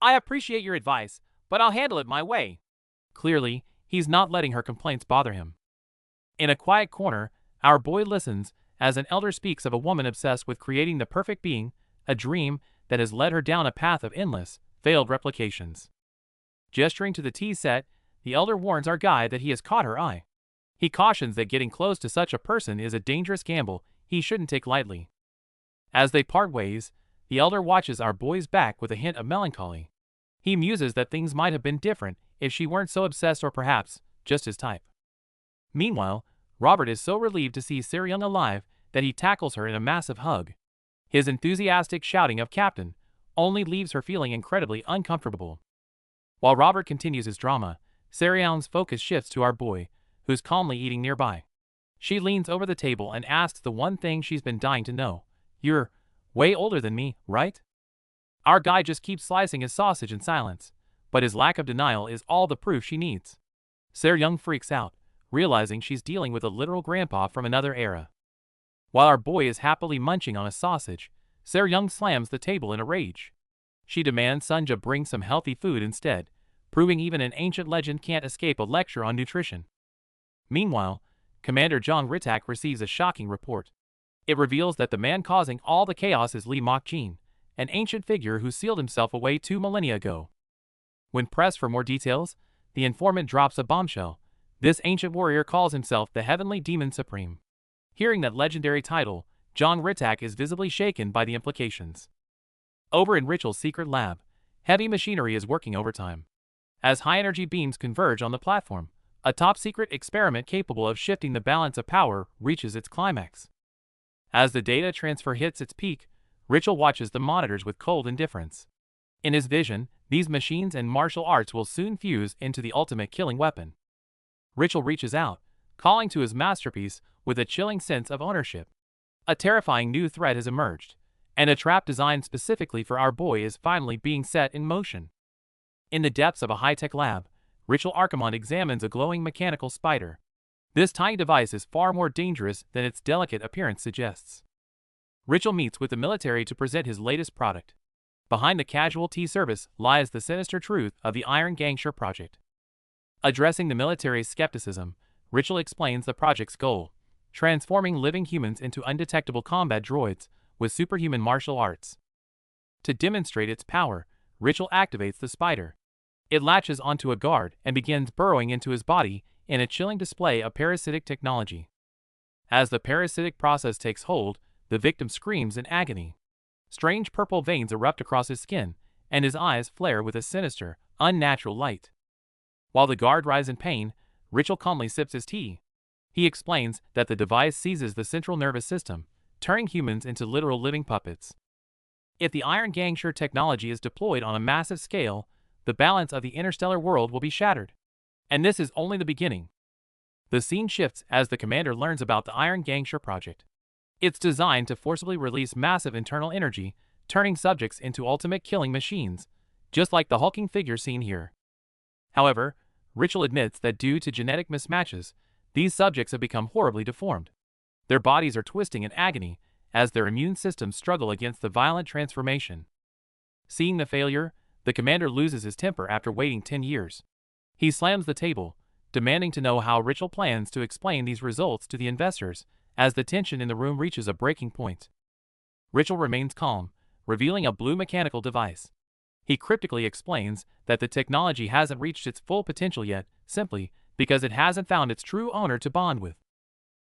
"I appreciate your advice, but I'll handle it my way." Clearly, he's not letting her complaints bother him. In a quiet corner, our boy listens as an elder speaks of a woman obsessed with creating the perfect being, a dream that has led her down a path of endless, failed replications. Gesturing to the tea set, the elder warns our guy that he has caught her eye. He cautions that getting close to such a person is a dangerous gamble he shouldn't take lightly. As they part ways, the elder watches our boy's back with a hint of melancholy. He muses that things might have been different if she weren't so obsessed, or perhaps just his type. Meanwhile, Robert is so relieved to see Seryung alive that he tackles her in a massive hug. His enthusiastic shouting of "Captain" only leaves her feeling incredibly uncomfortable. While Robert continues his drama, Seryung's focus shifts to our boy, who's calmly eating nearby. She leans over the table and asks the one thing she's been dying to know. "You're way older than me, right?" Our guy just keeps slicing his sausage in silence, but his lack of denial is all the proof she needs. Seryung freaks out, realizing she's dealing with a literal grandpa from another era. While our boy is happily munching on a sausage, Seryung slams the table in a rage. She demands Sunja bring some healthy food instead, proving even an ancient legend can't escape a lecture on nutrition. Meanwhile, Commander Jong Ritak receives a shocking report. It reveals that the man causing all the chaos is Lee Mokjin, an ancient figure who sealed himself away 2 millennia ago. When pressed for more details, the informant drops a bombshell. This ancient warrior calls himself the Heavenly Demon Supreme. Hearing that legendary title, Jong Ritak is visibly shaken by the implications. Over in Ritual's secret lab, heavy machinery is working overtime. As high-energy beams converge on the platform, a top-secret experiment capable of shifting the balance of power reaches its climax. As the data transfer hits its peak, Ritual watches the monitors with cold indifference. In his vision, These machines and martial arts will soon fuse into the ultimate killing weapon. Rachel reaches out, calling to his masterpiece with a chilling sense of ownership. A terrifying new threat has emerged, and a trap designed specifically for our boy is finally being set in motion. In the depths of a high-tech lab, Rachel Archimond examines a glowing mechanical spider. This tiny device is far more dangerous than its delicate appearance suggests. Rachel meets with the military to present his latest product. Behind the casual tea service lies the sinister truth of the Iron Gangster project. Addressing the military's skepticism, Rachel explains the project's goal: transforming living humans into undetectable combat droids with superhuman martial arts. To demonstrate its power, Rachel activates the spider. It latches onto a guard and begins burrowing into his body in a chilling display of parasitic technology. As the parasitic process takes hold, the victim screams in agony. Strange purple veins erupt across his skin, and his eyes flare with a sinister, unnatural light. While the guard writhes in pain, Rachel calmly sips his tea. He explains that the device seizes the central nervous system, turning humans into literal living puppets. If the Iron Gangster technology is deployed on a massive scale, the balance of the interstellar world will be shattered. And this is only the beginning. The scene shifts as the commander learns about the Iron Gangster project. It's designed to forcibly release massive internal energy, turning subjects into ultimate killing machines, just like the hulking figure seen here. However, Rachel admits that due to genetic mismatches, these subjects have become horribly deformed. Their bodies are twisting in agony as their immune systems struggle against the violent transformation. Seeing the failure, the commander loses his temper after waiting 10 years. He slams the table, demanding to know how Rachel plans to explain these results to the investors as the tension in the room reaches a breaking point. Rachel remains calm, revealing a blue mechanical device. He cryptically explains that the technology hasn't reached its full potential yet, simply because it hasn't found its true owner to bond with.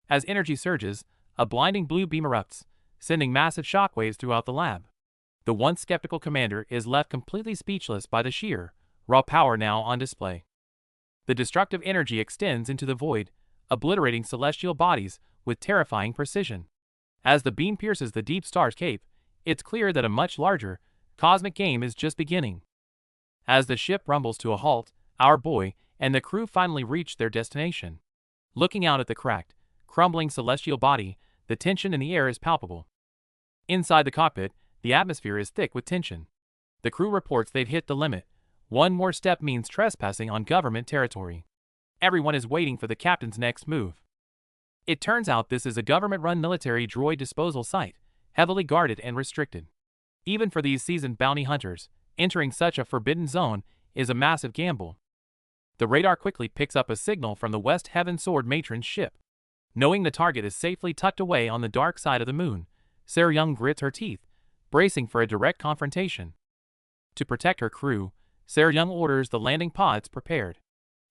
As energy surges, a blinding blue beam erupts, sending massive shockwaves throughout the lab. The once skeptical commander is left completely speechless by the sheer, raw power now on display. The destructive energy extends into the void, obliterating celestial bodies with terrifying precision. As the beam pierces the deep star's cape, it's clear that a much larger, cosmic game is just beginning. As the ship rumbles to a halt, our boy and the crew finally reach their destination. Looking out at the cracked, crumbling celestial body, the tension in the air is palpable. Inside the cockpit, the atmosphere is thick with tension. The crew reports they've hit the limit. One more step means trespassing on government territory. Everyone is waiting for the captain's next move. It turns out this is a government-run military droid disposal site, heavily guarded and restricted. Even for these seasoned bounty hunters, entering such a forbidden zone is a massive gamble. The radar quickly picks up a signal from the West Heaven Sword matron's ship. Knowing the target is safely tucked away on the dark side of the moon, Sarah Young grits her teeth, bracing for a direct confrontation. To protect her crew, Sarah Young orders the landing pods prepared.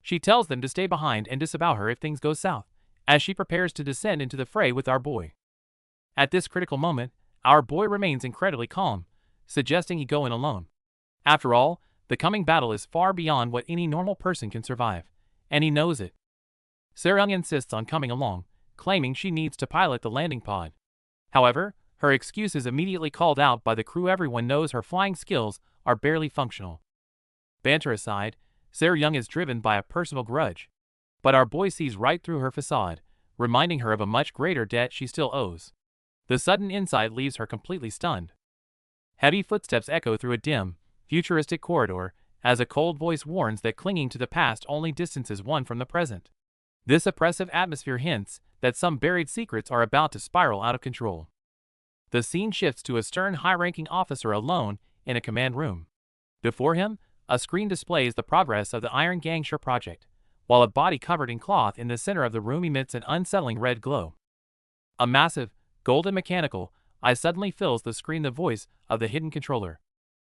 She tells them to stay behind and disavow her if things go south, as she prepares to descend into the fray with our boy. At this critical moment, our boy remains incredibly calm, suggesting he go in alone. After all, the coming battle is far beyond what any normal person can survive, and he knows it. Sarah Young insists on coming along, claiming she needs to pilot the landing pod. However, her excuse is immediately called out by the crew. Everyone knows her flying skills are barely functional. Banter aside, Sarah Young is driven by a personal grudge. But our boy sees right through her facade, reminding her of a much greater debt she still owes. The sudden insight leaves her completely stunned. Heavy footsteps echo through a dim, futuristic corridor, as a cold voice warns that clinging to the past only distances one from the present. This oppressive atmosphere hints that some buried secrets are about to spiral out of control. The scene shifts to a stern high-ranking officer alone in a command room. Before him, a screen displays the progress of the Iron Gangster project, while a body covered in cloth in the center of the room emits an unsettling red glow. A massive, golden mechanical eye suddenly fills the screen, the voice of the hidden controller.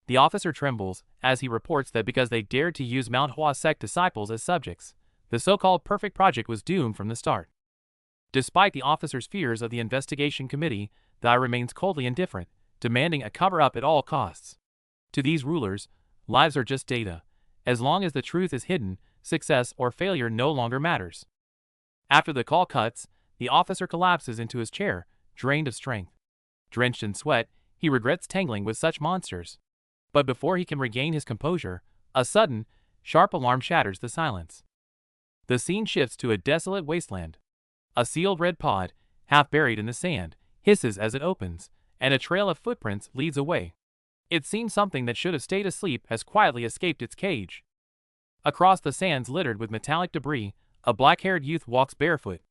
The officer trembles as he reports that because they dared to use Manhwa sect disciples as subjects, the so-called perfect project was doomed from the start. Despite the officer's fears of the investigation committee, the eye remains coldly indifferent, demanding a cover-up at all costs. To these rulers, lives are just data. As long as the truth is hidden, success or failure no longer matters. After the call cuts, the officer collapses into his chair, drained of strength. Drenched in sweat, he regrets tangling with such monsters. But before he can regain his composure, a sudden, sharp alarm shatters the silence. The scene shifts to a desolate wasteland. A sealed red pod, half buried in the sand, hisses as it opens, and a trail of footprints leads away. It seems something that should have stayed asleep has quietly escaped its cage. Across the sands littered with metallic debris, a black-haired youth walks barefoot.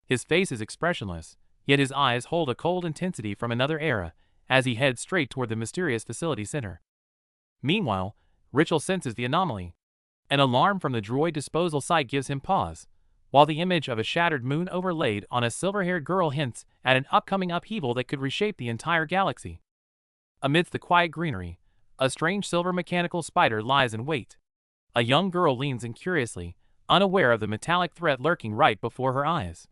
His face is expressionless, yet his eyes hold a cold intensity from another era as he heads straight toward the mysterious facility center. Meanwhile, Rachel senses the anomaly. An alarm from the droid disposal site gives him pause, while the image of a shattered moon overlaid on a silver-haired girl hints at an upcoming upheaval that could reshape the entire galaxy. Amidst the quiet greenery, a strange silver mechanical spider lies in wait. A young girl leans in curiously, unaware of the metallic threat lurking right before her eyes.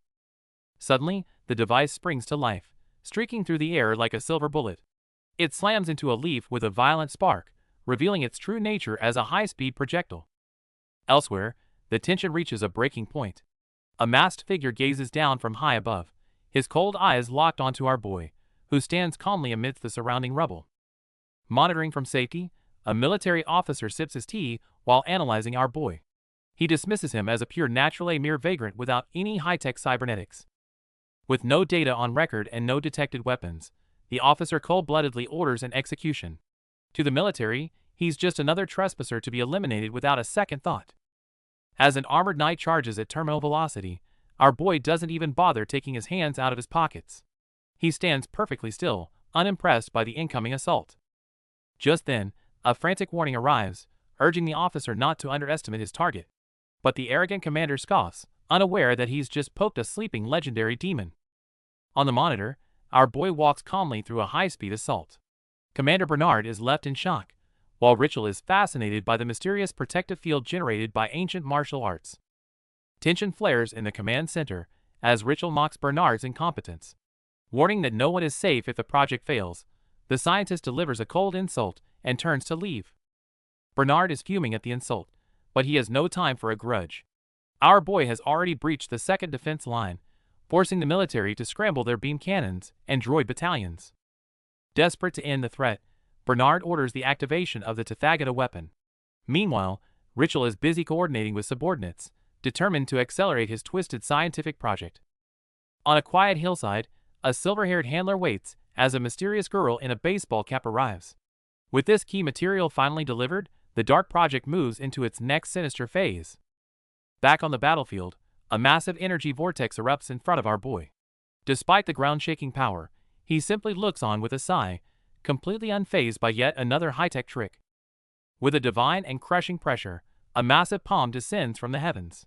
Suddenly, the device springs to life, streaking through the air like a silver bullet. It slams into a leaf with a violent spark, revealing its true nature as a high-speed projectile. Elsewhere, the tension reaches a breaking point. A masked figure gazes down from high above, his cold eyes locked onto our boy, who stands calmly amidst the surrounding rubble. Monitoring from safety, a military officer sips his tea while analyzing our boy. He dismisses him as a pure natural, a mere vagrant without any high-tech cybernetics. With no data on record and no detected weapons, the officer cold-bloodedly orders an execution. To the military, he's just another trespasser to be eliminated without a second thought. As an armored knight charges at terminal velocity, our boy doesn't even bother taking his hands out of his pockets. He stands perfectly still, unimpressed by the incoming assault. Just then, a frantic warning arrives, urging the officer not to underestimate his target. But the arrogant commander scoffs, unaware that he's just poked a sleeping legendary demon. On the monitor, our boy walks calmly through a high-speed assault. Commander Bernard is left in shock, while Rachel is fascinated by the mysterious protective field generated by ancient martial arts. Tension flares in the command center as Rachel mocks Bernard's incompetence. Warning that no one is safe if the project fails, the scientist delivers a cold insult and turns to leave. Bernard is fuming at the insult, but he has no time for a grudge. Our boy has already breached the second defense line, forcing the military to scramble their beam cannons and droid battalions. Desperate to end the threat, Bernard orders the activation of the Tathagata weapon. Meanwhile, Rachel is busy coordinating with subordinates, determined to accelerate his twisted scientific project. On a quiet hillside, a silver-haired handler waits as a mysterious girl in a baseball cap arrives. With this key material finally delivered, the dark project moves into its next sinister phase. Back on the battlefield, a massive energy vortex erupts in front of our boy. Despite the ground-shaking power, he simply looks on with a sigh, completely unfazed by yet another high-tech trick. With a divine and crushing pressure, a massive palm descends from the heavens.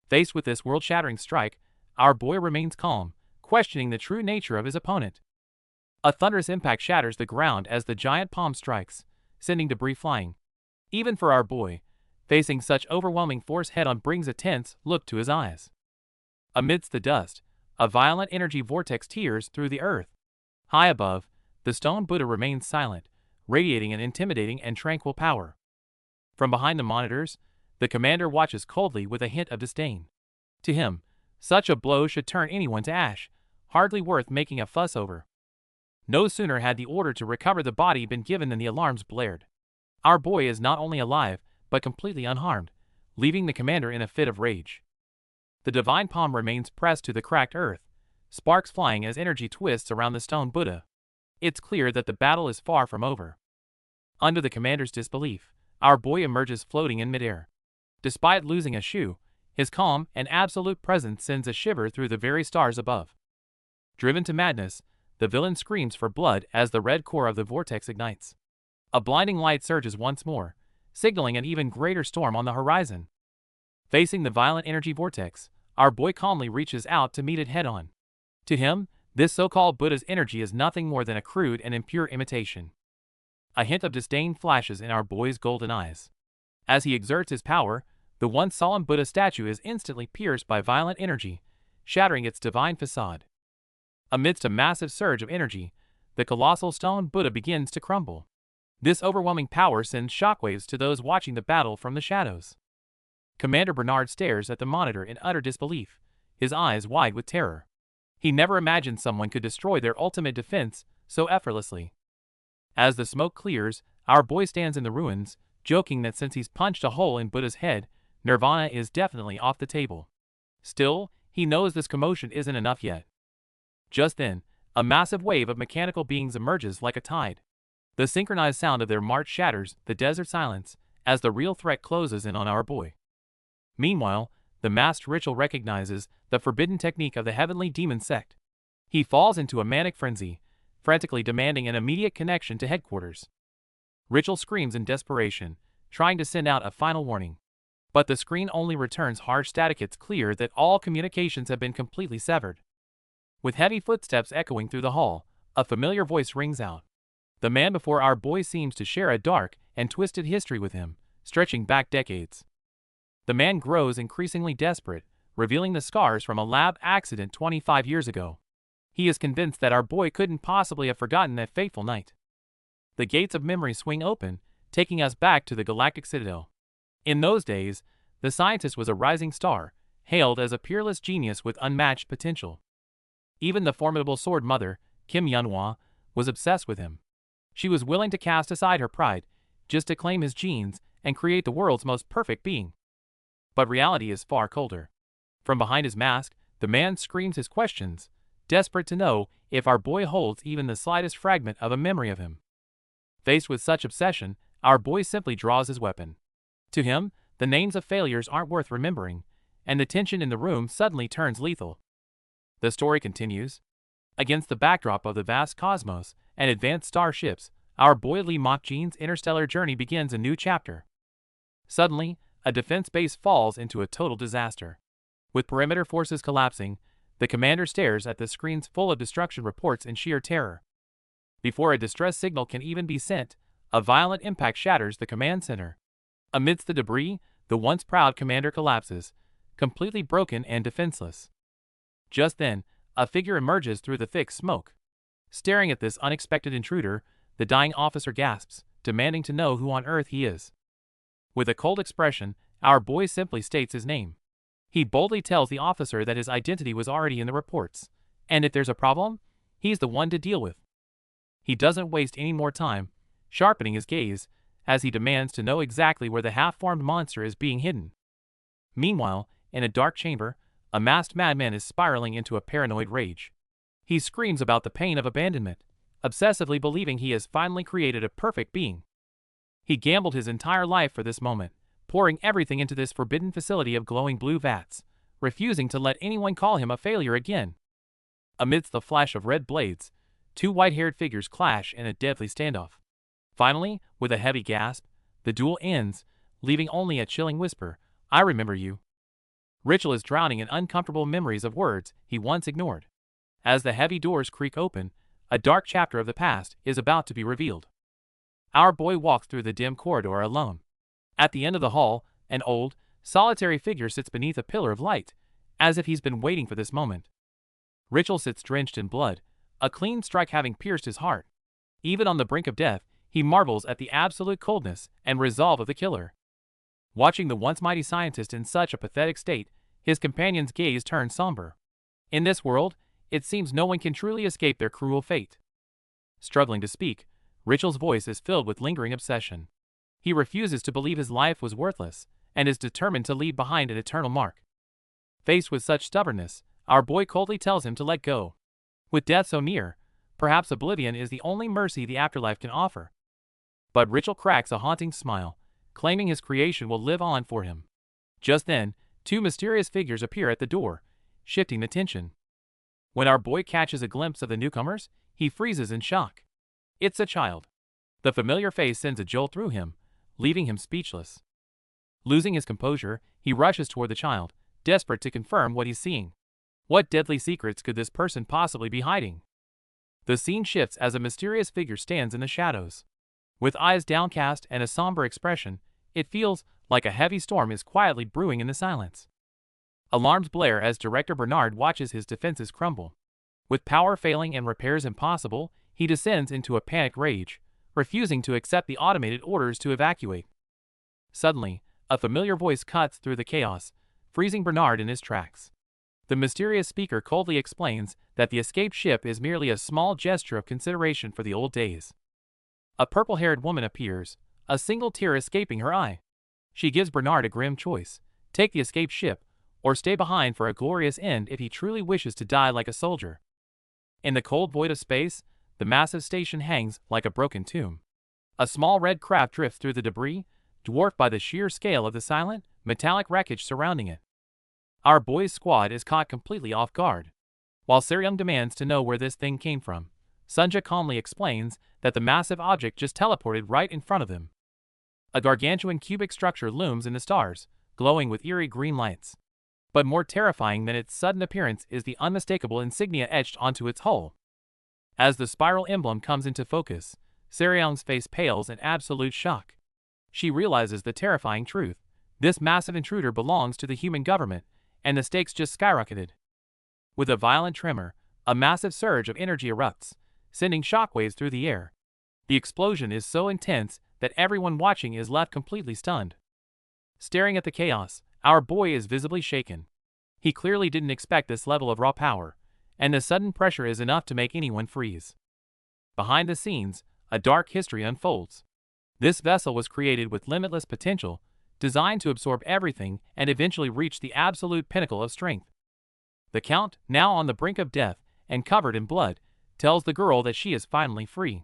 Faced with this world-shattering strike, our boy remains calm, questioning the true nature of his opponent. A thunderous impact shatters the ground as the giant palm strikes, sending debris flying. Even for our boy, facing such overwhelming force head-on brings a tense look to his eyes. Amidst the dust, a violent energy vortex tears through the earth. High above, the stone Buddha remains silent, radiating an intimidating and tranquil power. From behind the monitors, the commander watches coldly with a hint of disdain. To him, such a blow should turn anyone to ash, hardly worth making a fuss over. No sooner had the order to recover the body been given than the alarms blared. Our boy is not only alive, but completely unharmed, leaving the commander in a fit of rage. The divine palm remains pressed to the cracked earth, sparks flying as energy twists around the stone Buddha. It's clear that the battle is far from over. Under the commander's disbelief, our boy emerges floating in midair. Despite losing a shoe, his calm and absolute presence sends a shiver through the very stars above. Driven to madness, the villain screams for blood as the red core of the vortex ignites. A blinding light surges once more, signaling an even greater storm on the horizon. Facing the violent energy vortex, our boy calmly reaches out to meet it head-on. To him, this so-called Buddha's energy is nothing more than a crude and impure imitation. A hint of disdain flashes in our boy's golden eyes. As he exerts his power, the once solemn Buddha statue is instantly pierced by violent energy, shattering its divine facade. Amidst a massive surge of energy, the colossal stone Buddha begins to crumble. This overwhelming power sends shockwaves to those watching the battle from the shadows. Commander Bernard stares at the monitor in utter disbelief, his eyes wide with terror. He never imagined someone could destroy their ultimate defense so effortlessly. As the smoke clears, Our boy stands in the ruins, joking that since he's punched a hole in Buddha's head, Nirvana is definitely off the table. Still, he knows this commotion isn't enough yet. Just then, a massive wave of mechanical beings emerges like a tide. The synchronized sound of their march shatters the desert silence as the real threat closes in on our boy. Meanwhile, the masked ritual recognizes the forbidden technique of the heavenly demon sect. He falls into a manic frenzy, frantically demanding an immediate connection to headquarters. Ritual screams in desperation, trying to send out a final warning. But the screen only returns harsh static. It's clear that all communications have been completely severed. With heavy footsteps echoing through the hall, a familiar voice rings out. The man before our boy seems to share a dark and twisted history with him, stretching back decades. The man grows increasingly desperate, revealing the scars from a lab accident 25 years ago. He is convinced that our boy couldn't possibly have forgotten that fateful night. The gates of memory swing open, taking us back to the galactic citadel. In those days, the scientist was a rising star, hailed as a peerless genius with unmatched potential. Even the formidable sword mother, Kim Yunhwa, was obsessed with him. She was willing to cast aside her pride, just to claim his genes and create the world's most perfect being. But reality is far colder. From behind his mask, the man screams his questions, desperate to know if our boy holds even the slightest fragment of a memory of him. Faced with such obsession, our boy simply draws his weapon. To him, the names of failures aren't worth remembering, and the tension in the room suddenly turns lethal. The story continues. Against the backdrop of the vast cosmos and advanced starships, our boy Lee Mok-jin's interstellar journey begins a new chapter. Suddenly, a defense base falls into a total disaster. With perimeter forces collapsing, the commander stares at the screens full of destruction reports in sheer terror. Before a distress signal can even be sent, a violent impact shatters the command center. Amidst the debris, the once proud commander collapses, completely broken and defenseless. Just then, a figure emerges through the thick smoke. Staring at this unexpected intruder, the dying officer gasps, demanding to know who on earth he is. With a cold expression, our boy simply states his name. He boldly tells the officer that his identity was already in the reports, and if there's a problem, he's the one to deal with. He doesn't waste any more time, sharpening his gaze, as he demands to know exactly where the half-formed monster is being hidden. Meanwhile, in a dark chamber, a masked madman is spiraling into a paranoid rage. He screams about the pain of abandonment, obsessively believing he has finally created a perfect being. He gambled his entire life for this moment, pouring everything into this forbidden facility of glowing blue vats, refusing to let anyone call him a failure again. Amidst the flash of red blades, two white-haired figures clash in a deadly standoff. Finally, with a heavy gasp, the duel ends, leaving only a chilling whisper, "I remember you." Ritual is drowning in uncomfortable memories of words he once ignored. As the heavy doors creak open, a dark chapter of the past is about to be revealed. Our boy walks through the dim corridor alone. At the end of the hall, an old, solitary figure sits beneath a pillar of light, as if he's been waiting for this moment. Ritual sits drenched in blood, a clean strike having pierced his heart. Even on the brink of death, he marvels at the absolute coldness and resolve of the killer. Watching the once mighty scientist in such a pathetic state, his companion's gaze turns somber. In this world, it seems no one can truly escape their cruel fate. Struggling to speak, Ritual's voice is filled with lingering obsession. He refuses to believe his life was worthless, and is determined to leave behind an eternal mark. Faced with such stubbornness, our boy coldly tells him to let go. With death so near, perhaps oblivion is the only mercy the afterlife can offer. But Ritual cracks a haunting smile, claiming his creation will live on for him. Just then, two mysterious figures appear at the door, shifting the tension. When our boy catches a glimpse of the newcomers, he freezes in shock. It's a child. The familiar face sends a jolt through him, leaving him speechless. Losing his composure, he rushes toward the child, desperate to confirm what he's seeing. What deadly secrets could this person possibly be hiding? The scene shifts as a mysterious figure stands in the shadows. With eyes downcast and a somber expression, it feels like a heavy storm is quietly brewing in the silence. Alarms blare as Director Bernard watches his defenses crumble. With power failing and repairs impossible, he descends into a panicked rage, refusing to accept the automated orders to evacuate. Suddenly, a familiar voice cuts through the chaos, freezing Bernard in his tracks. The mysterious speaker coldly explains that the escaped ship is merely a small gesture of consideration for the old days. A purple-haired woman appears, a single tear escaping her eye. She gives Bernard a grim choice: take the escape ship, or stay behind for a glorious end if he truly wishes to die like a soldier. In the cold void of space, the massive station hangs like a broken tomb. A small red craft drifts through the debris, dwarfed by the sheer scale of the silent, metallic wreckage surrounding it. Our boys' squad is caught completely off guard. While Seryung demands to know where this thing came from, Sunja calmly explains that the massive object just teleported right in front of them. A gargantuan cubic structure looms in the stars, glowing with eerie green lights. But more terrifying than its sudden appearance is the unmistakable insignia etched onto its hull. As the spiral emblem comes into focus, Seryung's face pales in absolute shock. She realizes the terrifying truth: this massive intruder belongs to the human government, and the stakes just skyrocketed. With a violent tremor, a massive surge of energy erupts, sending shockwaves through the air. The explosion is so intense that everyone watching is left completely stunned. Staring at the chaos, our boy is visibly shaken. He clearly didn't expect this level of raw power, and the sudden pressure is enough to make anyone freeze. Behind the scenes, a dark history unfolds. This vessel was created with limitless potential, designed to absorb everything and eventually reach the absolute pinnacle of strength. The Count, now on the brink of death and covered in blood, tells the girl that she is finally free.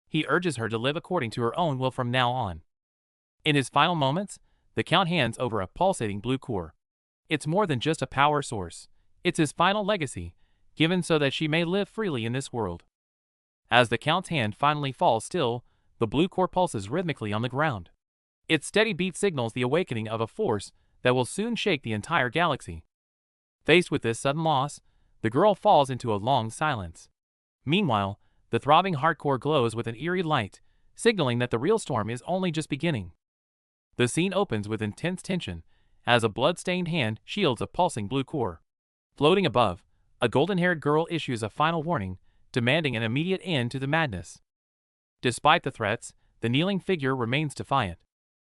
He urges her to live according to her own will from now on. In his final moments, the Count hands over a pulsating blue core. It's more than just a power source. It's his final legacy, given so that she may live freely in this world. As the Count's hand finally falls still, the blue core pulses rhythmically on the ground. Its steady beat signals the awakening of a force that will soon shake the entire galaxy. Faced with this sudden loss, the girl falls into a long silence. Meanwhile, the throbbing heart core glows with an eerie light, signaling that the real storm is only just beginning. The scene opens with intense tension, as a blood-stained hand shields a pulsing blue core. Floating above, a golden-haired girl issues a final warning, demanding an immediate end to the madness. Despite the threats, the kneeling figure remains defiant.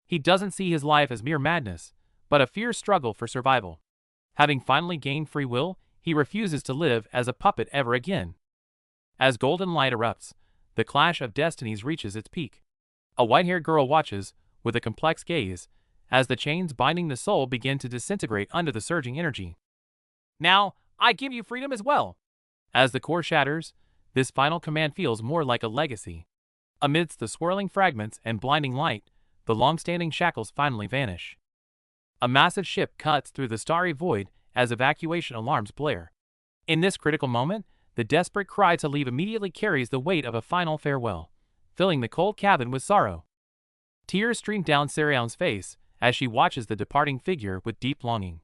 He doesn't see his life as mere madness, but a fierce struggle for survival. Having finally gained free will, he refuses to live as a puppet ever again. As golden light erupts, the clash of destinies reaches its peak. A white-haired girl watches, with a complex gaze, as the chains binding the soul begin to disintegrate under the surging energy. Now, I give you freedom as well. As the core shatters, this final command feels more like a legacy. Amidst the swirling fragments and blinding light, the long-standing shackles finally vanish. A massive ship cuts through the starry void as evacuation alarms blare. In this critical moment, the desperate cry to leave immediately carries the weight of a final farewell, filling the cold cabin with sorrow. Tears stream down Seryung's face as she watches the departing figure with deep longing.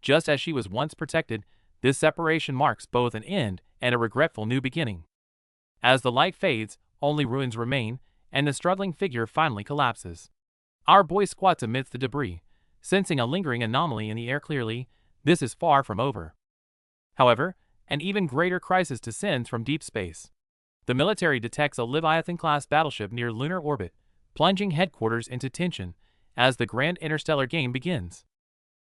Just as she was once protected, this separation marks both an end and a regretful new beginning. As the light fades, only ruins remain, and the struggling figure finally collapses. Our boy squats amidst the debris, sensing a lingering anomaly in the air. Clearly, this is far from over. However, an even greater crisis descends from deep space. The military detects a Leviathan-class battleship near lunar orbit, plunging headquarters into tension as the grand interstellar game begins.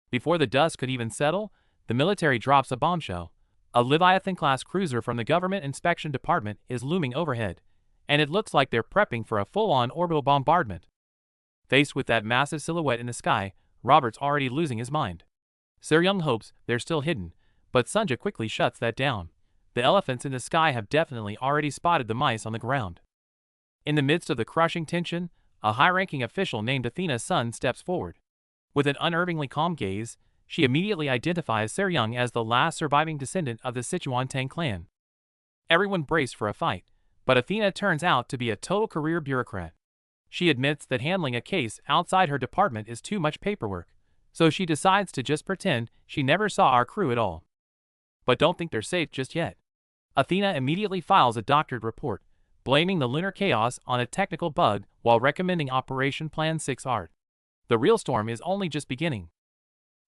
Before the dust could even settle, the military drops a bombshell. A Leviathan-class cruiser from the Government Inspection Department is looming overhead, and it looks like they're prepping for a full-on orbital bombardment. Faced with that massive silhouette in the sky, Robert's already losing his mind. Seryung hopes they're still hidden, but Sunja quickly shuts that down. The elephants in the sky have definitely already spotted the mice on the ground. In the midst of the crushing tension, a high-ranking official named Athena's son steps forward. With an unerringly calm gaze, she immediately identifies Seryung as the last surviving descendant of the Sichuan Tang clan. Everyone braced for a fight, but Athena turns out to be a total career bureaucrat. She admits that handling a case outside her department is too much paperwork, so she decides to just pretend she never saw our crew at all. But don't think they're safe just yet. Athena immediately files a doctored report, blaming the lunar chaos on a technical bug while recommending Operation Plan 6 Art. The real storm is only just beginning.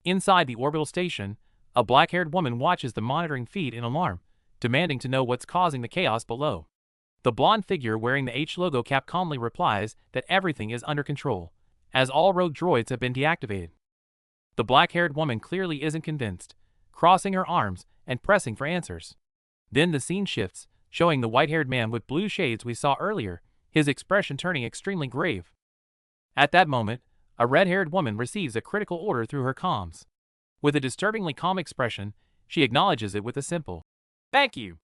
Inside the orbital station, a black-haired woman watches the monitoring feed in alarm, demanding to know what's causing the chaos below. The blonde figure wearing the H logo cap calmly replies that everything is under control, as all rogue droids have been deactivated. The black-haired woman clearly isn't convinced, crossing her arms and pressing for answers. Then the scene shifts, showing the white-haired man with blue shades we saw earlier, his expression turning extremely grave. At that moment, a red-haired woman receives a critical order through her comms. With a disturbingly calm expression, she acknowledges it with a simple, "Thank you."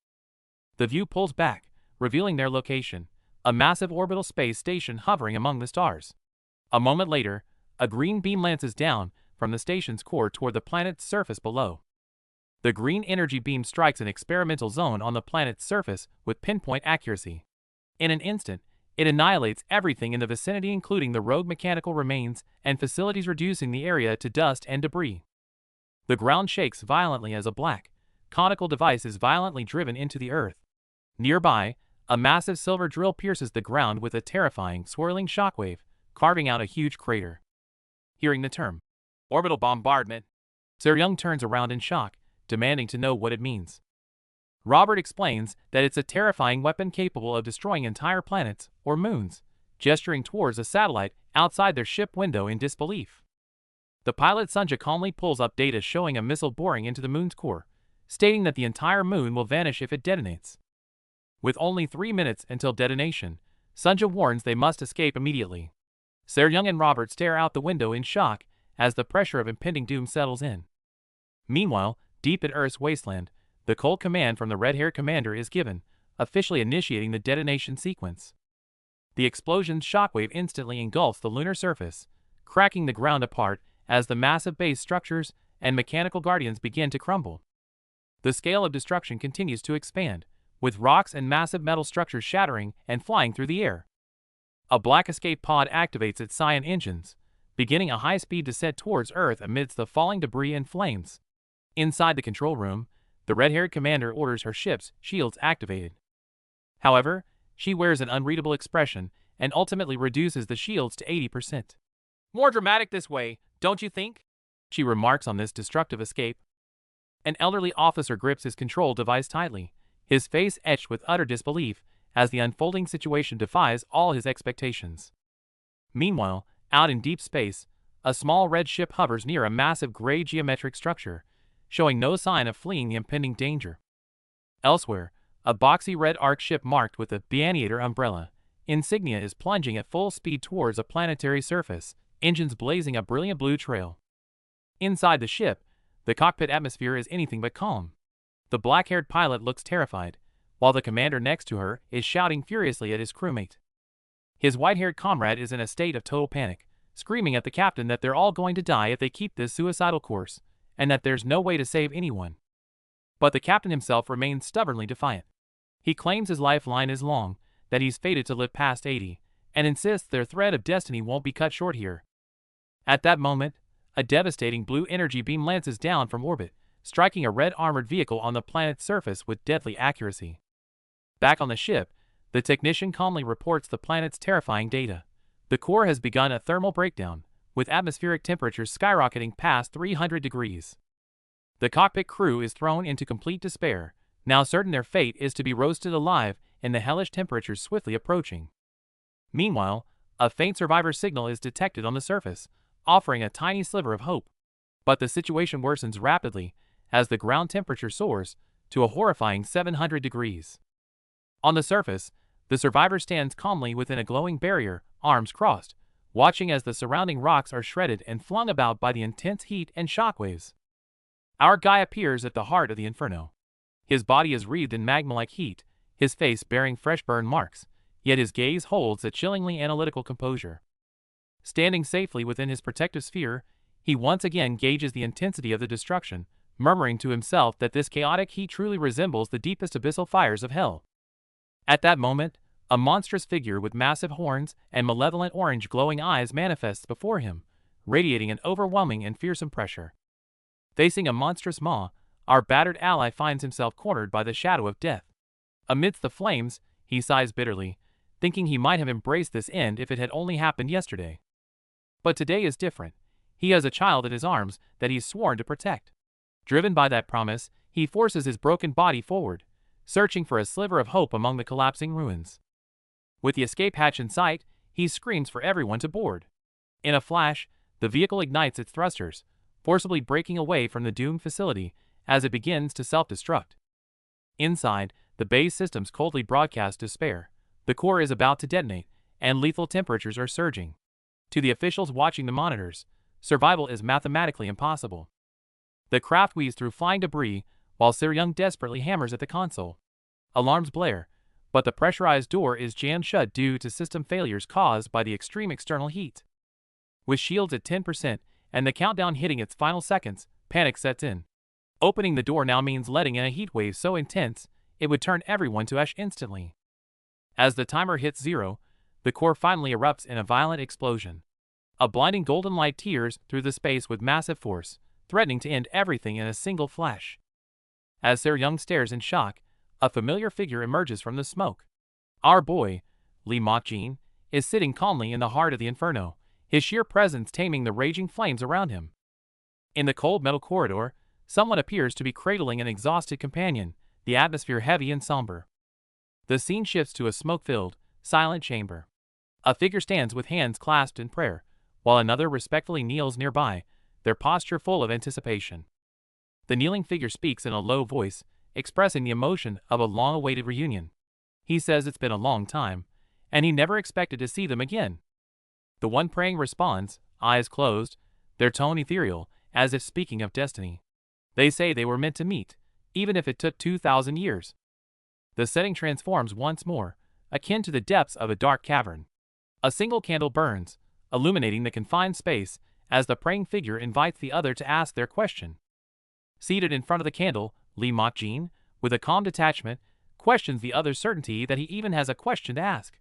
The view pulls back, revealing their location, a massive orbital space station hovering among the stars. A moment later, a green beam lances down from the station's core toward the planet's surface below. The green energy beam strikes an experimental zone on the planet's surface with pinpoint accuracy. In an instant, it annihilates everything in the vicinity, including the rogue mechanical remains and facilities, reducing the area to dust and debris. The ground shakes violently as a black, conical device is violently driven into the earth. Nearby, a massive silver drill pierces the ground with a terrifying, swirling shockwave, carving out a huge crater. Hearing the term, orbital bombardment, Sir-Young turns around in shock, demanding to know what it means. Robert explains that it's a terrifying weapon capable of destroying entire planets or moons, gesturing towards a satellite outside their ship window in disbelief. The pilot Sunja calmly pulls up data showing a missile boring into the moon's core, stating that the entire moon will vanish if it detonates. With only 3 minutes until detonation, Sunja warns they must escape immediately. Sir-Young and Robert stare out the window in shock as the pressure of impending doom settles in. Meanwhile, deep in Earth's wasteland, the cold command from the red-haired commander is given, officially initiating the detonation sequence. The explosion's shockwave instantly engulfs the lunar surface, cracking the ground apart as the massive base structures and mechanical guardians begin to crumble. The scale of destruction continues to expand, with rocks and massive metal structures shattering and flying through the air. A black escape pod activates its cyan engines, beginning a high-speed descent towards Earth amidst the falling debris and flames. Inside the control room, the red-haired commander orders her ship's shields activated. However, she wears an unreadable expression and ultimately reduces the shields to 80%. "More dramatic this way, don't you think?" she remarks on this destructive escape. An elderly officer grips his control device tightly, his face etched with utter disbelief as the unfolding situation defies all his expectations. Meanwhile, out in deep space, a small red ship hovers near a massive gray geometric structure, showing no sign of fleeing the impending danger. Elsewhere, a boxy red arc ship marked with the Bianniator umbrella insignia is plunging at full speed towards a planetary surface, engines blazing a brilliant blue trail. Inside the ship, the cockpit atmosphere is anything but calm. The black-haired pilot looks terrified, while the commander next to her is shouting furiously at his crewmate. His white-haired comrade is in a state of total panic, screaming at the captain that they're all going to die if they keep this suicidal course, and that there's no way to save anyone. But the captain himself remains stubbornly defiant. He claims his lifeline is long, that he's fated to live past 80, and insists their thread of destiny won't be cut short here. At that moment, a devastating blue energy beam lances down from orbit, striking a red armored vehicle on the planet's surface with deadly accuracy. Back on the ship, the technician calmly reports the planet's terrifying data. The core has begun a thermal breakdown, with atmospheric temperatures skyrocketing past 300 degrees. The cockpit crew is thrown into complete despair, now certain their fate is to be roasted alive in the hellish temperatures swiftly approaching. Meanwhile, a faint survivor signal is detected on the surface, offering a tiny sliver of hope. But the situation worsens rapidly as the ground temperature soars to a horrifying 700 degrees. On the surface, the survivor stands calmly within a glowing barrier, arms crossed, watching as the surrounding rocks are shredded and flung about by the intense heat and shockwaves. Our guy appears at the heart of the inferno. His body is wreathed in magma-like heat, his face bearing fresh burn marks, yet his gaze holds a chillingly analytical composure. Standing safely within his protective sphere, he once again gauges the intensity of the destruction, murmuring to himself that this chaotic heat truly resembles the deepest abyssal fires of hell. At that moment, a monstrous figure with massive horns and malevolent orange glowing eyes manifests before him, radiating an overwhelming and fearsome pressure. Facing a monstrous maw, our battered ally finds himself cornered by the shadow of death. Amidst the flames, he sighs bitterly, thinking he might have embraced this end if it had only happened yesterday. But today is different. He has a child in his arms that he's sworn to protect. Driven by that promise, he forces his broken body forward, searching for a sliver of hope among the collapsing ruins. With the escape hatch in sight, he screams for everyone to board. In a flash, the vehicle ignites its thrusters, forcibly breaking away from the doomed facility as it begins to self-destruct. Inside, the base systems coldly broadcast despair, The core is about to detonate, and lethal temperatures are surging. To the officials watching the monitors, survival is mathematically impossible. The craft weaves through flying debris, while Sir-Young desperately hammers at the console. Alarms blare, but the pressurized door is jammed shut due to system failures caused by the extreme external heat. With shields at 10% and the countdown hitting its final seconds, panic sets in. Opening the door now means letting in a heat wave so intense, it would turn everyone to ash instantly. As the timer hits 0, the core finally erupts in a violent explosion. A blinding golden light tears through the space with massive force, threatening to end everything in a single flash. As Sir-Young stares in shock, a familiar figure emerges from the smoke. Our boy, Lee Mok-jin, is sitting calmly in the heart of the inferno, his sheer presence taming the raging flames around him. In the cold metal corridor, someone appears to be cradling an exhausted companion, the atmosphere heavy and somber. The scene shifts to a smoke-filled, silent chamber. A figure stands with hands clasped in prayer, while another respectfully kneels nearby, their posture full of anticipation. The kneeling figure speaks in a low voice, expressing the emotion of a long-awaited reunion. He says it's been a long time, and he never expected to see them again. The one praying responds, eyes closed, their tone ethereal, as if speaking of destiny. They say they were meant to meet, even if it took 2,000 years. The setting transforms once more, akin to the depths of a dark cavern. A single candle burns, illuminating the confined space, as the praying figure invites the other to ask their question. Seated in front of the candle, Lee Mok-jin, with a calm detachment, questions the other's certainty that he even has a question to ask.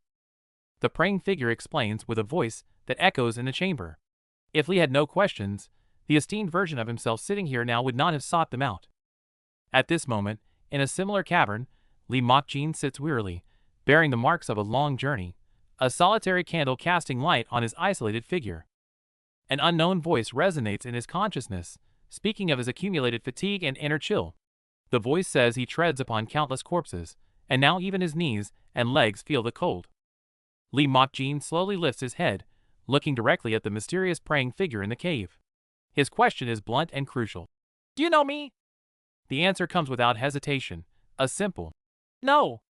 The praying figure explains with a voice that echoes in the chamber. If Lee had no questions, the esteemed version of himself sitting here now would not have sought them out. At this moment, in a similar cavern, Lee Mok-jin sits wearily, bearing the marks of a long journey, a solitary candle casting light on his isolated figure. An unknown voice resonates in his consciousness, speaking of his accumulated fatigue and inner chill. The voice says he treads upon countless corpses, and now even his knees and legs feel the cold. Lee Mok-jin slowly lifts his head, looking directly at the mysterious praying figure in the cave. His question is blunt and crucial. "Do you know me?" The answer comes without hesitation, a simple "no."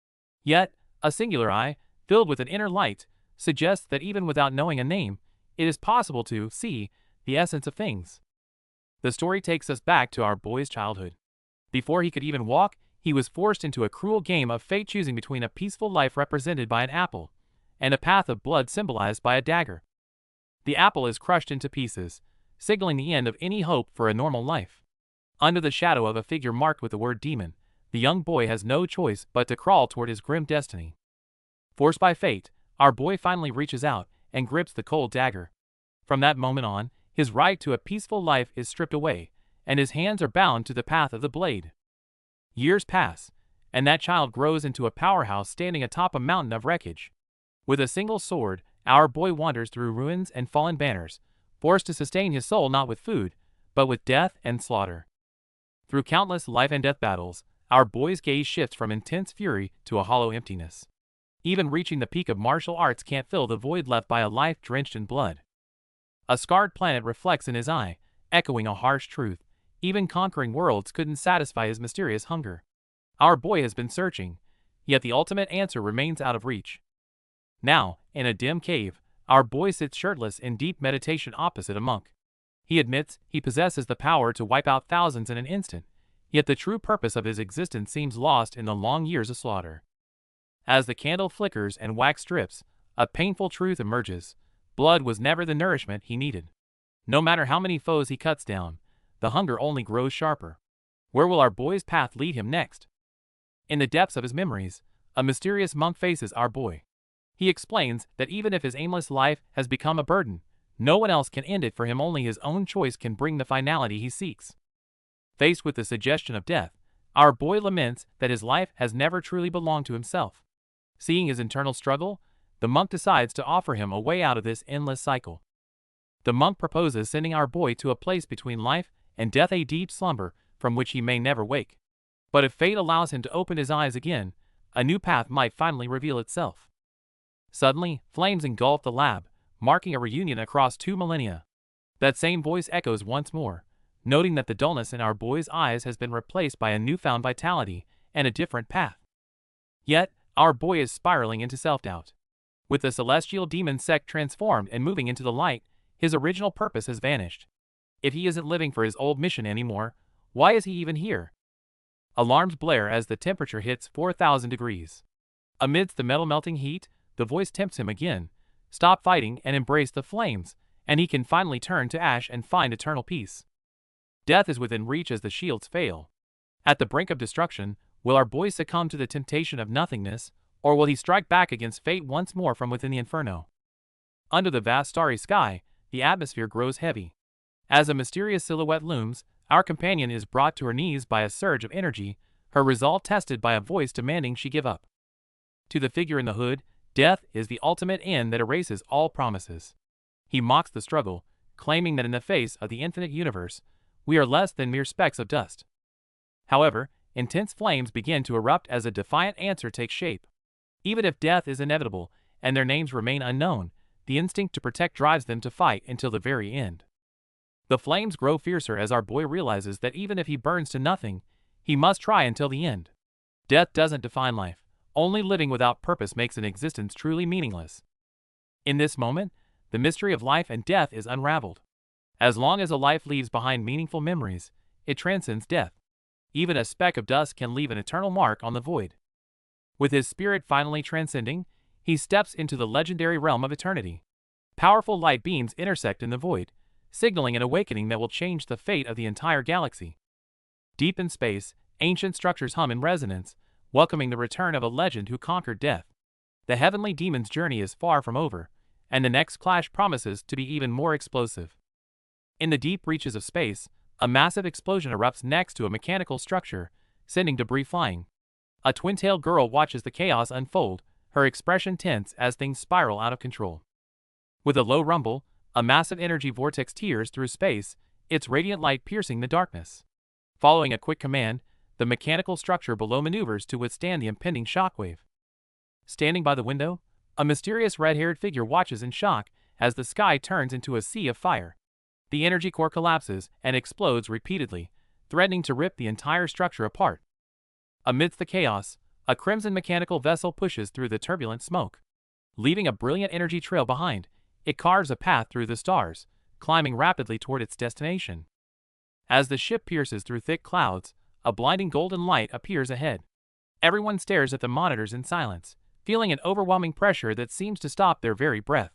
Yet, a singular eye, filled with an inner light, suggests that even without knowing a name, it is possible to see the essence of things. The story takes us back to our boy's childhood. Before he could even walk, he was forced into a cruel game of fate, choosing between a peaceful life represented by an apple and a path of blood symbolized by a dagger. The apple is crushed into pieces, signaling the end of any hope for a normal life. Under the shadow of a figure marked with the word demon, the young boy has no choice but to crawl toward his grim destiny. Forced by fate, our boy finally reaches out and grips the cold dagger. From that moment on, his right to a peaceful life is stripped away, and his hands are bound to the path of the blade. Years pass, and that child grows into a powerhouse standing atop a mountain of wreckage. With a single sword, our boy wanders through ruins and fallen banners, forced to sustain his soul not with food, but with death and slaughter. Through countless life and death battles, our boy's gaze shifts from intense fury to a hollow emptiness. Even reaching the peak of martial arts can't fill the void left by a life drenched in blood. A scarred planet reflects in his eye, echoing a harsh truth. Even conquering worlds couldn't satisfy his mysterious hunger. Our boy has been searching, yet the ultimate answer remains out of reach. Now, in a dim cave, our boy sits shirtless in deep meditation opposite a monk. He admits he possesses the power to wipe out thousands in an instant, yet the true purpose of his existence seems lost in the long years of slaughter. As the candle flickers and wax drips, a painful truth emerges. Blood was never the nourishment he needed. No matter how many foes he cuts down, the hunger only grows sharper. Where will our boy's path lead him next? In the depths of his memories, a mysterious monk faces our boy. He explains that even if his aimless life has become a burden, no one else can end it for him. Only his own choice can bring the finality he seeks. Faced with the suggestion of death, our boy laments that his life has never truly belonged to himself. Seeing his internal struggle, the monk decides to offer him a way out of this endless cycle. The monk proposes sending our boy to a place between life and death, a deep slumber from which he may never wake. But if fate allows him to open his eyes again, a new path might finally reveal itself. Suddenly, flames engulf the lab, marking a reunion across 2 millennia. That same voice echoes once more, noting that the dullness in our boy's eyes has been replaced by a newfound vitality and a different path. Yet, our boy is spiraling into self-doubt. With the celestial demon sect transformed and moving into the light, his original purpose has vanished. If he isn't living for his old mission anymore, why is he even here? Alarms blare as the temperature hits 4,000 degrees. Amidst the metal-melting heat, the voice tempts him again. Stop fighting and embrace the flames, and he can finally turn to ash and find eternal peace. Death is within reach as the shields fail. At the brink of destruction, will our boy succumb to the temptation of nothingness, or will he strike back against fate once more from within the inferno? Under the vast starry sky, the atmosphere grows heavy. As a mysterious silhouette looms, our companion is brought to her knees by a surge of energy, her resolve tested by a voice demanding she give up. To the figure in the hood, death is the ultimate end that erases all promises. He mocks the struggle, claiming that in the face of the infinite universe, we are less than mere specks of dust. However, intense flames begin to erupt as a defiant answer takes shape. Even if death is inevitable, and their names remain unknown, the instinct to protect drives them to fight until the very end. The flames grow fiercer as our boy realizes that even if he burns to nothing, he must try until the end. Death doesn't define life. Only living without purpose makes an existence truly meaningless. In this moment, the mystery of life and death is unraveled. As long as a life leaves behind meaningful memories, it transcends death. Even a speck of dust can leave an eternal mark on the void. With his spirit finally transcending, he steps into the legendary realm of eternity. Powerful light beams intersect in the void, signaling an awakening that will change the fate of the entire galaxy. Deep in space, ancient structures hum in resonance, welcoming the return of a legend who conquered death. The heavenly demon's journey is far from over, and the next clash promises to be even more explosive. In the deep reaches of space, a massive explosion erupts next to a mechanical structure, sending debris flying. A twin-tailed girl watches the chaos unfold, her expression tense as things spiral out of control. With a low rumble, a massive energy vortex tears through space, its radiant light piercing the darkness. Following a quick command, the mechanical structure below maneuvers to withstand the impending shockwave. Standing by the window, a mysterious red-haired figure watches in shock as the sky turns into a sea of fire. The energy core collapses and explodes repeatedly, threatening to rip the entire structure apart. Amidst the chaos, a crimson mechanical vessel pushes through the turbulent smoke. Leaving a brilliant energy trail behind, it carves a path through the stars, climbing rapidly toward its destination. As the ship pierces through thick clouds, a blinding golden light appears ahead. Everyone stares at the monitors in silence, feeling an overwhelming pressure that seems to stop their very breath.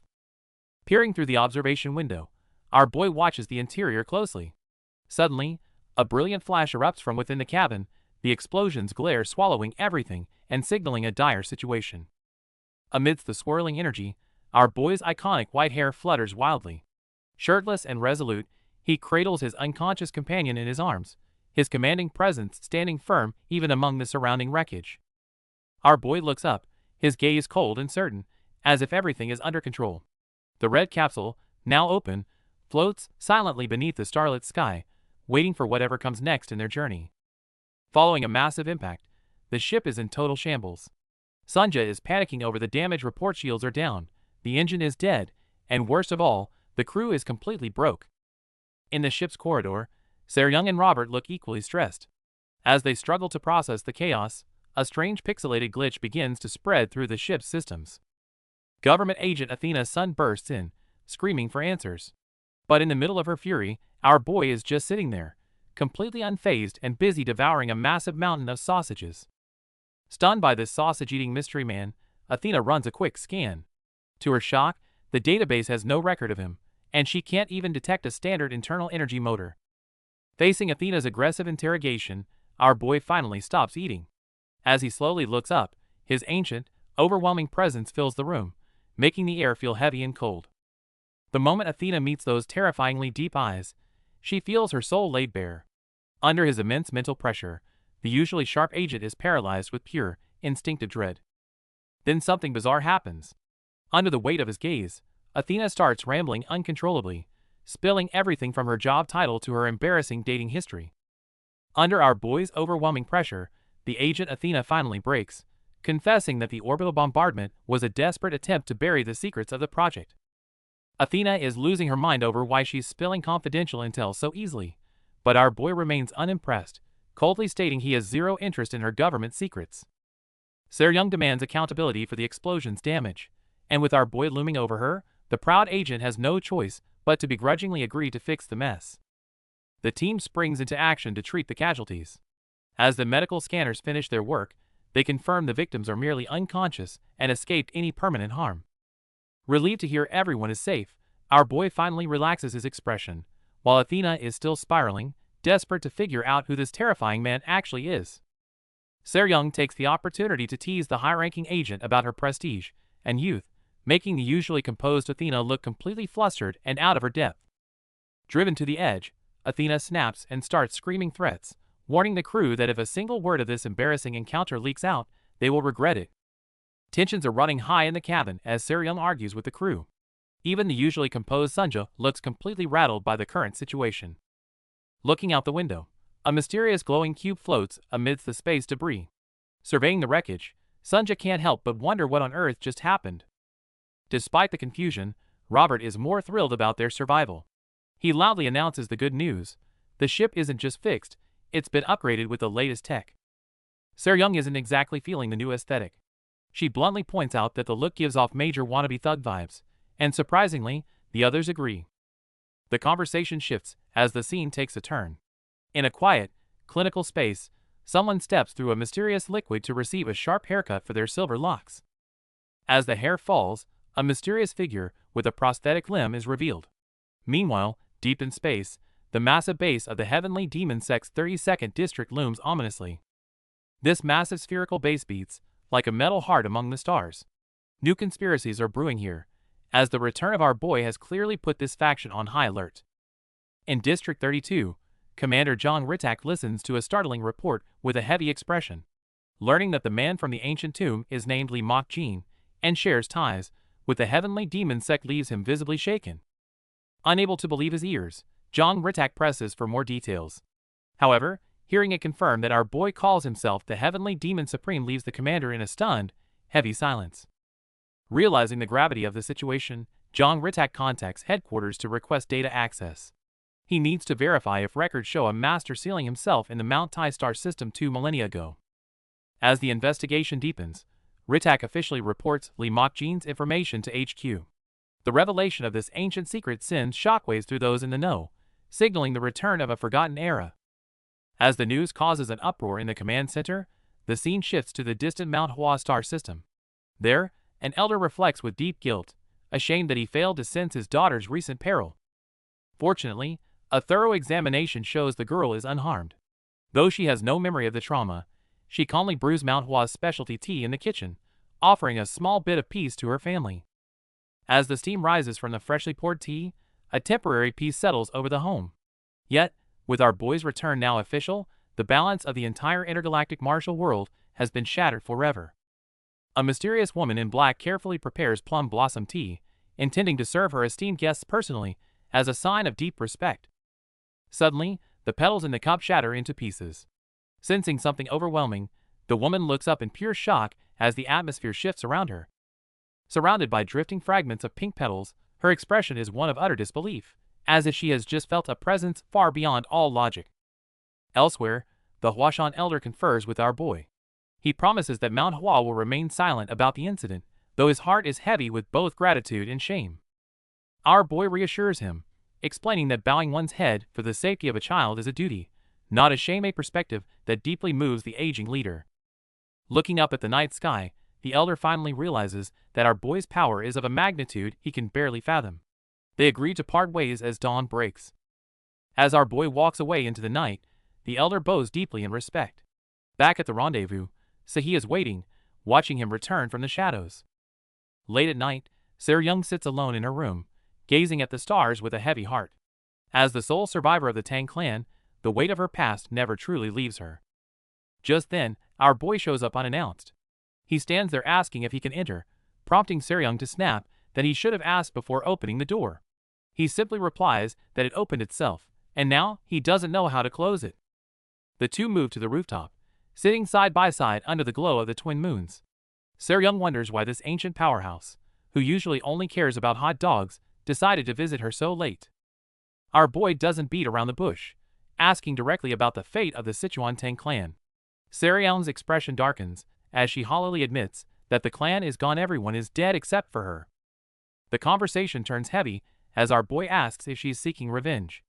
Peering through the observation window, our boy watches the interior closely. Suddenly, a brilliant flash erupts from within the cabin, the explosion's glare swallowing everything and signaling a dire situation. Amidst the swirling energy, our boy's iconic white hair flutters wildly. Shirtless and resolute, he cradles his unconscious companion in his arms, his commanding presence standing firm even among the surrounding wreckage. Our boy looks up, his gaze cold and certain, as if everything is under control. The red capsule, now open, floats silently beneath the starlit sky, waiting for whatever comes next in their journey. Following a massive impact, the ship is in total shambles. Sunja is panicking over the damage. Report shields are down, the engine is dead, and worst of all, the crew is completely broke. In the ship's corridor, Young and Robert look equally stressed. As they struggle to process the chaos, a strange pixelated glitch begins to spread through the ship's systems. Government agent Athena's son bursts in, screaming for answers. But in the middle of her fury, our boy is just sitting there, completely unfazed and busy devouring a massive mountain of sausages. Stunned by this sausage-eating mystery man, Athena runs a quick scan. To her shock, the database has no record of him, and she can't even detect a standard internal energy motor. Facing Athena's aggressive interrogation, our boy finally stops eating. As he slowly looks up, his ancient, overwhelming presence fills the room, making the air feel heavy and cold. The moment Athena meets those terrifyingly deep eyes, she feels her soul laid bare. Under his immense mental pressure, the usually sharp agent is paralyzed with pure, instinctive dread. Then something bizarre happens. Under the weight of his gaze, Athena starts rambling uncontrollably, spilling everything from her job title to her embarrassing dating history. Under our boy's overwhelming pressure, the agent Athena finally breaks, confessing that the orbital bombardment was a desperate attempt to bury the secrets of the project. Athena is losing her mind over why she's spilling confidential intel so easily, but our boy remains unimpressed, coldly stating he has zero interest in her government secrets. Seryung demands accountability for the explosion's damage, and with our boy looming over her, the proud agent has no choice but to begrudgingly agree to fix the mess. The team springs into action to treat the casualties. As the medical scanners finish their work, they confirm the victims are merely unconscious and escaped any permanent harm. Relieved to hear everyone is safe, our boy finally relaxes his expression, while Athena is still spiraling, desperate to figure out who this terrifying man actually is. Seryung takes the opportunity to tease the high-ranking agent about her prestige and youth, making the usually composed Athena look completely flustered and out of her depth. Driven to the edge, Athena snaps and starts screaming threats, warning the crew that if a single word of this embarrassing encounter leaks out, they will regret it. Tensions are running high in the cabin as Seryung argues with the crew. Even the usually composed Sunja looks completely rattled by the current situation. Looking out the window, a mysterious glowing cube floats amidst the space debris. Surveying the wreckage, Sunja can't help but wonder what on earth just happened. Despite the confusion, Robert is more thrilled about their survival. He loudly announces the good news. The ship isn't just fixed, it's been upgraded with the latest tech. Seryung isn't exactly feeling the new aesthetic. She bluntly points out that the look gives off major wannabe thug vibes, and surprisingly, the others agree. The conversation shifts as the scene takes a turn. In a quiet, clinical space, someone steps through a mysterious liquid to receive a sharp haircut for their silver locks. As the hair falls, a mysterious figure with a prosthetic limb is revealed. Meanwhile, deep in space, the massive base of the heavenly demon sect's 32nd district looms ominously. This massive spherical base beats like a metal heart among the stars. New conspiracies are brewing here, as the return of our boy has clearly put this faction on high alert. In District 32, Commander Jong Ritak listens to a startling report with a heavy expression. Learning that the man from the ancient tomb is named Lee Mok Jin and shares ties with the heavenly demon sect leaves him visibly shaken. Unable to believe his ears, Jong Ritak presses for more details. However, hearing it confirmed that our boy calls himself the heavenly demon supreme leaves the commander in a stunned, heavy silence. Realizing the gravity of the situation, Jong Ritak contacts headquarters to request data access. He needs to verify if records show a master sealing himself in the Mount Tai star system 2 millennia ago. As the investigation deepens, Ritak officially reports Lee Mok Jin's information to HQ. The revelation of this ancient secret sends shockwaves through those in the know, signaling the return of a forgotten era. As the news causes an uproar in the command center, the scene shifts to the distant Manhwa star system. There, an elder reflects with deep guilt, ashamed that he failed to sense his daughter's recent peril. Fortunately, a thorough examination shows the girl is unharmed. Though she has no memory of the trauma, she calmly brews Manhwa's specialty tea in the kitchen, offering a small bit of peace to her family. As the steam rises from the freshly poured tea, a temporary peace settles over the home. Yet, with our boy's return now official, the balance of the entire intergalactic martial world has been shattered forever. A mysterious woman in black carefully prepares plum blossom tea, intending to serve her esteemed guests personally as a sign of deep respect. Suddenly, the petals in the cup shatter into pieces. Sensing something overwhelming, the woman looks up in pure shock as the atmosphere shifts around her. Surrounded by drifting fragments of pink petals, her expression is one of utter disbelief, as if she has just felt a presence far beyond all logic. Elsewhere, the Huashan elder confers with our boy. He promises that Mount Hua will remain silent about the incident, though his heart is heavy with both gratitude and shame. Our boy reassures him, explaining that bowing one's head for the safety of a child is a duty, not a shame, a perspective that deeply moves the aging leader. Looking up at the night sky, the elder finally realizes that our boy's power is of a magnitude he can barely fathom. They agree to part ways as dawn breaks. As our boy walks away into the night, the elder bows deeply in respect. Back at the rendezvous, Sahi is waiting, watching him return from the shadows. Late at night, Seryung sits alone in her room, gazing at the stars with a heavy heart. As the sole survivor of the Tang clan, the weight of her past never truly leaves her. Just then, our boy shows up unannounced. He stands there asking if he can enter, prompting Seryung to snap that he should have asked before opening the door. He simply replies that it opened itself, and now he doesn't know how to close it. The two move to the rooftop, sitting side by side under the glow of the twin moons. Seryung wonders why this ancient powerhouse, who usually only cares about hot dogs, decided to visit her so late. Our boy doesn't beat around the bush, asking directly about the fate of the Sichuan Tang clan. Seryung's expression darkens as she hollowly admits that the clan is gone, everyone is dead except for her. The conversation turns heavy as our boy asks if she's seeking revenge.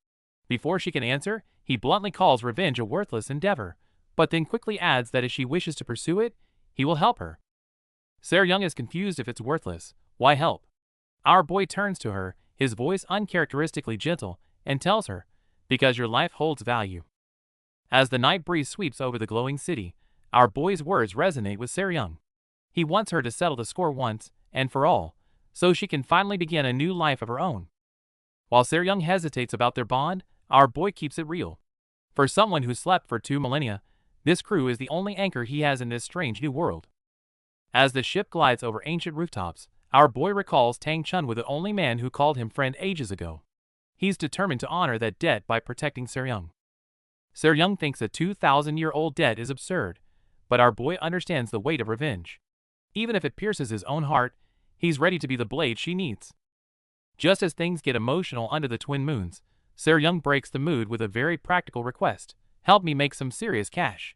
Before she can answer, he bluntly calls revenge a worthless endeavor, but then quickly adds that if she wishes to pursue it, he will help her. Se-ryung is confused. If it's worthless, why help? Our boy turns to her, his voice uncharacteristically gentle, and tells her, because your life holds value. As the night breeze sweeps over the glowing city, our boy's words resonate with Se-ryung. He wants her to settle the score once and for all, so she can finally begin a new life of her own. While Se-ryung hesitates about their bond, our boy keeps it real. For someone who slept for 2 millennia, this crew is the only anchor he has in this strange new world. As the ship glides over ancient rooftops, our boy recalls Tang Chun was the only man who called him friend ages ago. He's determined to honor that debt by protecting Se-ryung. Se-ryung thinks a 2,000-year-old debt is absurd, but our boy understands the weight of revenge. Even if it pierces his own heart, he's ready to be the blade she needs. Just as things get emotional under the twin moons, Se-ryung breaks the mood with a very practical request. Help me make some serious cash.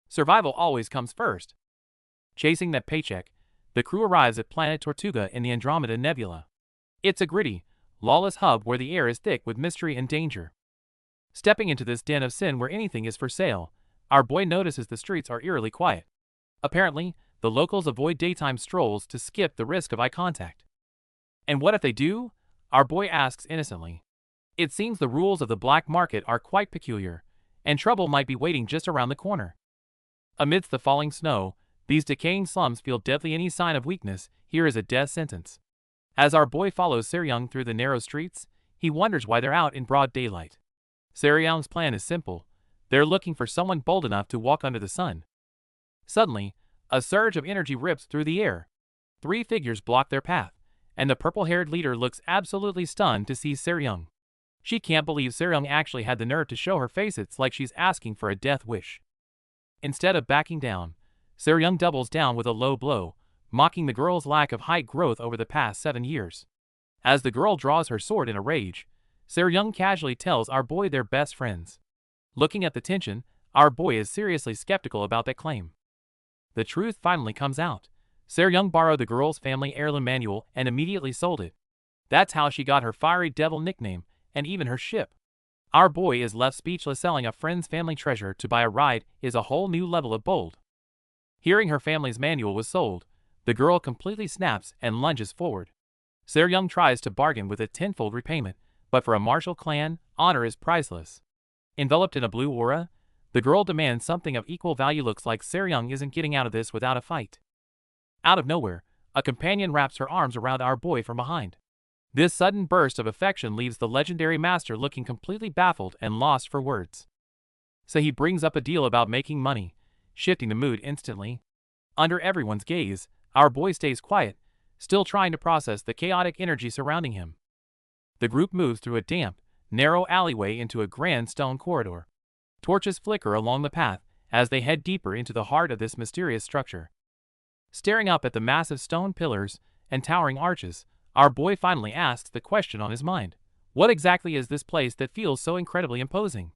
Survival always comes first. Chasing that paycheck, the crew arrives at planet Tortuga in the Andromeda Nebula. It's a gritty, lawless hub where the air is thick with mystery and danger. Stepping into this den of sin where anything is for sale, our boy notices the streets are eerily quiet. Apparently, the locals avoid daytime strolls to skip the risk of eye contact. And what if they do? Our boy asks innocently. It seems the rules of the black market are quite peculiar, and trouble might be waiting just around the corner. Amidst the falling snow, these decaying slums feel deadly. Any sign of weakness here is a death sentence. As our boy follows Se-ryung through the narrow streets, he wonders why they're out in broad daylight. Se-ryung's plan is simple. They're looking for someone bold enough to walk under the sun. Suddenly, a surge of energy rips through the air. 3 figures block their path, and the purple-haired leader looks absolutely stunned to see Se-ryung. She can't believe Se-ryung actually had the nerve to show her face. It's like she's asking for a death wish. Instead of backing down, Se-ryung doubles down with a low blow, mocking the girl's lack of height growth over the past 7 years. As the girl draws her sword in a rage, Se-ryung casually tells our boy they're best friends. Looking at the tension, our boy is seriously skeptical about that claim. The truth finally comes out. Se-ryung borrowed the girl's family heirloom manual and immediately sold it. That's how she got her fiery devil nickname, and even her ship. Our boy is left speechless. Selling a friend's family treasure to buy a ride is a whole new level of bold. Hearing her family's manual was sold, the girl completely snaps and lunges forward. Se-ryung tries to bargain with a tenfold repayment, but for a martial clan, honor is priceless. Enveloped in a blue aura, the girl demands something of equal value. Looks like Se-ryung isn't getting out of this without a fight. Out of nowhere, a companion wraps her arms around our boy from behind. This sudden burst of affection leaves the legendary master looking completely baffled and lost for words. So he brings up a deal about making money, shifting the mood instantly. Under everyone's gaze, our boy stays quiet, still trying to process the chaotic energy surrounding him. The group moves through a damp, narrow alleyway into a grand stone corridor. Torches flicker along the path as they head deeper into the heart of this mysterious structure. Staring up at the massive stone pillars and towering arches, our boy finally asks the question on his mind. What exactly is this place that feels so incredibly imposing?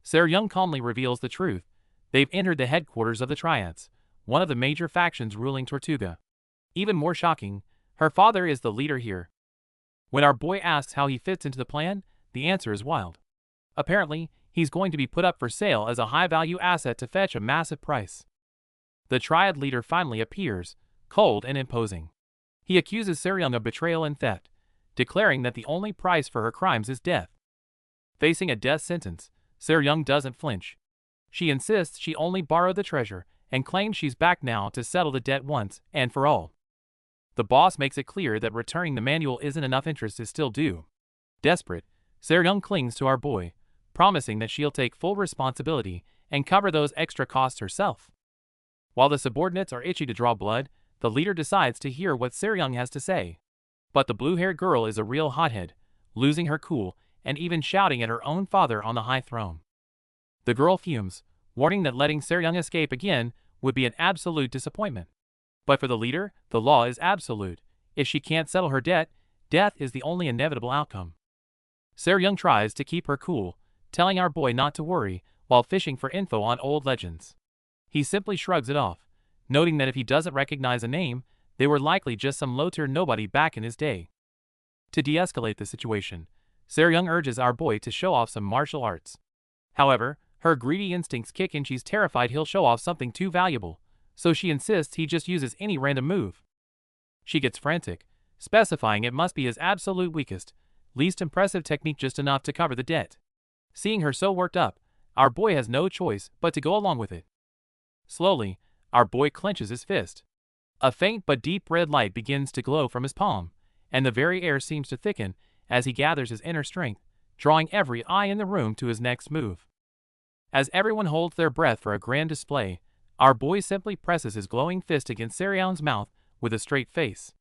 Se-ryung calmly reveals the truth. They've entered the headquarters of the Triads, one of the major factions ruling Tortuga. Even more shocking, her father is the leader here. When our boy asks how he fits into the plan, the answer is wild. Apparently, he's going to be put up for sale as a high-value asset to fetch a massive price. The Triad leader finally appears, cold and imposing. He accuses Se-ryung of betrayal and theft, declaring that the only price for her crimes is death. Facing a death sentence, Se-ryung doesn't flinch. She insists she only borrowed the treasure and claims she's back now to settle the debt once and for all. The boss makes it clear that returning the manual isn't enough. Interest is still due. Desperate, Se-ryung clings to our boy, promising that she'll take full responsibility and cover those extra costs herself. While the subordinates are itchy to draw blood, the leader decides to hear what Se-ryung has to say. But the blue-haired girl is a real hothead, losing her cool and even shouting at her own father on the high throne. The girl fumes, warning that letting Se-ryung escape again would be an absolute disappointment. But for the leader, the law is absolute. If she can't settle her debt, death is the only inevitable outcome. Se-ryung tries to keep her cool, telling our boy not to worry while fishing for info on old legends. He simply shrugs it off, noting that if he doesn't recognize a name, they were likely just some low-tier nobody back in his day. To de-escalate the situation, Seryung urges our boy to show off some martial arts. However, her greedy instincts kick in. She's terrified he'll show off something too valuable, so she insists he just uses any random move. She gets frantic, specifying it must be his absolute weakest, least impressive technique, just enough to cover the debt. Seeing her so worked up, our boy has no choice but to go along with it. Slowly, our boy clenches his fist. A faint but deep red light begins to glow from his palm, and the very air seems to thicken as he gathers his inner strength, drawing every eye in the room to his next move. As everyone holds their breath for a grand display, our boy simply presses his glowing fist against Seryung's mouth with a straight face.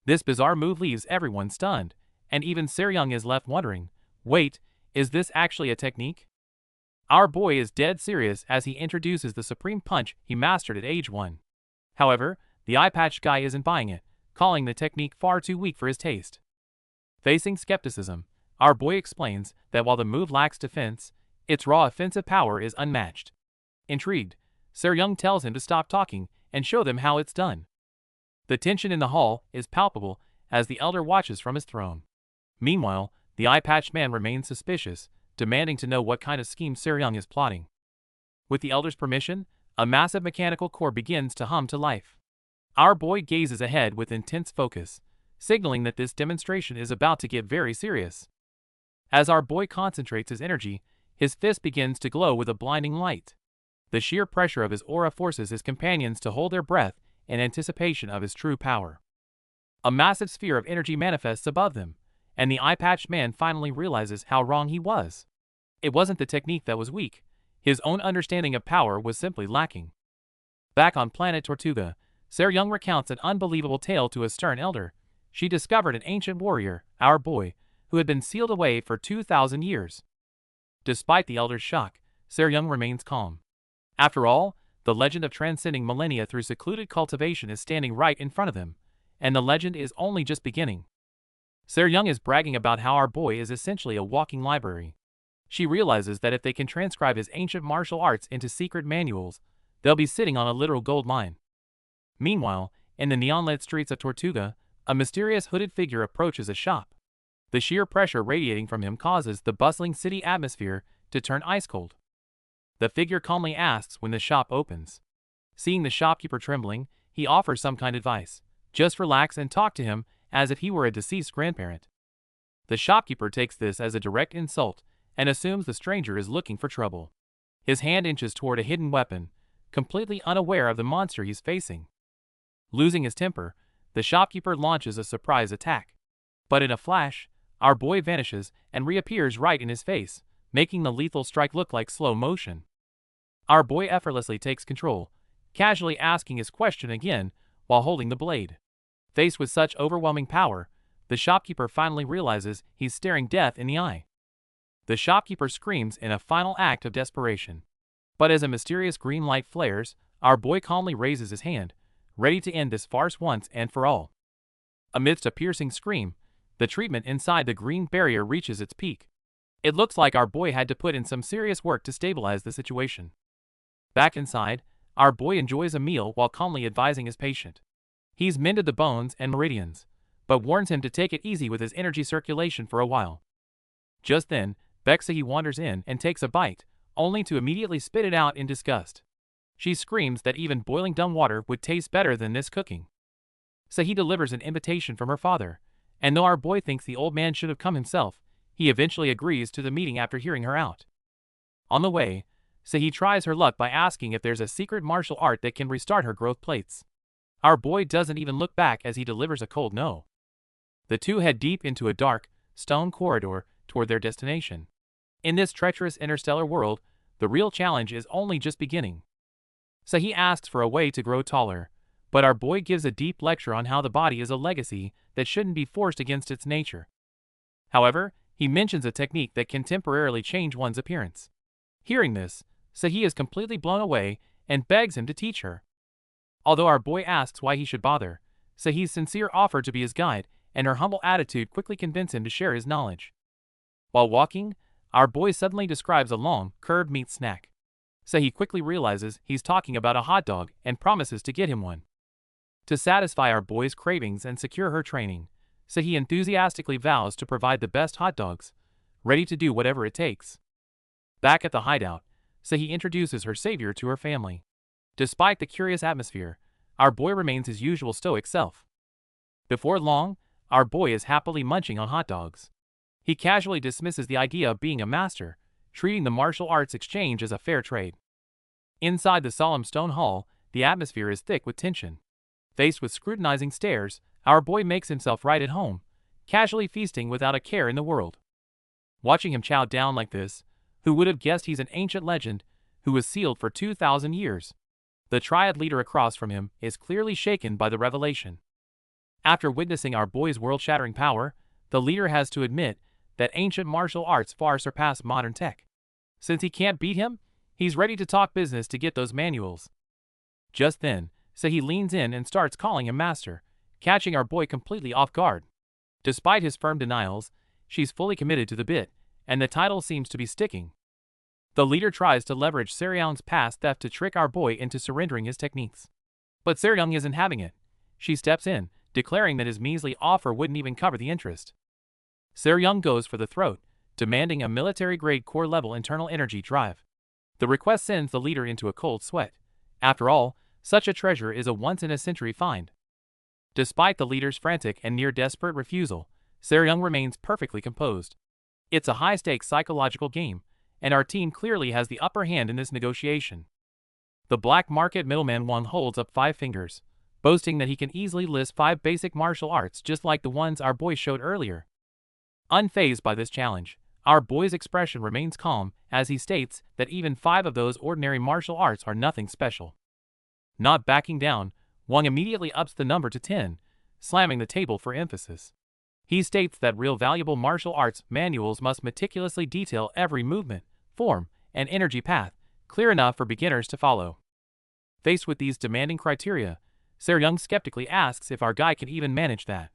This bizarre move leaves everyone stunned, and even Seryung is left wondering, wait, is this actually a technique? Our boy is dead serious as he introduces the supreme punch he mastered at age 1. However, the eye-patched guy isn't buying it, calling the technique far too weak for his taste. Facing skepticism, our boy explains that while the move lacks defense, its raw offensive power is unmatched. Intrigued, Seryung tells him to stop talking and show them how it's done. The tension in the hall is palpable as the elder watches from his throne. Meanwhile, the eye-patched man remains suspicious, demanding to know what kind of scheme Seryung is plotting. With the elder's permission, a massive mechanical core begins to hum to life. Our boy gazes ahead with intense focus, signaling that this demonstration is about to get very serious. As our boy concentrates his energy, his fist begins to glow with a blinding light. The sheer pressure of his aura forces his companions to hold their breath in anticipation of his true power. A massive sphere of energy manifests above them, and the eye-patched man finally realizes how wrong he was. It wasn't the technique that was weak, his own understanding of power was simply lacking. Back on planet Tortuga, Seryung recounts an unbelievable tale to a stern elder. She discovered an ancient warrior, our boy, who had been sealed away for 2,000 years. Despite the elder's shock, Seryung remains calm. After all, the legend of transcending millennia through secluded cultivation is standing right in front of them, and the legend is only just beginning. Seryung is bragging about how our boy is essentially a walking library. She realizes that if they can transcribe his ancient martial arts into secret manuals, they'll be sitting on a literal gold mine. Meanwhile, in the neon-lit streets of Tortuga, a mysterious hooded figure approaches a shop. The sheer pressure radiating from him causes the bustling city atmosphere to turn ice-cold. The figure calmly asks when the shop opens. Seeing the shopkeeper trembling, he offers some kind advice. Just relax and talk to him as if he were a deceased grandparent. The shopkeeper takes this as a direct insult and assumes the stranger is looking for trouble. His hand inches toward a hidden weapon, completely unaware of the monster he's facing. Losing his temper, the shopkeeper launches a surprise attack. But in a flash, our boy vanishes and reappears right in his face, making the lethal strike look like slow motion. Our boy effortlessly takes control, casually asking his question again while holding the blade. Faced with such overwhelming power, the shopkeeper finally realizes he's staring death in the eye. The shopkeeper screams in a final act of desperation. But as a mysterious green light flares, our boy calmly raises his hand, ready to end this farce once and for all. Amidst a piercing scream, the treatment inside the green barrier reaches its peak. It looks like our boy had to put in some serious work to stabilize the situation. Back inside, our boy enjoys a meal while calmly advising his patient. He's mended the bones and meridians, but warns him to take it easy with his energy circulation for a while. Just then, Bexahi wanders in and takes a bite, only to immediately spit it out in disgust. She screams that even boiling dumb water would taste better than this cooking. Sahi delivers an invitation from her father, and though our boy thinks the old man should have come himself, he eventually agrees to the meeting after hearing her out. On the way, Sahi tries her luck by asking if there's a secret martial art that can restart her growth plates. Our boy doesn't even look back as he delivers a cold no. The two head deep into a dark, stone corridor toward their destination. In this treacherous interstellar world, the real challenge is only just beginning. Sahi asks for a way to grow taller, but our boy gives a deep lecture on how the body is a legacy that shouldn't be forced against its nature. However, he mentions a technique that can temporarily change one's appearance. Hearing this, Sahi is completely blown away and begs him to teach her. Although our boy asks why he should bother, Sahi's sincere offer to be his guide and her humble attitude quickly convince him to share his knowledge. While walking, our boy suddenly describes a long, curved meat snack. so he quickly realizes he's talking about a hot dog and promises to get him one. To satisfy our boy's cravings and secure her training, so he enthusiastically vows to provide the best hot dogs, ready to do whatever it takes. Back at the hideout, so he introduces her savior to her family. Despite the curious atmosphere, our boy remains his usual stoic self. Before long, our boy is happily munching on hot dogs. He casually dismisses the idea of being a master, treating the martial arts exchange as a fair trade. Inside the solemn stone hall, the atmosphere is thick with tension. Faced with scrutinizing stares, our boy makes himself right at home, casually feasting without a care in the world. Watching him chow down like this, who would have guessed he's an ancient legend who was sealed for 2,000 years? The triad leader across from him is clearly shaken by the revelation. After witnessing our boy's world-shattering power, the leader has to admit that ancient martial arts far surpass modern tech. Since he can't beat him, he's ready to talk business to get those manuals. Just then, so he leans in and starts calling him master, catching our boy completely off guard. Despite his firm denials, she's fully committed to the bit, and the title seems to be sticking. The leader tries to leverage Seryong's past theft to trick our boy into surrendering his techniques. But Seryong isn't having it. She steps in, declaring that his measly offer wouldn't even cover the interest. Seryong goes for the throat, demanding a military-grade core-level internal energy drive. The request sends the leader into a cold sweat. After all, such a treasure is a once-in-a-century find. Despite the leader's frantic and near-desperate refusal, Seryong remains perfectly composed. It's a high-stakes psychological game, and our team clearly has the upper hand in this negotiation. The black market middleman Wang holds up 5 fingers, boasting that he can easily list 5 basic martial arts just like the ones our boy showed earlier. Unfazed by this challenge, our boy's expression remains calm as he states that even 5 of those ordinary martial arts are nothing special. Not backing down, Wang immediately ups the number to 10, slamming the table for emphasis. He states that real valuable martial arts manuals must meticulously detail every movement, form, and energy path, clear enough for beginners to follow. Faced with these demanding criteria, Seryong skeptically asks if our guy can even manage that.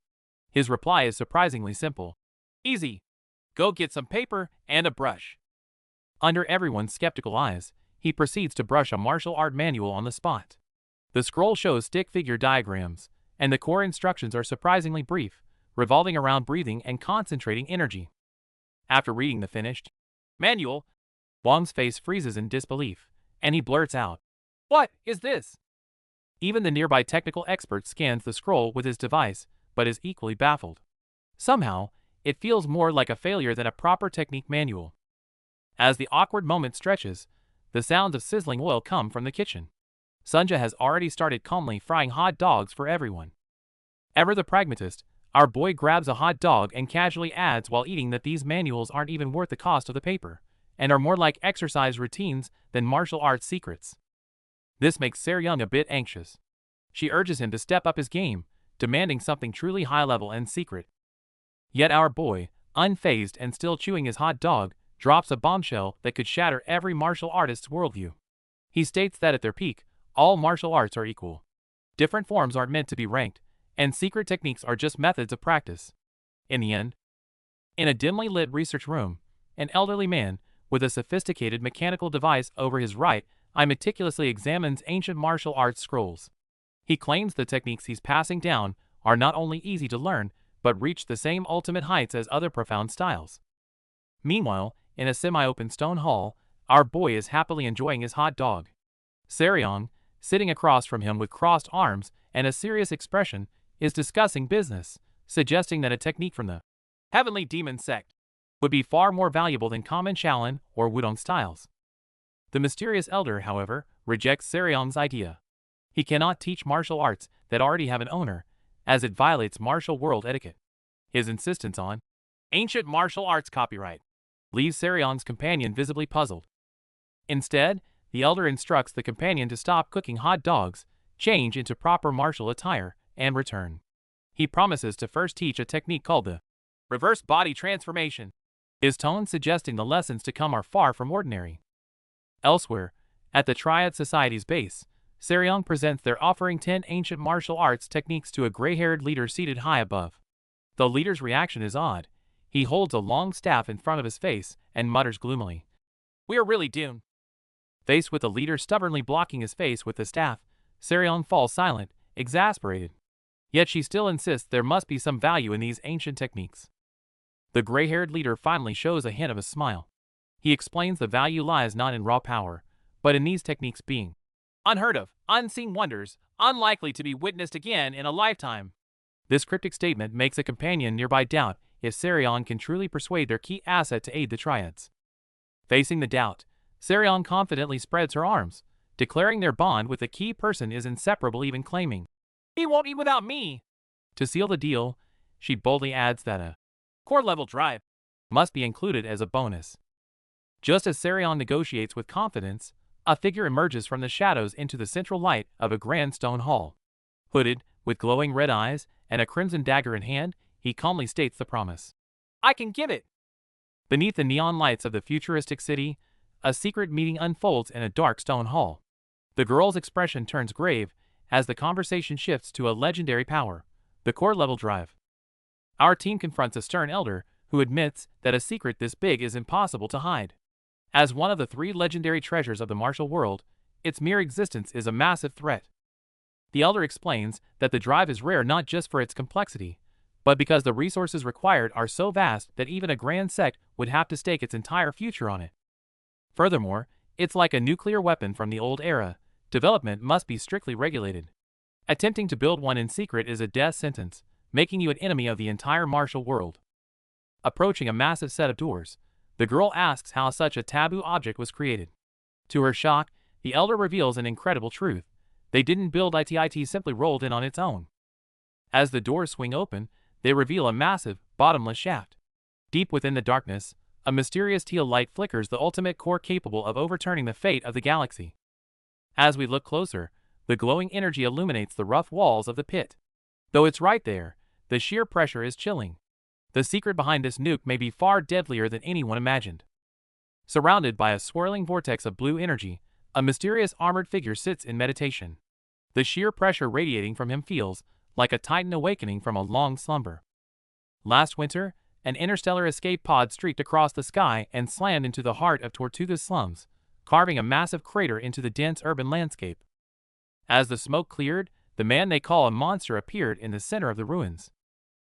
His reply is surprisingly simple. Easy. Go get some paper and a brush. Under everyone's skeptical eyes, he proceeds to brush a martial art manual on the spot. The scroll shows stick figure diagrams, and the core instructions are surprisingly brief, revolving around breathing and concentrating energy. After reading the finished manual, Wang's face freezes in disbelief, and he blurts out, "What is this?" Even the nearby technical expert scans the scroll with his device, but is equally baffled. Somehow, it feels more like a failure than a proper technique manual. As the awkward moment stretches, the sounds of sizzling oil come from the kitchen. Sunja has already started calmly frying hot dogs for everyone. Ever the pragmatist, our boy grabs a hot dog and casually adds while eating that these manuals aren't even worth the cost of the paper, and are more like exercise routines than martial arts secrets. This makes Seryong a bit anxious. She urges him to step up his game, demanding something truly high-level and secret. Yet our boy, unfazed and still chewing his hot dog, drops a bombshell that could shatter every martial artist's worldview. He states that at their peak, all martial arts are equal. Different forms aren't meant to be ranked, and secret techniques are just methods of practice. In the end, in a dimly lit research room, an elderly man, with a sophisticated mechanical device over his right eye meticulously examines ancient martial arts scrolls. He claims the techniques he's passing down are not only easy to learn, but reach the same ultimate heights as other profound styles. Meanwhile, in a semi-open stone hall, our boy is happily enjoying his hot dog. Seryong, sitting across from him with crossed arms and a serious expression, is discussing business, suggesting that a technique from the Heavenly Demon sect would be far more valuable than common Shaolin or Wudong styles. The mysterious elder, however, rejects Seryong's idea. He cannot teach martial arts that already have an owner, as it violates martial world etiquette. His insistence on ancient martial arts copyright leaves Seryong's companion visibly puzzled. Instead, the elder instructs the companion to stop cooking hot dogs, change into proper martial attire, and return. He promises to first teach a technique called the reverse body transformation, his tone suggesting the lessons to come are far from ordinary. Elsewhere, at the Triad Society's base, Seryong presents their offering 10 ancient martial arts techniques to a gray-haired leader seated high above. The leader's reaction is odd. He holds a long staff in front of his face and mutters gloomily, "We are really doomed." Faced with the leader stubbornly blocking his face with the staff, Seryong falls silent, exasperated. Yet she still insists there must be some value in these ancient techniques. The gray-haired leader finally shows a hint of a smile. He explains the value lies not in raw power, but in these techniques being unheard of, unseen wonders, unlikely to be witnessed again in a lifetime. This cryptic statement makes a companion nearby doubt if Seryong can truly persuade their key asset to aid the triads. Facing the doubt, Seryong confidently spreads her arms, declaring their bond with the key person is inseparable, even claiming, "He won't eat without me." To seal the deal, she boldly adds that a core-level drive must be included as a bonus. Just as Seryong negotiates with confidence, a figure emerges from the shadows into the central light of a grand stone hall. Hooded, with glowing red eyes and a crimson dagger in hand, he calmly states the promise. "I can give it." Beneath the neon lights of the futuristic city, a secret meeting unfolds in a dark stone hall. The girl's expression turns grave as the conversation shifts to a legendary power, the core-level drive. Our team confronts a stern elder who admits that a secret this big is impossible to hide. As one of the 3 legendary treasures of the martial world, its mere existence is a massive threat. The elder explains that the drive is rare not just for its complexity, but because the resources required are so vast that even a grand sect would have to stake its entire future on it. Furthermore, it's like a nuclear weapon from the old era. Development must be strictly regulated. Attempting to build one in secret is a death sentence, making you an enemy of the entire martial world. Approaching a massive set of doors, the girl asks how such a taboo object was created. To her shock, the elder reveals an incredible truth. They didn't build it, it simply rolled in on its own. As the doors swing open, they reveal a massive, bottomless shaft. Deep within the darkness, a mysterious teal light flickers, the ultimate core capable of overturning the fate of the galaxy. As we look closer, the glowing energy illuminates the rough walls of the pit. Though it's right there, the sheer pressure is chilling. The secret behind this nuke may be far deadlier than anyone imagined. Surrounded by a swirling vortex of blue energy, a mysterious armored figure sits in meditation. The sheer pressure radiating from him feels like a titan awakening from a long slumber. Last winter, an interstellar escape pod streaked across the sky and slammed into the heart of Tortuga's slums, carving a massive crater into the dense urban landscape. As the smoke cleared, the man they call a monster appeared in the center of the ruins.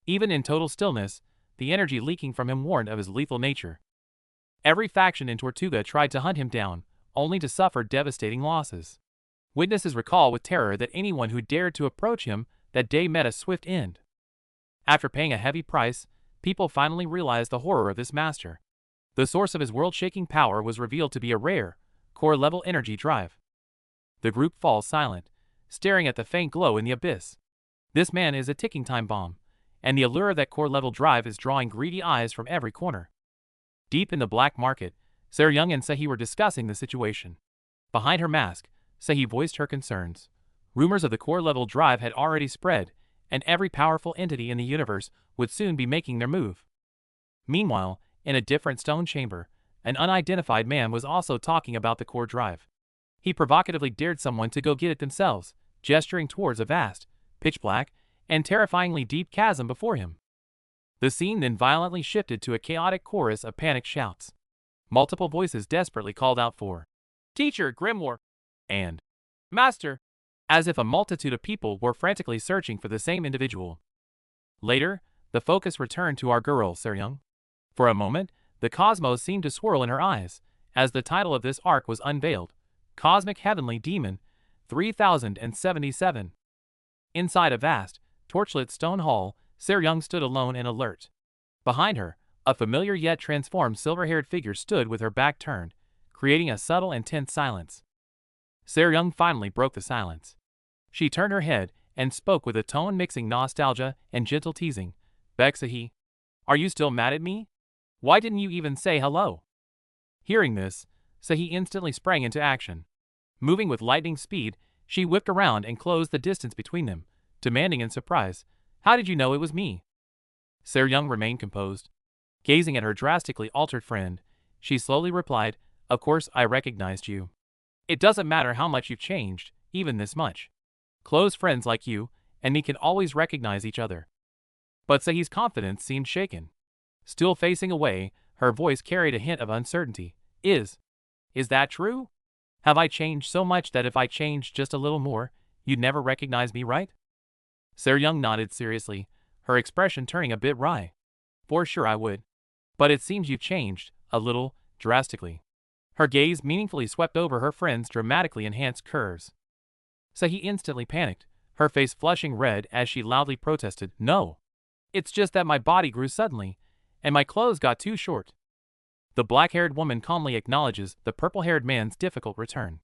Even in total stillness, the energy leaking from him warned of his lethal nature. Every faction in Tortuga tried to hunt him down, only to suffer devastating losses. Witnesses recall with terror that anyone who dared to approach him that day met a swift end. After paying a heavy price, people finally realized the horror of this master. The source of his world-shaking power was revealed to be a rare, core-level energy drive. The group falls silent, staring at the faint glow in the abyss. This man is a ticking time bomb, and the allure of that core-level drive is drawing greedy eyes from every corner. Deep in the black market, Seryong and Sehi were discussing the situation. Behind her mask, Sehi voiced her concerns. Rumors of the core-level drive had already spread, and every powerful entity in the universe would soon be making their move. Meanwhile, in a different stone chamber, an unidentified man was also talking about the core drive. He provocatively dared someone to go get it themselves, gesturing towards a vast, pitch-black, and terrifyingly deep chasm before him. The scene then violently shifted to a chaotic chorus of panicked shouts. Multiple voices desperately called out for "Teacher, Grimoire!" and "Master!" as if a multitude of people were frantically searching for the same individual. Later, the focus returned to our girl, Seryong. For a moment, the cosmos seemed to swirl in her eyes, as the title of this arc was unveiled, Cosmic Heavenly Demon 3077. Inside a vast, torchlit stone hall, Seryong stood alone and alert. Behind her, a familiar yet transformed silver-haired figure stood with her back turned, creating a subtle and tense silence. Seryong finally broke the silence. She turned her head and spoke with a tone mixing nostalgia and gentle teasing. "Sehi, are you still mad at me? Why didn't you even say hello?" Hearing this, Sehi instantly sprang into action. Moving with lightning speed, she whipped around and closed the distance between them, demanding in surprise, "How did you know it was me?" Seryong remained composed. Gazing at her drastically altered friend, she slowly replied, "Of course I recognized you. It doesn't matter how much you've changed, even this much. Close friends like you and me can always recognize each other." But Sehi's confidence seemed shaken. Still facing away, her voice carried a hint of uncertainty. Is that true? Have I changed so much that if I changed just a little more, you'd never recognize me, right? Seryung nodded seriously, her expression turning a bit wry. For sure I would. But it seems you've changed, a little, drastically. Her gaze meaningfully swept over her friend's dramatically enhanced curves. So he instantly panicked, her face flushing red as she loudly protested, "No. It's just that my body grew suddenly, and my clothes got too short." The black-haired woman calmly acknowledges the purple-haired man's difficult return.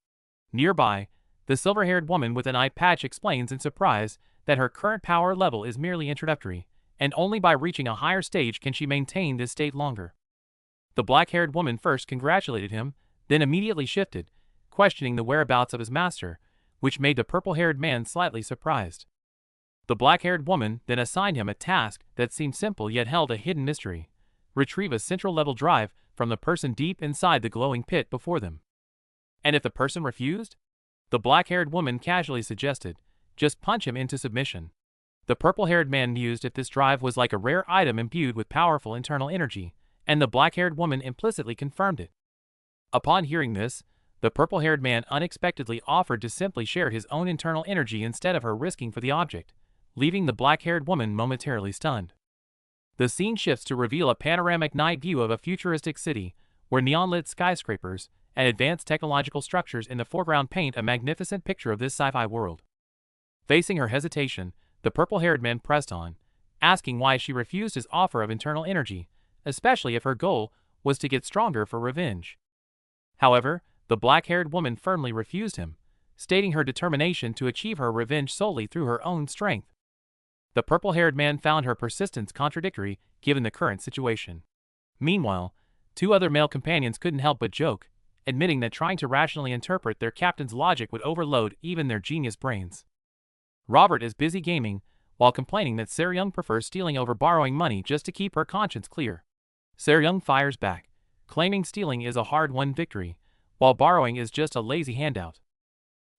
Nearby, the silver-haired woman with an eye patch explains in surprise that her current power level is merely introductory, and only by reaching a higher stage can she maintain this state longer. The black-haired woman first congratulated him, then immediately shifted, questioning the whereabouts of his master, which made the purple-haired man slightly surprised. The black-haired woman then assigned him a task that seemed simple yet held a hidden mystery: retrieve a central-level drive from the person deep inside the glowing pit before them. And if the person refused? The black-haired woman casually suggested, just punch him into submission. The purple-haired man mused if this drive was like a rare item imbued with powerful internal energy, and the black-haired woman implicitly confirmed it. Upon hearing this, the purple-haired man unexpectedly offered to simply share his own internal energy instead of her risking for the object, leaving the black-haired woman momentarily stunned. The scene shifts to reveal a panoramic night view of a futuristic city, where neon-lit skyscrapers and advanced technological structures in the foreground paint a magnificent picture of this sci-fi world. Facing her hesitation, the purple-haired man pressed on, asking why she refused his offer of internal energy, especially if her goal was to get stronger for revenge. However, the black-haired woman firmly refused him, stating her determination to achieve her revenge solely through her own strength. The purple-haired man found her persistence contradictory given the current situation. Meanwhile, two other male companions couldn't help but joke, admitting that trying to rationally interpret their captain's logic would overload even their genius brains. Robert is busy gaming, while complaining that Seryung prefers stealing over borrowing money just to keep her conscience clear. Seryung fires back, claiming stealing is a hard-won victory, while borrowing is just a lazy handout.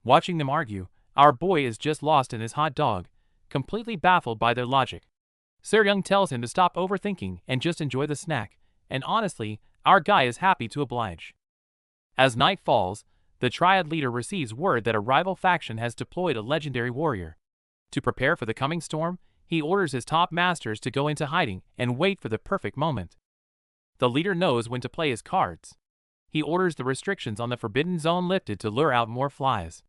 Watching them argue, our boy is just lost in his hot dog, completely baffled by their logic. Seryung tells him to stop overthinking and just enjoy the snack, and honestly, our guy is happy to oblige. As night falls, the Triad leader receives word that a rival faction has deployed a legendary warrior. To prepare for the coming storm, he orders his top masters to go into hiding and wait for the perfect moment. The leader knows when to play his cards. He orders the restrictions on the Forbidden Zone lifted to lure out more flies.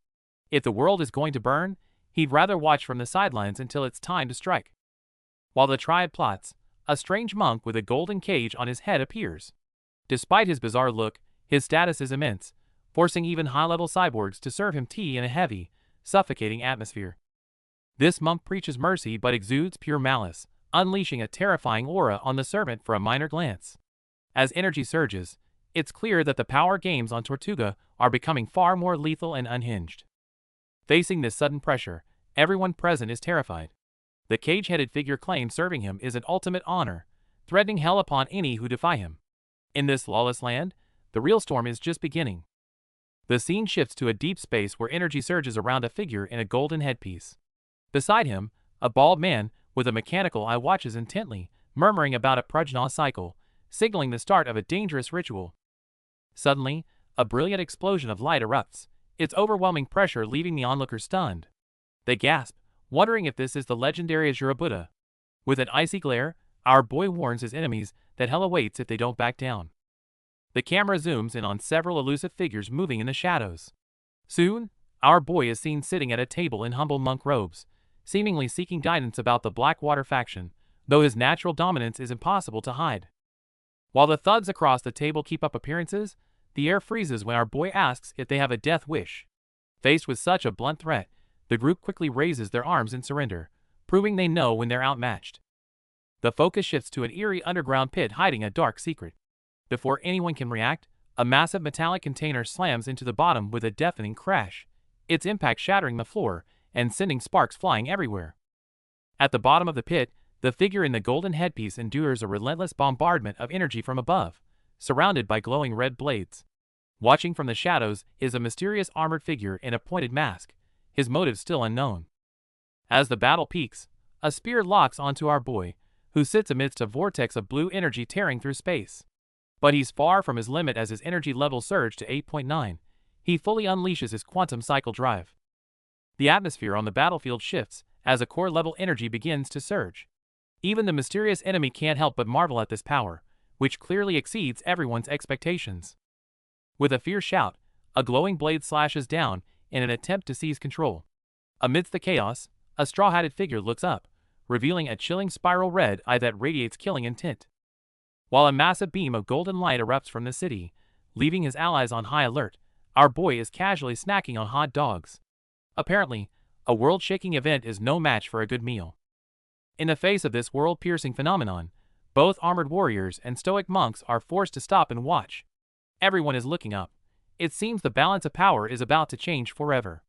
If the world is going to burn, he'd rather watch from the sidelines until it's time to strike. While the Triad plots, a strange monk with a golden cage on his head appears. Despite his bizarre look, his status is immense, forcing even high-level cyborgs to serve him tea in a heavy, suffocating atmosphere. This monk preaches mercy but exudes pure malice, unleashing a terrifying aura on the servant for a minor glance. As energy surges, it's clear that the power games on Tortuga are becoming far more lethal and unhinged. Facing this sudden pressure, everyone present is terrified. The cage-headed figure claims serving him is an ultimate honor, threatening hell upon any who defy him. In this lawless land, the real storm is just beginning. The scene shifts to a deep space where energy surges around a figure in a golden headpiece. Beside him, a bald man with a mechanical eye watches intently, murmuring about a prajna cycle, signaling the start of a dangerous ritual. Suddenly, a brilliant explosion of light erupts, its overwhelming pressure leaving the onlookers stunned. They gasp, wondering if this is the legendary Asura Buddha. With an icy glare, our boy warns his enemies that hell awaits if they don't back down. The camera zooms in on several elusive figures moving in the shadows. Soon, our boy is seen sitting at a table in humble monk robes, seemingly seeking guidance about the Blackwater faction, though his natural dominance is impossible to hide. While the thuds across the table keep up appearances, the air freezes when our boy asks if they have a death wish. Faced with such a blunt threat, the group quickly raises their arms in surrender, proving they know when they're outmatched. The focus shifts to an eerie underground pit hiding a dark secret. Before anyone can react, a massive metallic container slams into the bottom with a deafening crash, its impact shattering the floor and sending sparks flying everywhere. At the bottom of the pit, the figure in the golden headpiece endures a relentless bombardment of energy from above, surrounded by glowing red blades. Watching from the shadows is a mysterious armored figure in a pointed mask, his motive still unknown. As the battle peaks, a spear locks onto our boy, who sits amidst a vortex of blue energy tearing through space. But he's far from his limit as his energy level surged to 8.9. He fully unleashes his quantum cycle drive. The atmosphere on the battlefield shifts as a core-level energy begins to surge. Even the mysterious enemy can't help but marvel at this power, which clearly exceeds everyone's expectations. With a fierce shout, a glowing blade slashes down in an attempt to seize control. Amidst the chaos, a straw-hatted figure looks up, revealing a chilling spiral red eye that radiates killing intent. While a massive beam of golden light erupts from the city, leaving his allies on high alert, our boy is casually snacking on hot dogs. Apparently, a world-shaking event is no match for a good meal. In the face of this world-piercing phenomenon, both armored warriors and stoic monks are forced to stop and watch. Everyone is looking up. It seems the balance of power is about to change forever.